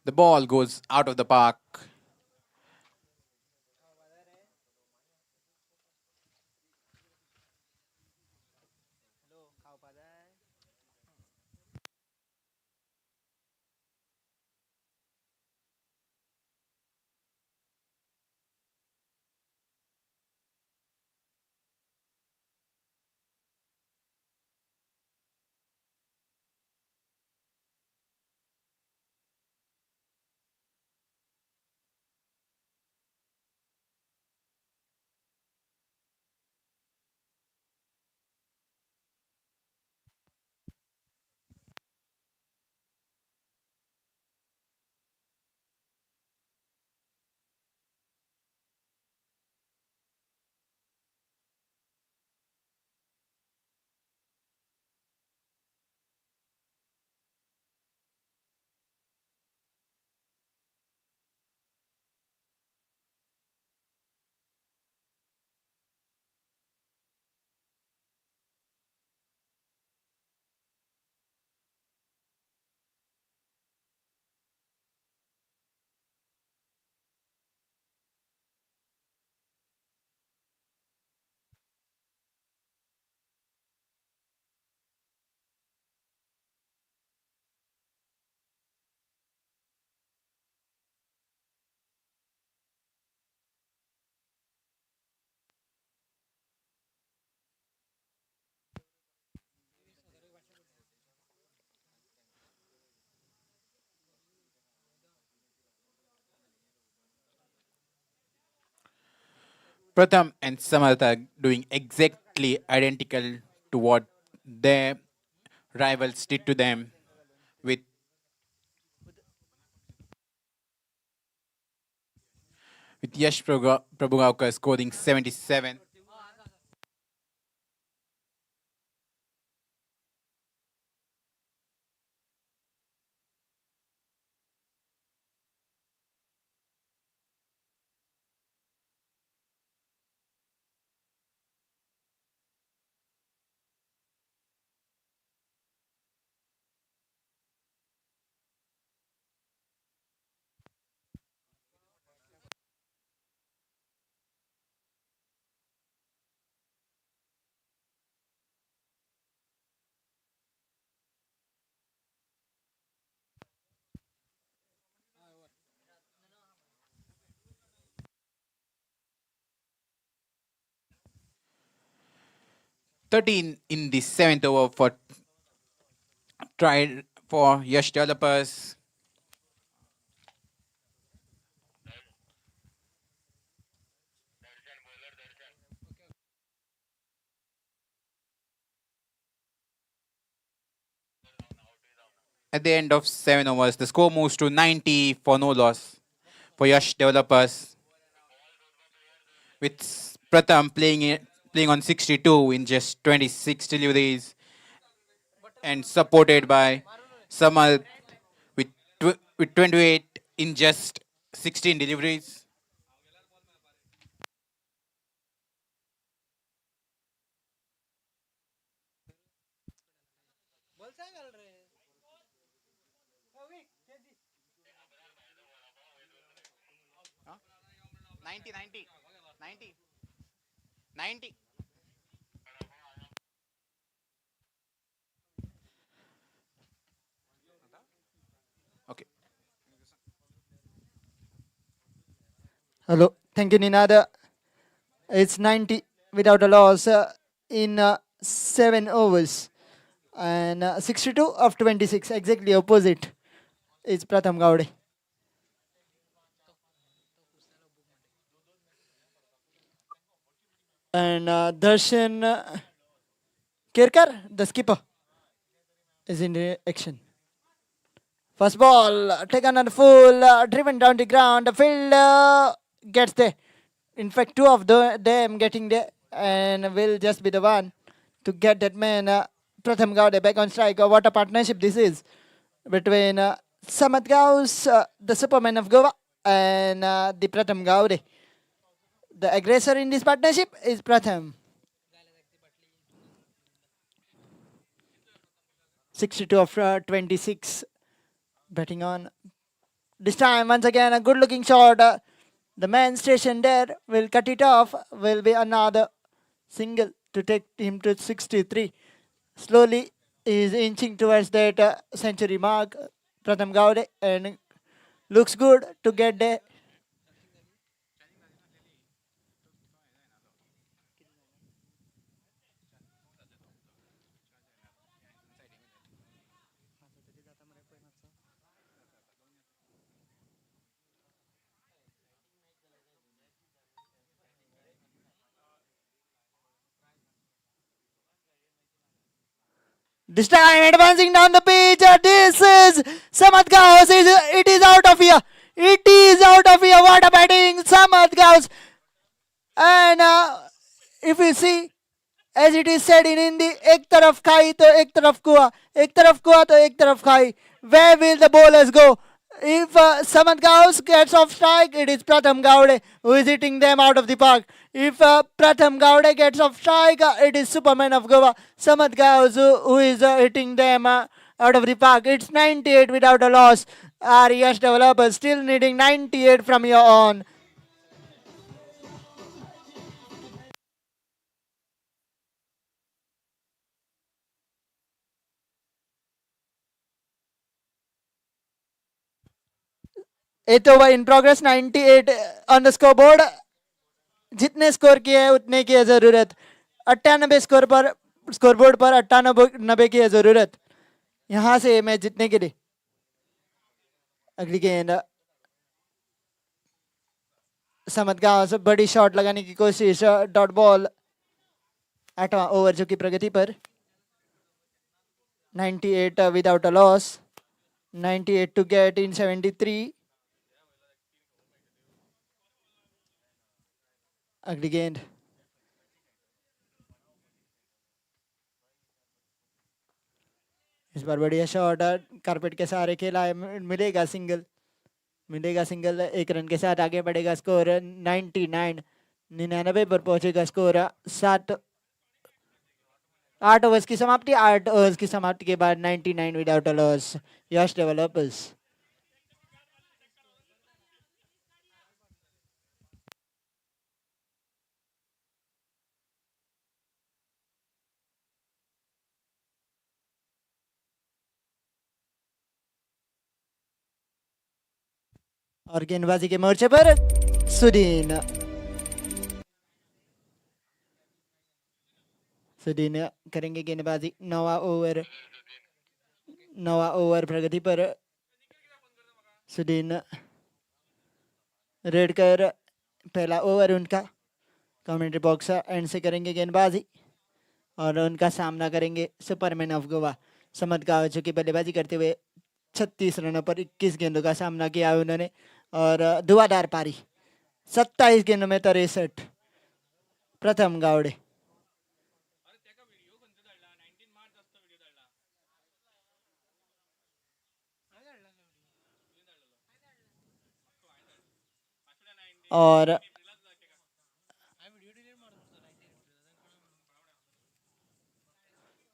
The ball goes out of the park. Pratham and Samarth are doing exactly identical to what their rivals did to them, with Yash Prabhugaonkar scoring 77. Thirteen in the seventh over for tried for Yash developers. At the end of 7 overs, the score moves to 90 for no loss for Yash developers, with Pratham playing on 62 in just 26 deliveries, and supported by Samal with with 28 in just 16 deliveries. Huh? 90, 90, 90, 90. Okay. Hello. Thank you, Ninada. It's 90 without a loss in 7 overs. And 62 of 26, exactly opposite, is Pratham Gowde. And Darshan Kirkar, the skipper, is in the action. First ball taken on full, driven down the ground. The field gets there. In fact, two of them getting there, and will just be the one to get that man, Pratham Gowde, back on strike. What a partnership this is between Samat Gaus, the Superman of Goa, and the Pratham Gowde. The aggressor in this partnership is Pratham. 62 of 26 betting on. This time, once again, a good looking shot. The man stationed there will cut it off. Will be another single to take him to 63. Slowly, he is inching towards that century mark. Pratham Gowde, and looks good to get there. This time advancing down the pitch. This is Samat Gaus. It is out of here. It is out of here. What a batting, Samat Gaus. And if you see, as it is said in Hindi, एक तरफ खाई तो एक तरफ कुआ, एक तरफ कुआ तो एक तरफ खाई. Where will the bowlers go? If Samant Gaus gets off strike, it is Pratham Gowde who is hitting them out of the park. If Pratham Gowde gets off strike, it is Superman of Goa, Samant Gaus, who is hitting them out of the park. It's 98 without a loss. Our Yash developers still needing 98 from here on. Eighth over in progress, 98 on the scoreboard. जितने score किए हैं उतने की है जरूरत. 98 score पर scoreboard पर 98 की है जरूरत यहां से मैच जीतने के लिए. अगली गेंद समत गांव से बड़ी शॉट लगाने की कोशिश, डॉट बॉल 8वां ओवर जो कि प्रगति पर 98 without a loss, 98 to get in 73। अगली गेंद इस बार बढ़िया शॉट, कारपेट के सहारे खेला है, मिलेगा सिंगल, मिलेगा सिंगल, 1 रन के साथ आगे बढ़ेगा स्कोर 99 पर पहुंचेगा स्कोर। 8 ओवर्स की समाप्ति, 8 ओवर्स की समाप्ति के बाद 99 without a loss, Yash developers. और गेंदबाजी के मोर्चे पर सुदीन, सुदीन करेंगे गेंदबाजी। 9वां ओवर प्रगति पर, सुदीन रेड कर पहला ओवर उनका, कमेंट्री बॉक्स एंड से करेंगे गेंदबाजी और उनका सामना करेंगे सुपरमैन ऑफ गोवा समत गांव, जो कि बल्लेबाजी करते हुए 36 रनों पर 21 गेंदों का सामना किया है उन्होंने, और धुआंधार पारी 27 गेंदों में 63। प्रथम गावड़े, और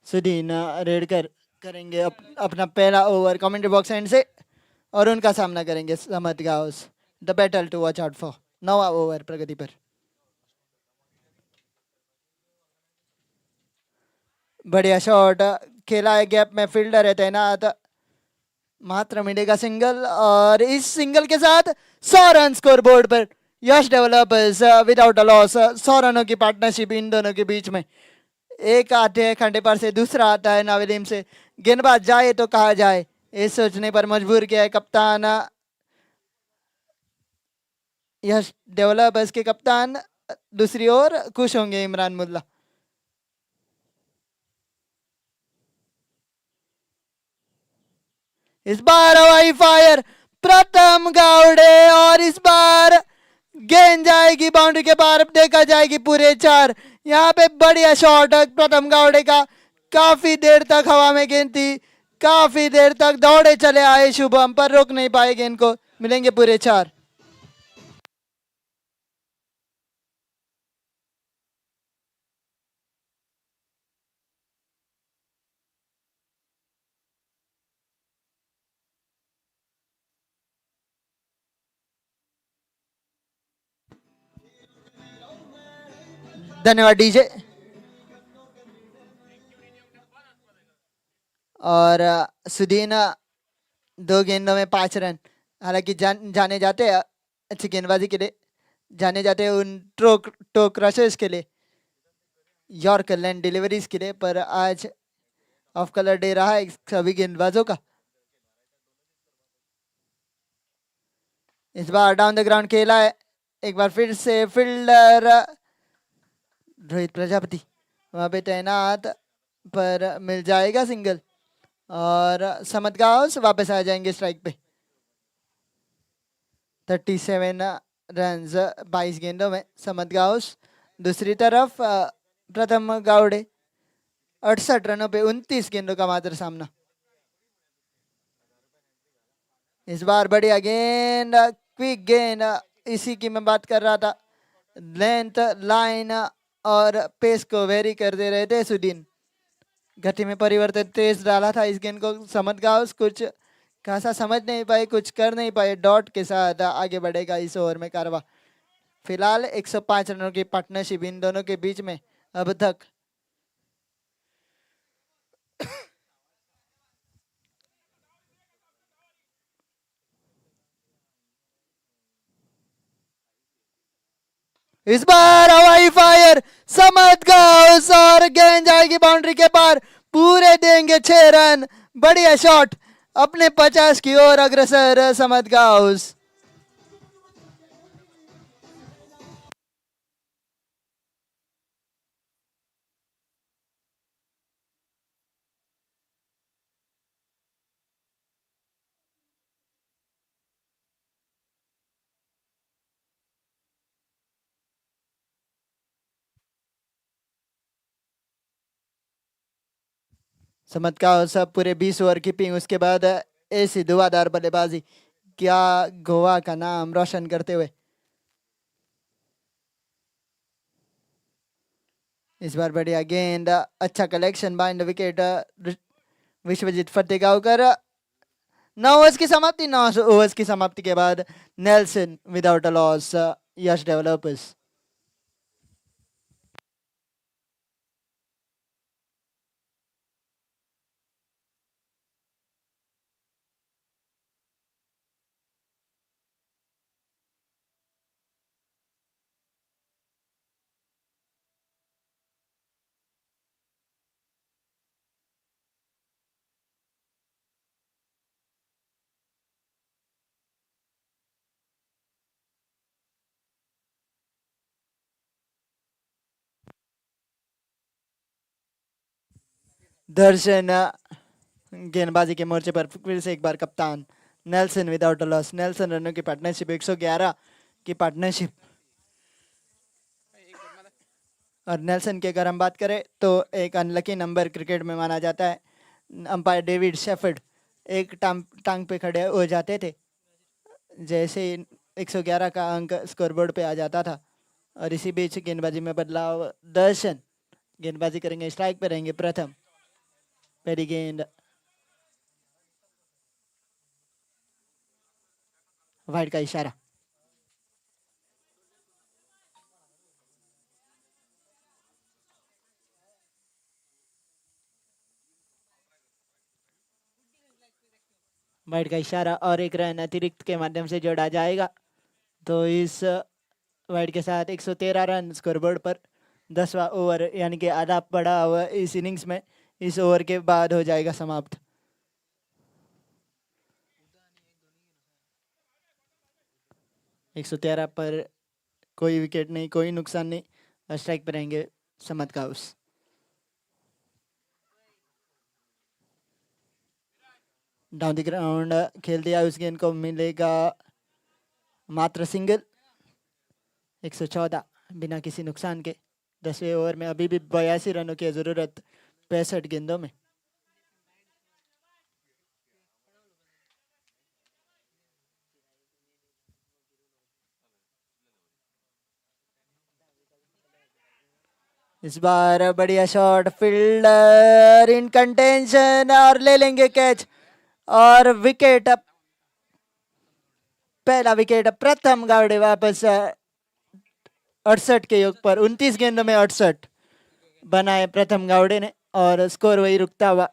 सुदीन रेडकर करेंगे अपना पहला ओवर कमेंट्री बॉक्स एंड से, और उनका सामना करेंगे समत गांव, the battle to watch out for. 9वां ओवर प्रगति पर, बढ़िया शॉट खेला है, गैप में फील्डर है तैनात, मात्र मिलेगा सिंगल, और इस सिंगल के साथ 100 रन स्कोर बोर्ड पर यश डेवलपर्स विदाउट अ लॉस। 100 रनों की पार्टनरशिप इन दोनों के बीच में, एक आते हैं खंडे पर से, दूसरा आता है नाविलीम से, गेंदबाज जाए तो कहा जाए, इस सोचने पर मजबूर किया है कप्तान, यश डेवलपर्स के कप्तान। दूसरी ओर खुश होंगे इमरान मुल्ला। इस बार हवाई फायर प्रथम गावड़े, और इस बार गेंद जाएगी बाउंड्री के पार, देखा जाएगी पूरे 4। यहाँ पे बढ़िया शॉट प्रथम गावड़े का, काफी देर तक हवा में गेंद थी, काफी देर तक दौड़े चले आए शुभम, पर रोक नहीं पाए गेंद को, मिलेंगे पूरे 4। धन्यवाद डीजे। और सुदीन 2 गेंदों में 5 रन, हालांकि जाने जाते हैं अच्छी गेंदबाजी के लिए, जाने जाते हैं उन टो क्रशर्स के लिए, यॉर्कर लैंड डिलीवरीज के लिए, पर आज ऑफ कलर डे रहा है सभी गेंदबाजों का। इस बार डाउन द ग्राउंड खेला है, एक बार फिर से फील्डर रोहित प्रजापति वहां पे तैनात, पर मिल जाएगा सिंगल, और समत गांव वापस आ जाएंगे स्ट्राइक पे। 37 रन 22 गेंदों में समत गांव। दूसरी तरफ प्रथम गावड़े 68 रनों पे 29 गेंदों का मात्र सामना। इस बार बढ़िया गेंद, क्विक गेंद, इसी की मैं बात कर रहा था, लेंथ, लाइन और पेस को वेरी कर दे रहे थे सुदीन, गति में परिवर्तन तेज डाला था इस गेंद को समत गांव, कुछ खासा समझ नहीं पाए, कुछ कर नहीं पाए, डॉट के साथ आगे बढ़ेगा इस ओवर में कारवा। फिलहाल 105 रनों की पार्टनरशिप इन दोनों के बीच में अब तक। इस बार हवाई फायर समत गांव, और गेंद जाएगी बाउंड्री के पार, पूरे देंगे 6 रन। बढ़िया शॉट, अपने 50 की ओर अग्रसर समत गांव। समत का सब पूरे 20 ओवर कीपिंग, उसके बाद ऐसी धुआंधार बल्लेबाजी, क्या गोवा का नाम रोशन करते हुए। इस बार बढ़िया गेंद, अच्छा collection behind wicket Vishwajit Fategaonkar. 9 overs की समाप्ति, 9 ओवर्स की समाप्ति के बाद Nelson without a loss, Yash developers. Darshan गेंदबाजी के मोर्चे पर फिर से एक बार कप्तान Nelson without a loss. Nelson रनों की पार्टनरशिप 111 की पार्टनरशिप। और नेल्सन की अगर हम बात करें तो एक अनलकी नंबर क्रिकेट में माना जाता है। अंपायर डेविड शेफर्ड एक टांग पे खड़े हो जाते थे जैसे 111 का अंक स्कोरबोर्ड पे आ जाता था। और इसी बीच गेंदबाजी में बदलाव, दर्शन गेंदबाजी करेंगे, स्ट्राइक पे रहेंगे प्रथम। पहली गेंद वाइड का इशारा। वाइड का इशारा और एक रन अतिरिक्त के माध्यम से जोड़ा जाएगा। तो इस वाइड के साथ 113 रन स्कोरबोर्ड पर। 10वां ओवर यानी कि आधा पड़ा हुआ इस इनिंग्स में, इस ओवर के बाद हो जाएगा समाप्त। 113 पर कोई विकेट नहीं, कोई नुकसान नहीं, और स्ट्राइक पर रहेंगे समत का हाउस। डाउन द ग्राउंड खेल दिया, उस गेंद को मिलेगा मात्र सिंगल। 114 बिना किसी नुकसान के। 10वें ओवर में अभी भी 82 रनों की जरूरत 65 गेंदों में। इस बार बढ़िया शॉट, फील्डर इन कंटेंशन और ले लेंगे कैच और विकेट। पहला विकेट प्रथम गावड़े वापस 68 के योग पर। 29 गेंदों में 68 बनाए प्रथम गावड़े ने और स्कोर वही रुकता हुआ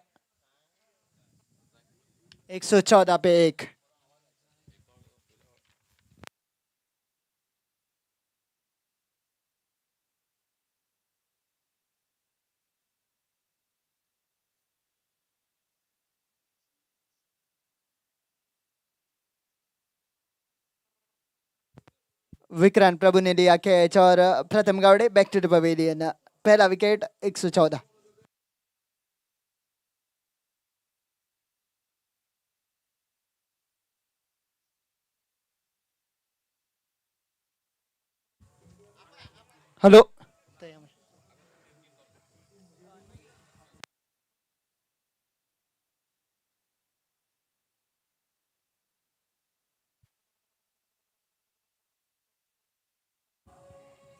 114 पे 1। विक्रांत प्रभु ने लिया कैच और Pratham Gawade back to the pavilion. पहला wicket 114। Hello.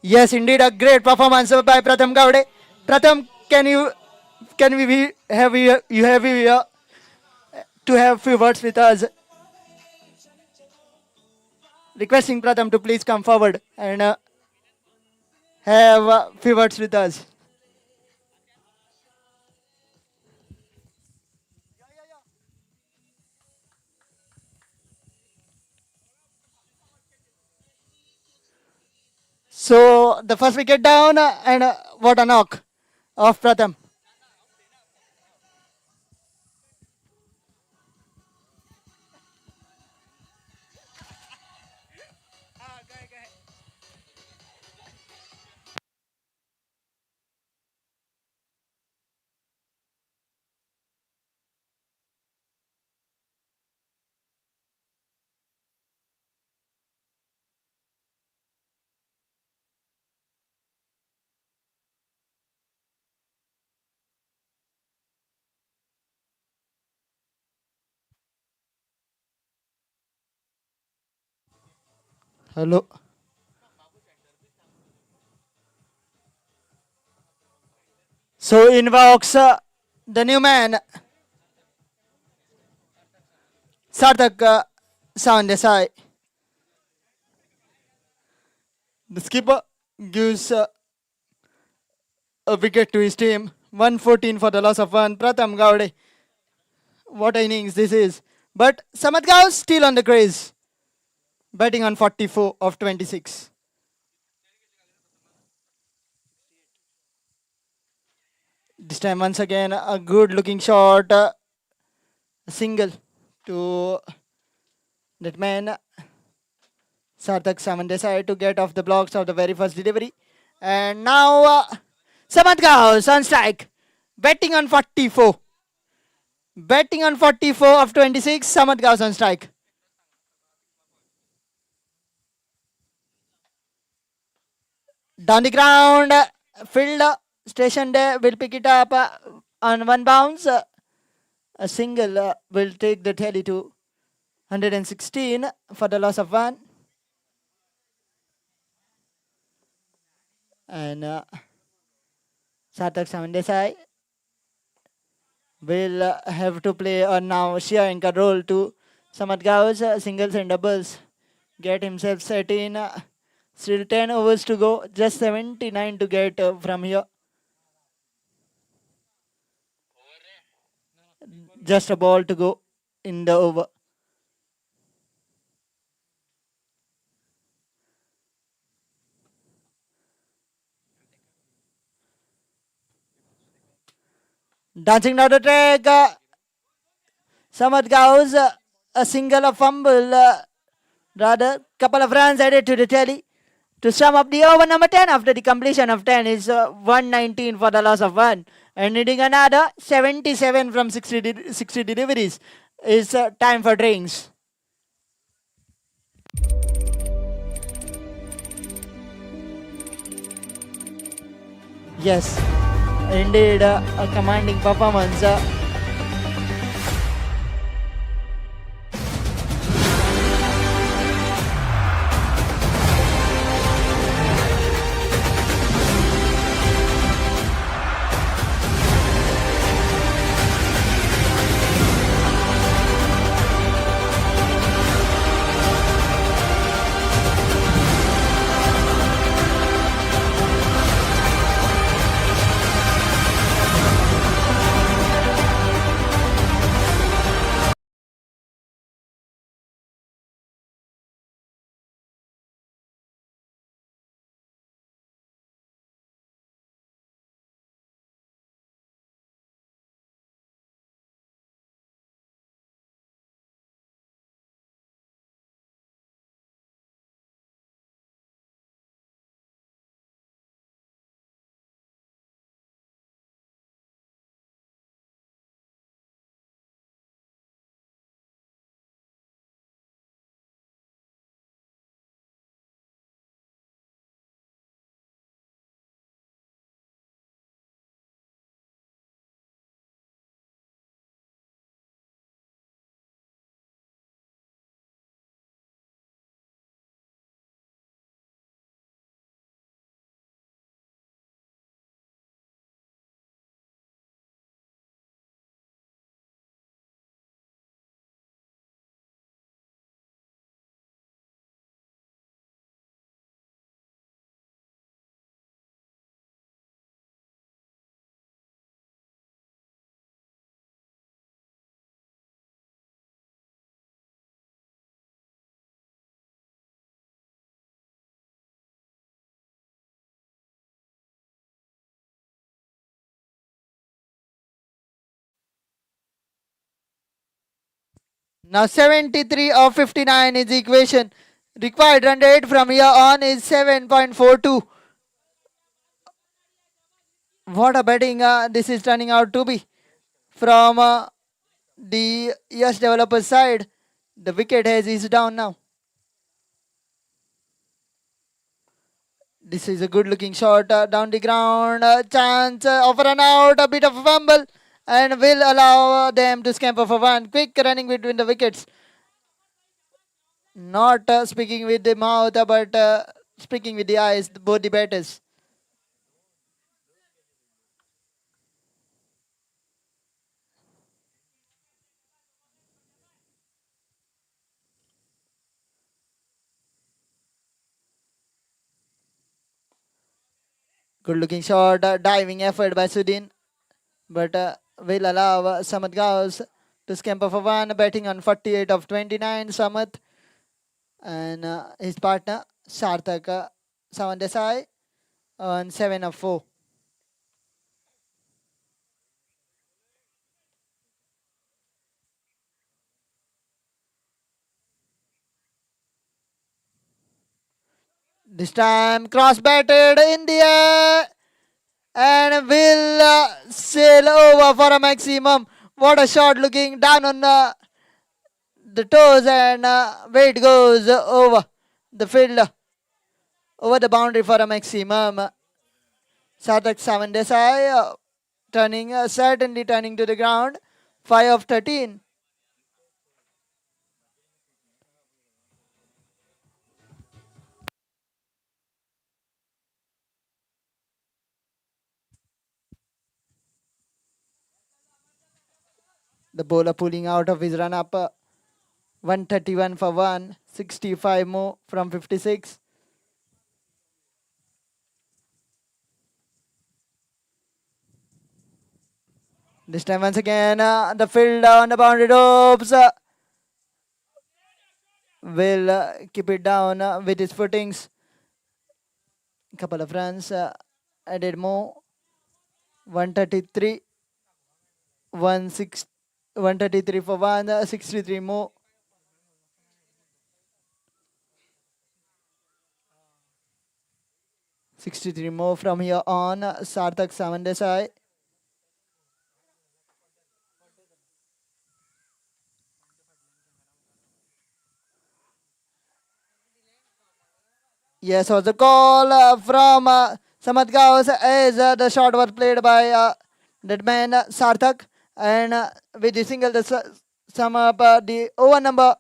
Yes, indeed, a great performance by Pratham Gowde. Pratham, can we have you have to have few words with us? Requesting Pratham to please come forward and have few words with us. So the first wicket down and what a knock of Pratham. Hello. So invokes the new man, Sarthak Sandesai. The skipper gives a wicket to his team. 114 for the loss of one. Pratham Gaude. What innings this is. But Samad Gao still on the craze. Batting on 44 of 26. This time once again a good looking shot. A single to that man Sarthak Samandesai to get off the blocks of the very first delivery. And now Samad Gao on strike. Batting on 44. Batting on 44 of 26. Samad Gao on strike. Down the ground, field station there will pick it up on one bounce. A single will take the tally to 116 for the loss of one. And Sarthak Samandesai will have to play a now sheer anchor role to Samad Gao's singles and doubles. Get himself set in. Still 10 overs to go. Just 79 to get from here. Just a ball to go in the over. Dancing down the track. Samad Gao's a single, a fumble. Rather, couple of runs added to the tally. To sum up the over number 10 after the completion of 10 is 119 for the loss of 1. And needing another 77 from 60 deliveries is time for drinks. Yes, indeed a commanding performance. Now 73 of 59 is the equation. Required run rate from here on is 7.42. What a betting this is turning out to be. From the Yash developer side, the wicket has is down now. This is a good looking shot down the ground. Chance of a run out, a bit of a fumble, and will allow them to scamper for one. Quick running between the wickets. Not speaking with the mouth, but speaking with the eyes, both the batters. Good looking shot, diving effort by Sudin, but will allow Samat Gauss to scamper for one, batting on 48 of 29. Samat and his partner Sarthak Sawan Desai on 7 of 4. This time cross batted in the air and will sail over for a maximum. What a shot, looking down on the toes, and weight goes over the field, over the boundary for a maximum. Sarthak Sawan Desai turning, certainly turning to the ground. 5 of 13. The bowler pulling out of his run up. 131 for 1, 65 more from 56. This time once again, the field on the boundary ropes will keep it down with his footings. Couple of runs added more. 133, 133 for 1, 63 more. Sixty-three more from here on. Sarthak Sawan Desai. Yes, was the call from Samat Gaus as the shot was played by that man Sarthak, and with the single the sum up the over number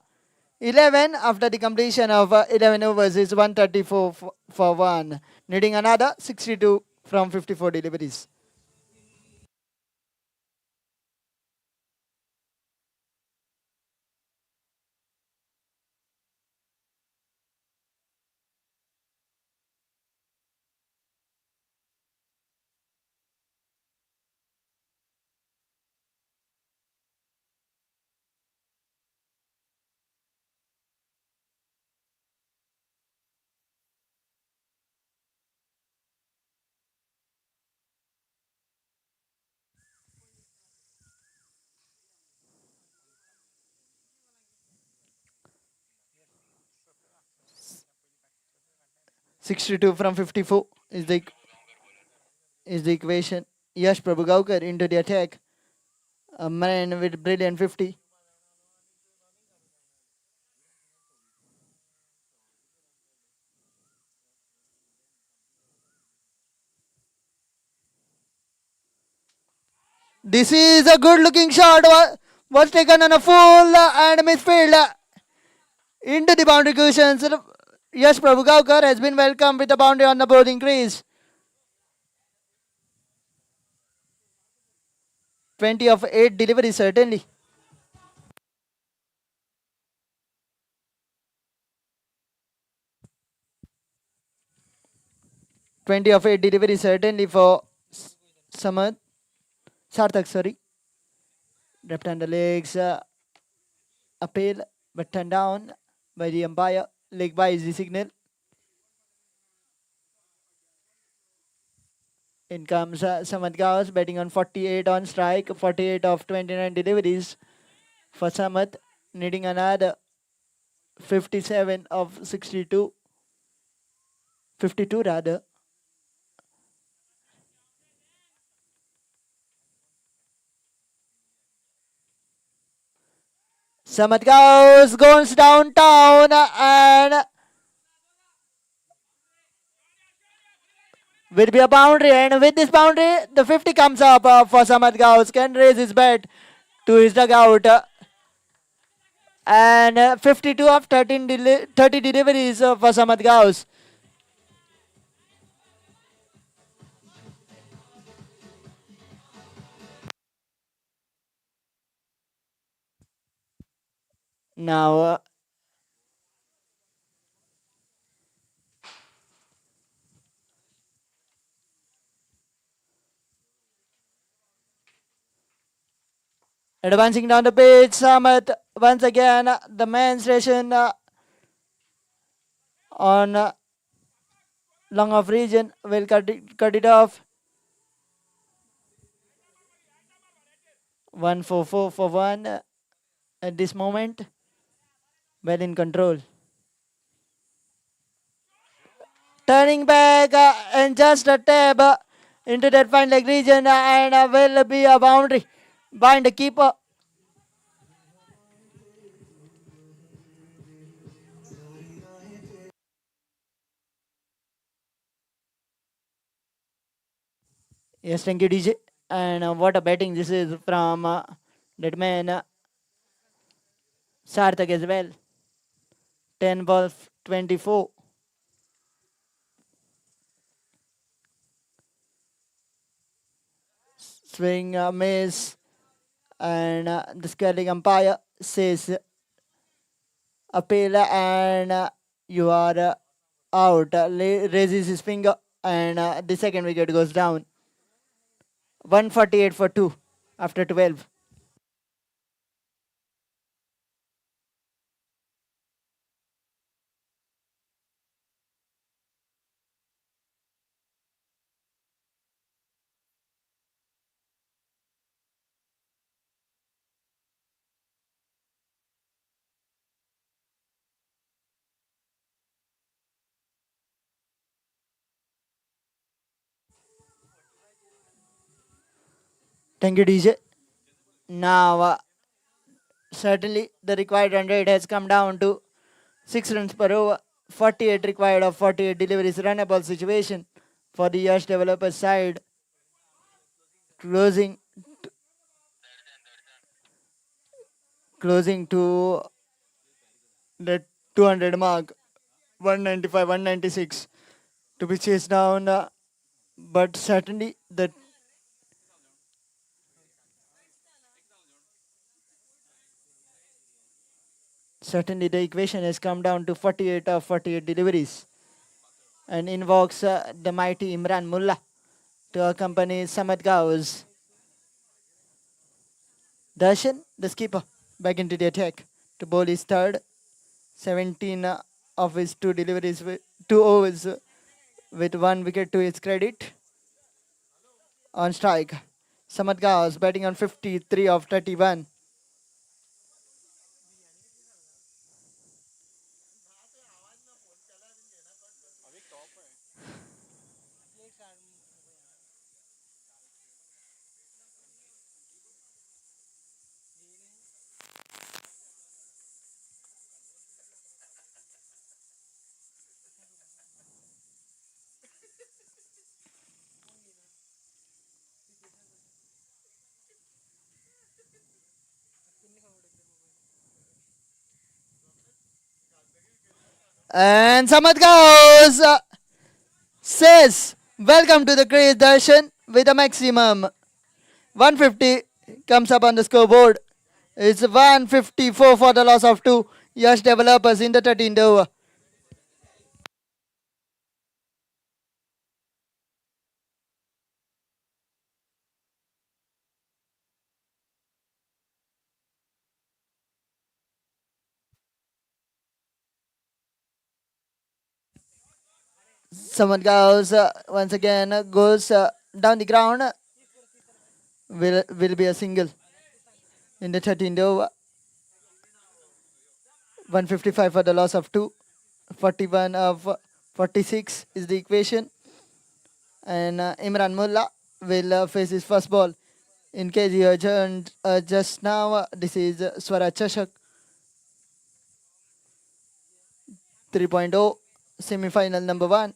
11 after the completion of 11 overs is 134 for 1, needing another 62 from 54 deliveries. Sixty-two from 54 is the equation. Yash Prabhugaukar into the attack. A man with brilliant 50. This is a good looking shot. Was taken on a full and misfield into the boundary cushions. Yash Prabhugaukar has been welcomed with a boundary on the bowling crease. 20 of 8 deliveries, certainly. 20 of 8 deliveries, certainly for Samad. Sarthak, sorry. Left hand the legs. Appeal, but turned down by the umpire. Leg by is the signal. In comes Samad Gaus, batting on 48 on strike. 48 of 29 deliveries for Samad, needing another 57 of 62. 52 rather. Samad Gaus goes downtown and will be a boundary, and with this boundary the 50 comes up for Samad Gaus. Can raise his bat to his dugout. And 52 of 30 deliveries for Samad Gauss. Now advancing down the pitch, Samad once again the men's station on long off region will cut it off. 1-4-4 for one at this moment. Well in control. Turning back and just a tab into that fine leg region and will be a boundary by the keeper. Yes, thank you, DJ. And what a batting this is from that man Sarthak as well. 10 balls, 24. Swing miss, and the scaling umpire says appeal, and you are out. Raises his finger, and the second wicket goes down. 148 for 2 after 12. Thank you, DJ. Now, certainly the required run rate has come down to 6 runs per over. 48 required of 48 deliveries. Runnable situation for the Yash developers side. Closing to the 200 mark. 195, 196 to be chased down. But certainly the equation has come down to 48 of 48 deliveries and invokes the mighty Imran Mullah to accompany Samad Gauss. Darshan, the skipper, back into the attack to bowl his third. 17 of his two deliveries, two overs with one wicket to his credit. On strike, Samad Gauss batting on 53 of 31. And Samad Gauss says, welcome to the crease, Darshan, with a maximum 150 comes up on the scoreboard. It's 154 for the loss of 2. Yash developers in the 13th over. Someone goes once again goes down the ground. Will be a single in the 13th over. 155 for the loss of 2. 41 of 46 is the equation. And Imran Mullah will face his first ball. In case you adjourned just now, this is Swaraj Chashak 3.0 semi-final number 1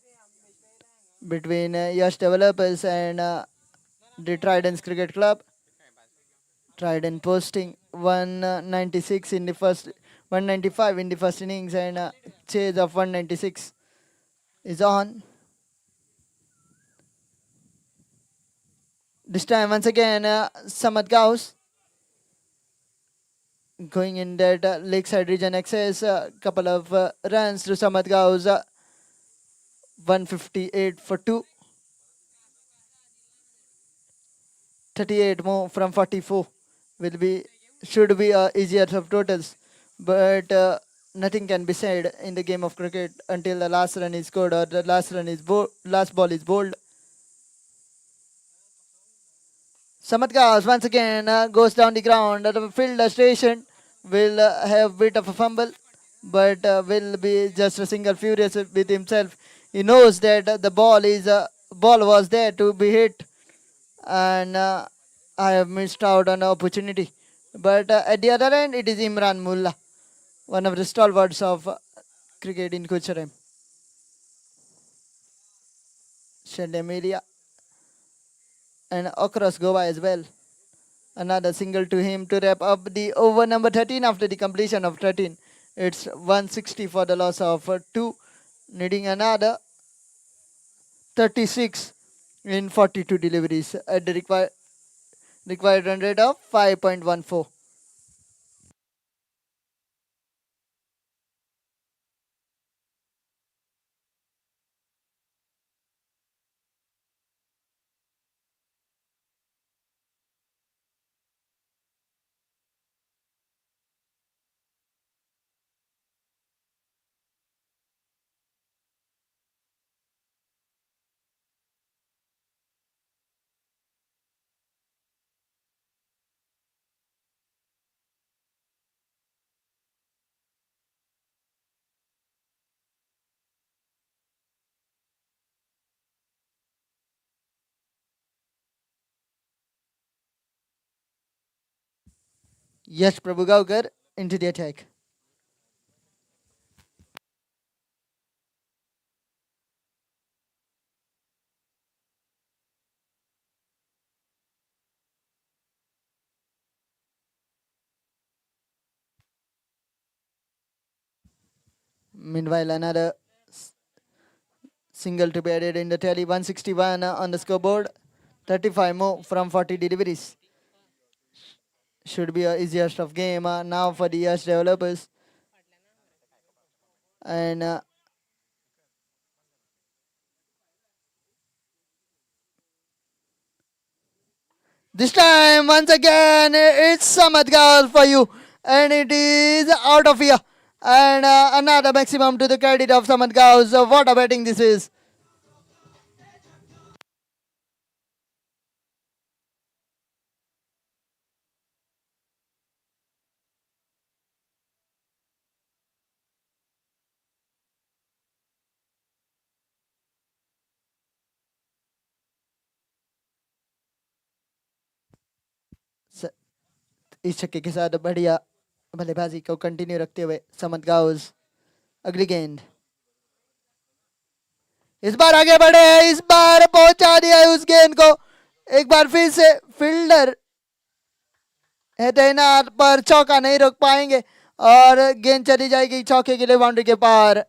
between Yash Developers and the Tridents Cricket Club. Trident posting 196 in the first 195 in the first innings, and chase of 196 is on. This time, once again, Samad Gauss going in that lakeside region access. Couple of runs to Samad Gauss. 158 for 2. 38 more from 44 will be should be easier of totals, but nothing can be said in the game of cricket until the last run is scored or the last ball is bowled. Samatkas once again goes down the ground. The fielder station will have bit of a fumble, but will be just a single furious with himself. He knows that the ball was there to be hit, and I have missed out on the opportunity. But at the other end, it is Imran Mullah, one of the stalwarts of cricket in Gujarat. Shandamelia and across Goa as well. Another single to him to wrap up the over number 13 after the completion of 13. It's 160 for the loss of 2, needing another 36 in 42 deliveries at the required run rate of 5.14. Yash Prabhugaukar into the attack. Meanwhile, another single to be added in the tally. 161 on the scoreboard. 35 more from 40 deliveries. Should be a easiest of game now for the Yash developers. And this time, once again, it's Samad Gal for you. And it is out of here. And another maximum to the credit of Samad Gal. So what a batting this is. इस छक्के के साथ बढ़िया बल्लेबाजी को continue रखते हुए Samad Gauss अगली गेंद इस बार आगे बढ़े हैं इस बार पहुंचा दिया है उस गेंद को एक बार फिर से फील्डर है तैनात पर चौका नहीं रोक पाएंगे और गेंद चली जाएगी चौके के लिए बाउंड्री के पार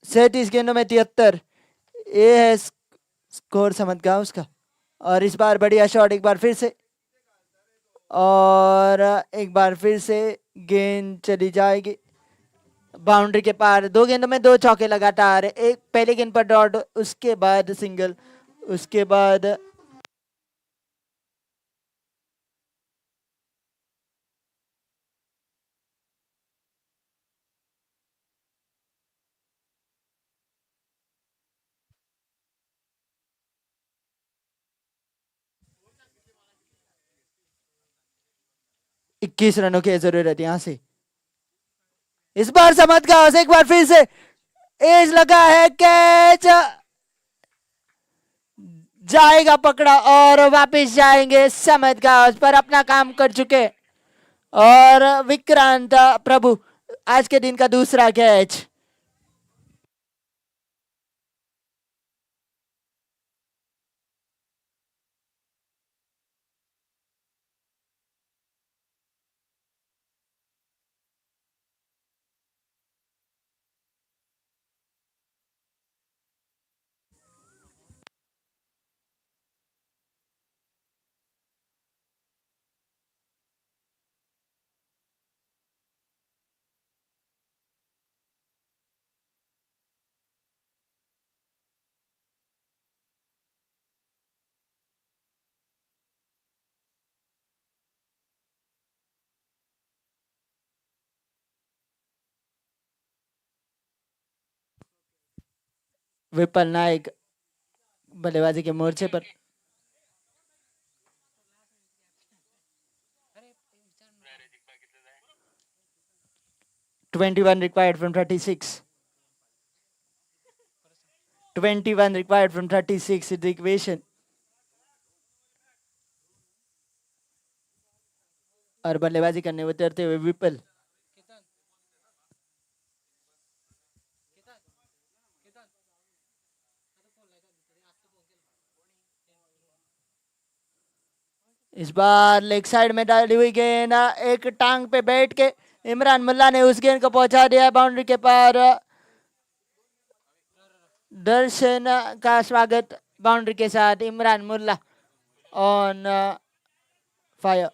सैंतीस गेंदों में 73 ये है स्कोर समझ गया उसका और इस बार बढ़िया शॉट एक बार फिर से और एक बार फिर से गेंद चली जाएगी बाउंड्री के पार 2 गेंदों में 2 चौके लगातार एक पहले गेंद पर डॉट उसके बाद सिंगल उसके बाद इक्कीस रनों की जरूरत यहां से इस बार समझ गया एक बार फिर से एज लगा है कैच जाएगा पकड़ा और वापस जाएंगे समझ गया पर अपना काम कर चुके और विक्रांत प्रभु आज के दिन का दूसरा कैच। विपल नायक बल्लेबाजी के मोर्चे पर। "21 required from 36. 21 required from 36 is the equation." और बल्लेबाजी करने उतरते हुए विपल। इस बार लेग साइड में डाली हुई गेंद एक टांग पे बैठ के इमरान मुल्ला ने उस गेंद को पहुंचा दिया बाउंड्री के पार। दर्शन का स्वागत बाउंड्री के साथ। इमरान मुल्ला ऑन फायर।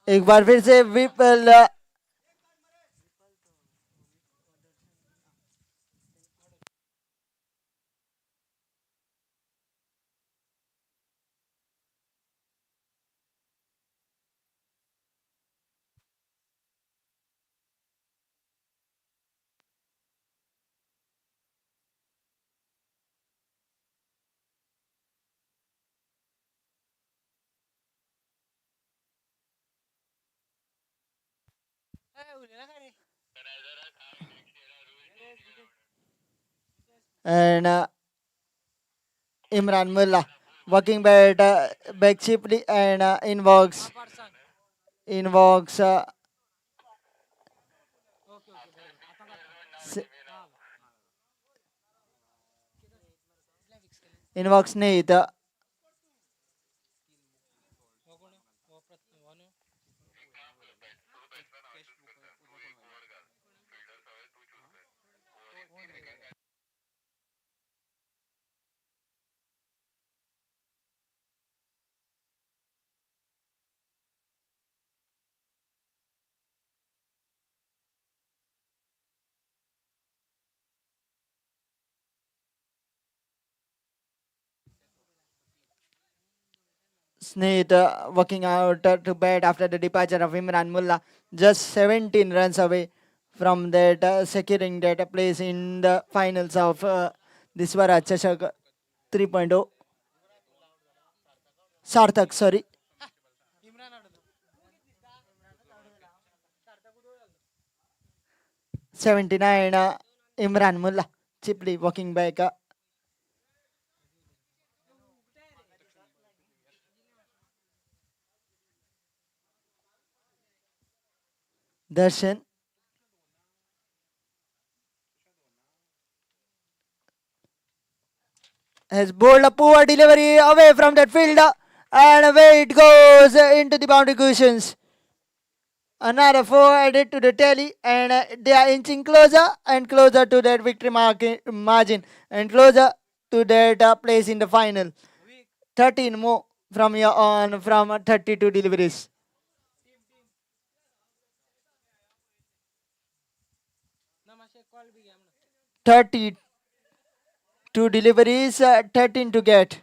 एक बार फिर से Vipul and Imran Mullah working back cheaply and invokes s- invokes need. Snead working out to bat after the departure of Imran Mullah, just 17 runs away from that securing that place in the finals of the Swaraj Chashak 3.0. Sarthak, sorry. 79 Imran Mullah cheaply walking back. Darshan has bowled a poor delivery away from that field and away it goes into the boundary cushions. Another 4 added to the tally and they are inching closer and closer to that victory margin and closer to that place in the final. 13 more from here on from 32 deliveries. 32 deliveries, 13 to get.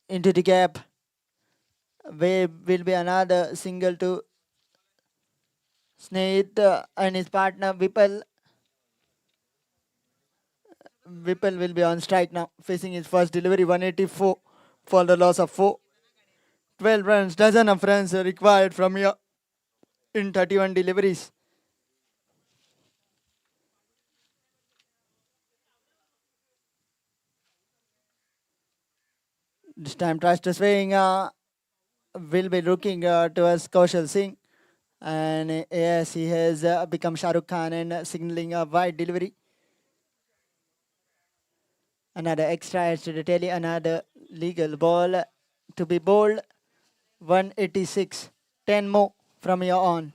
Into the gap. Will be another single to Sneed and his partner Vipul. Vipul will be on strike now, facing his first delivery 184 for the loss of 4. 12 runs, dozen of runs required from here in 31 deliveries. This time tries to swing, will be looking towards Kaushal Singh. And yes, he has become Shah Rukh Khan and signaling a wide delivery. Another extra edge to the tally, another legal ball to be bowled. 186. 10 more from here on.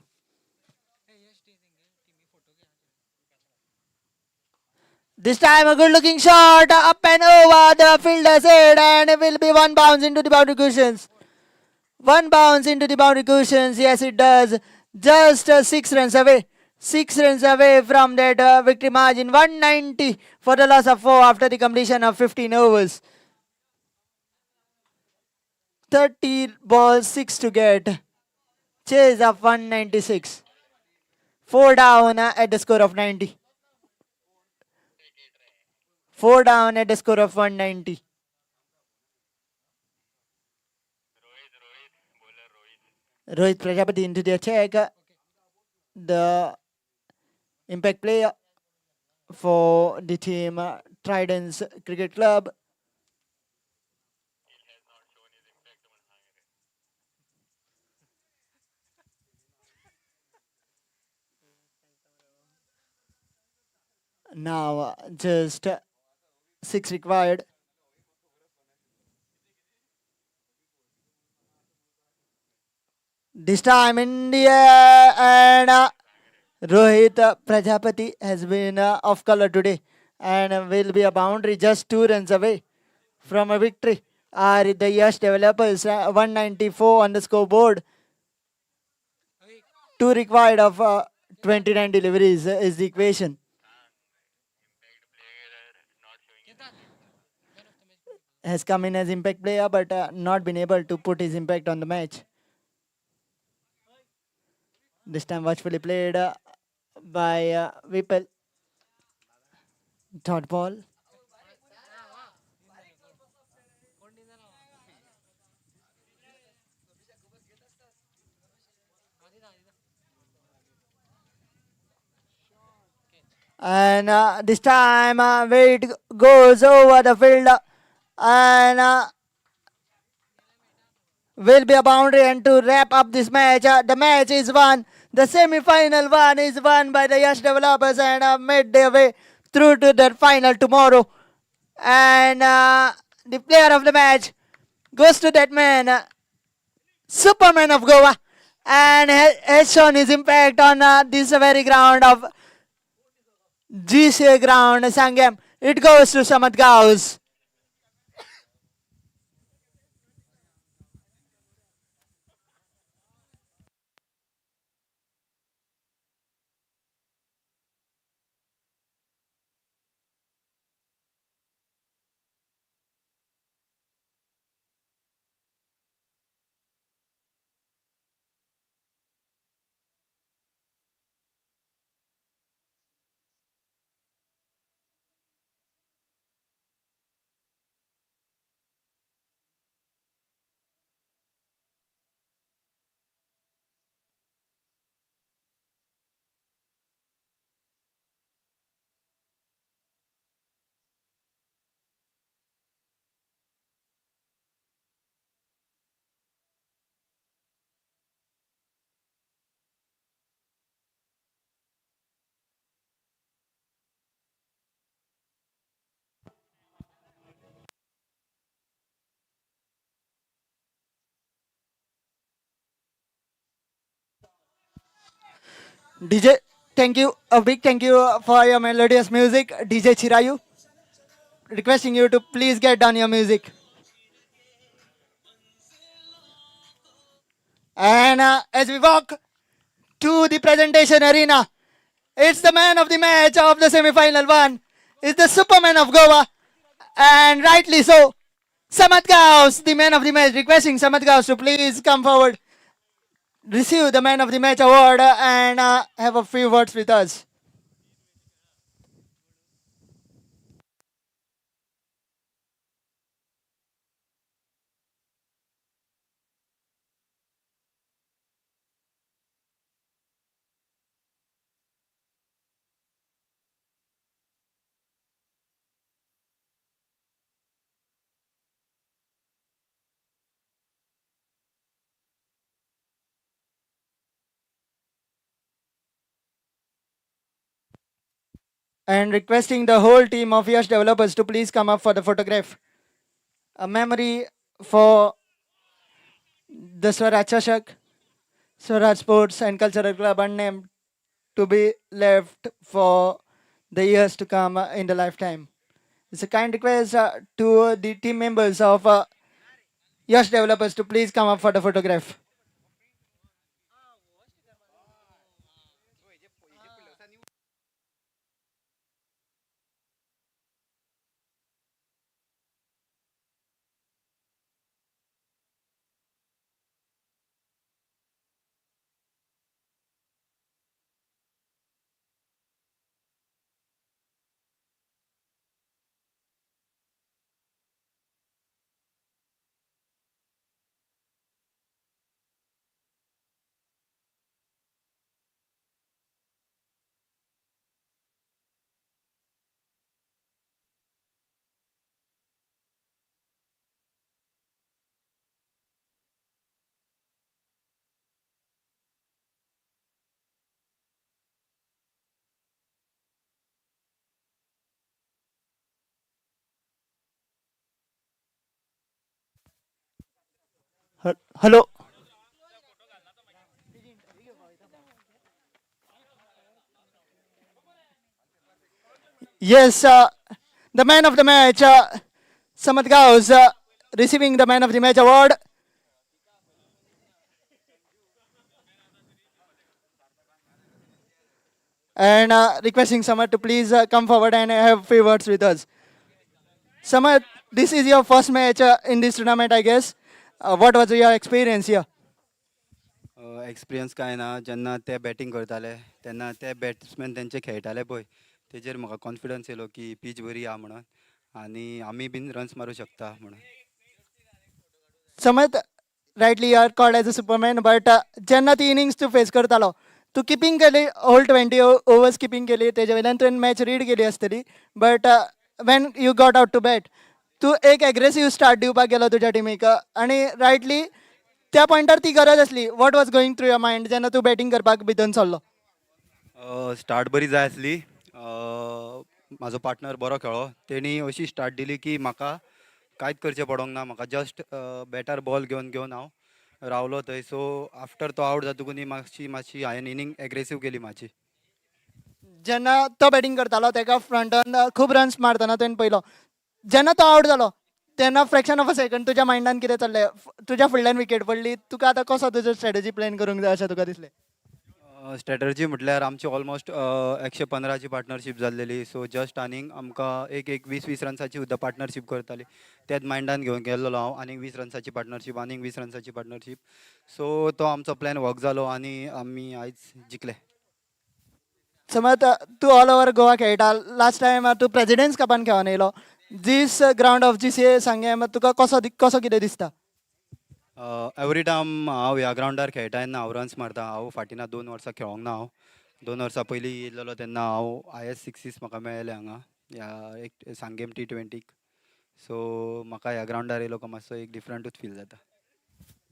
This time a good looking shot up and over the fielder's head, and it will be one bounce into the boundary cushions. One bounce into the boundary cushions. Yes, it does. Just 6 runs away. 6 runs away from that victory margin. 190 for the loss of 4 after the completion of 15 overs. 30 balls, 6 to get. Chase of 196. 4 down at the score of 90. 4 down at the score of 190. Rohit Prajapati into the attack. The impact player for the team Tridents Cricket Club. Now just 6 required. This time India and Rohit Prajapati has been off color today and will be a boundary just 2 runs away from a victory. Are the Yash developers 194 on the scoreboard. 2 required of 29 deliveries is the equation. Has come in as impact player but not been able to put his impact on the match. This time watchfully played by Vipul. Dot ball. And this time weight goes over the field and will be a boundary. And to wrap up this match, the match is won. The semi-final one is won by the Yash developers and made their way through to the final tomorrow. And the player of the match goes to that man, Superman of Goa, and has shown his impact on this very ground of GCA ground, Sangam. It goes to Samad Gaus. DJ, thank you. A big thank you for your melodious music. DJ Chirayu, requesting you to please get down your music. And as we walk to the presentation arena, it's the man of the match of the semi-final one. It's the Superman of Goa. And rightly so. Samat Gauss, the man of the match, requesting Samat Gauss to please come forward, receive the man of the match award, and have a few words with us. And requesting the whole team of Yash developers to please come up for the photograph. A memory for the Swaraj Chashak, Swaraj Sports and Cultural Club unnamed to be left for the years to come in the lifetime. It's a kind request to the team members of Yash developers to please come up for the photograph. Hello. Yes, the man of the match, Samat Gauss, receiving the man of the match award. And requesting Samat to please come forward and have few words with us. Samat, this is your first match in this tournament, I guess. What was your experience here? Experience काय ना जेन्ना ते batting करताले तेन्ना ते batsman तेंचे खेळटाले पळय तेजेर म्हाका कॉन्फिडन्स येयलो की पीच बरी आहा म्हणून आनी आमी बीन रन्स मारूं शकता म्हणून Samat, rightly you are called as a superman, but जेन्ना ती इनिंग्स तू फेस करतालो तू किपिंग केली होल 20 ओवर्स किपिंग केली तेजे वयल्यान तुवें मॅच रीड केली आसतली but when you got out to bat तू एक एग्रेसीव स्टार्ट दिवपाक गेलो तुज्या टिमीक आनी रायटली त्या पॉयंटार ती गरज आसली what was going through your mind जेन्ना तूं बॅटींग करपाक भितर सरलो. स्टार्ट बरी जाय आसली म्हाजो पार्टनर बरो खेळ्ळो तेणी अशी स्टार्ट दिली की म्हाका कांयच करचें पडोंक ना म्हाका जस्ट बॅटार बॉल घेवन घेवन हांव रावलो थंय सो आफ्टर तो आवट जातकून मातशी हांवें इनींग एग्रेसीव केली म्हाजी. जेन्ना तो बॅटींग करतालो तेका फ्रंटान खूब रन्स मारतना तुवें पयलो जेन्ना तो आवट जालो तेन्ना फ्रॅक्शन ऑफ अ सेकंड तुज्या मायंडान कितें चल्लें तुज्या फुडल्यान विकेट पडली तुका आतां कसो तुजो स्ट्रॅटजी प्लॅन करूंक जाय अशें तुका दिसलें. स्ट्रॅटर्जी म्हटल्यार आमची ऑलमोस्ट 115ची पार्टनरशीप जाल्लेली सो जस्ट आनीक आमकां एक 20-20 रन्साची सुद्दां पार्टनरशीप करताली तेच मायंडान घेवन गेल्लो हांव आनीक 20 रन्साची पार्टनरशीप आनीक 20 रन्साची पार्टनरशीप सो तो आमचो प्लॅन वर्क जालो आनी आमी आयज जिखले. समज तू ऑल ओव्हर गोवा खेळटा लास्ट टायम तू प्रेसिडेंट्स कपान खेळून येयलो दीस ग्राउंड ऑफ GCA सांगें तुका कसो कितें दिसता. एवरी टायम हांव ह्या ग्रावंडार खेळटा तेन्ना हांव रन्स मारता हांव फाटीं 2 वर्सां खेळोंक ना हांव 2 वर्सां पयलीं येयल्लो तेन्ना हांव हायस्ट सिक्सीस म्हाका मेळ्ळे हांगा ह्या एक सांगेम T20 सो म्हाका ह्या ग्रावंडार येयलो काय मातसो एक डिफरंटूच फील जाता.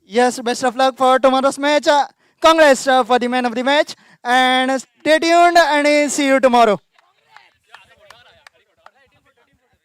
Yes, best of luck for tomorrow's match. Congrats for the man of the match and stay tuned and see you tomorrow.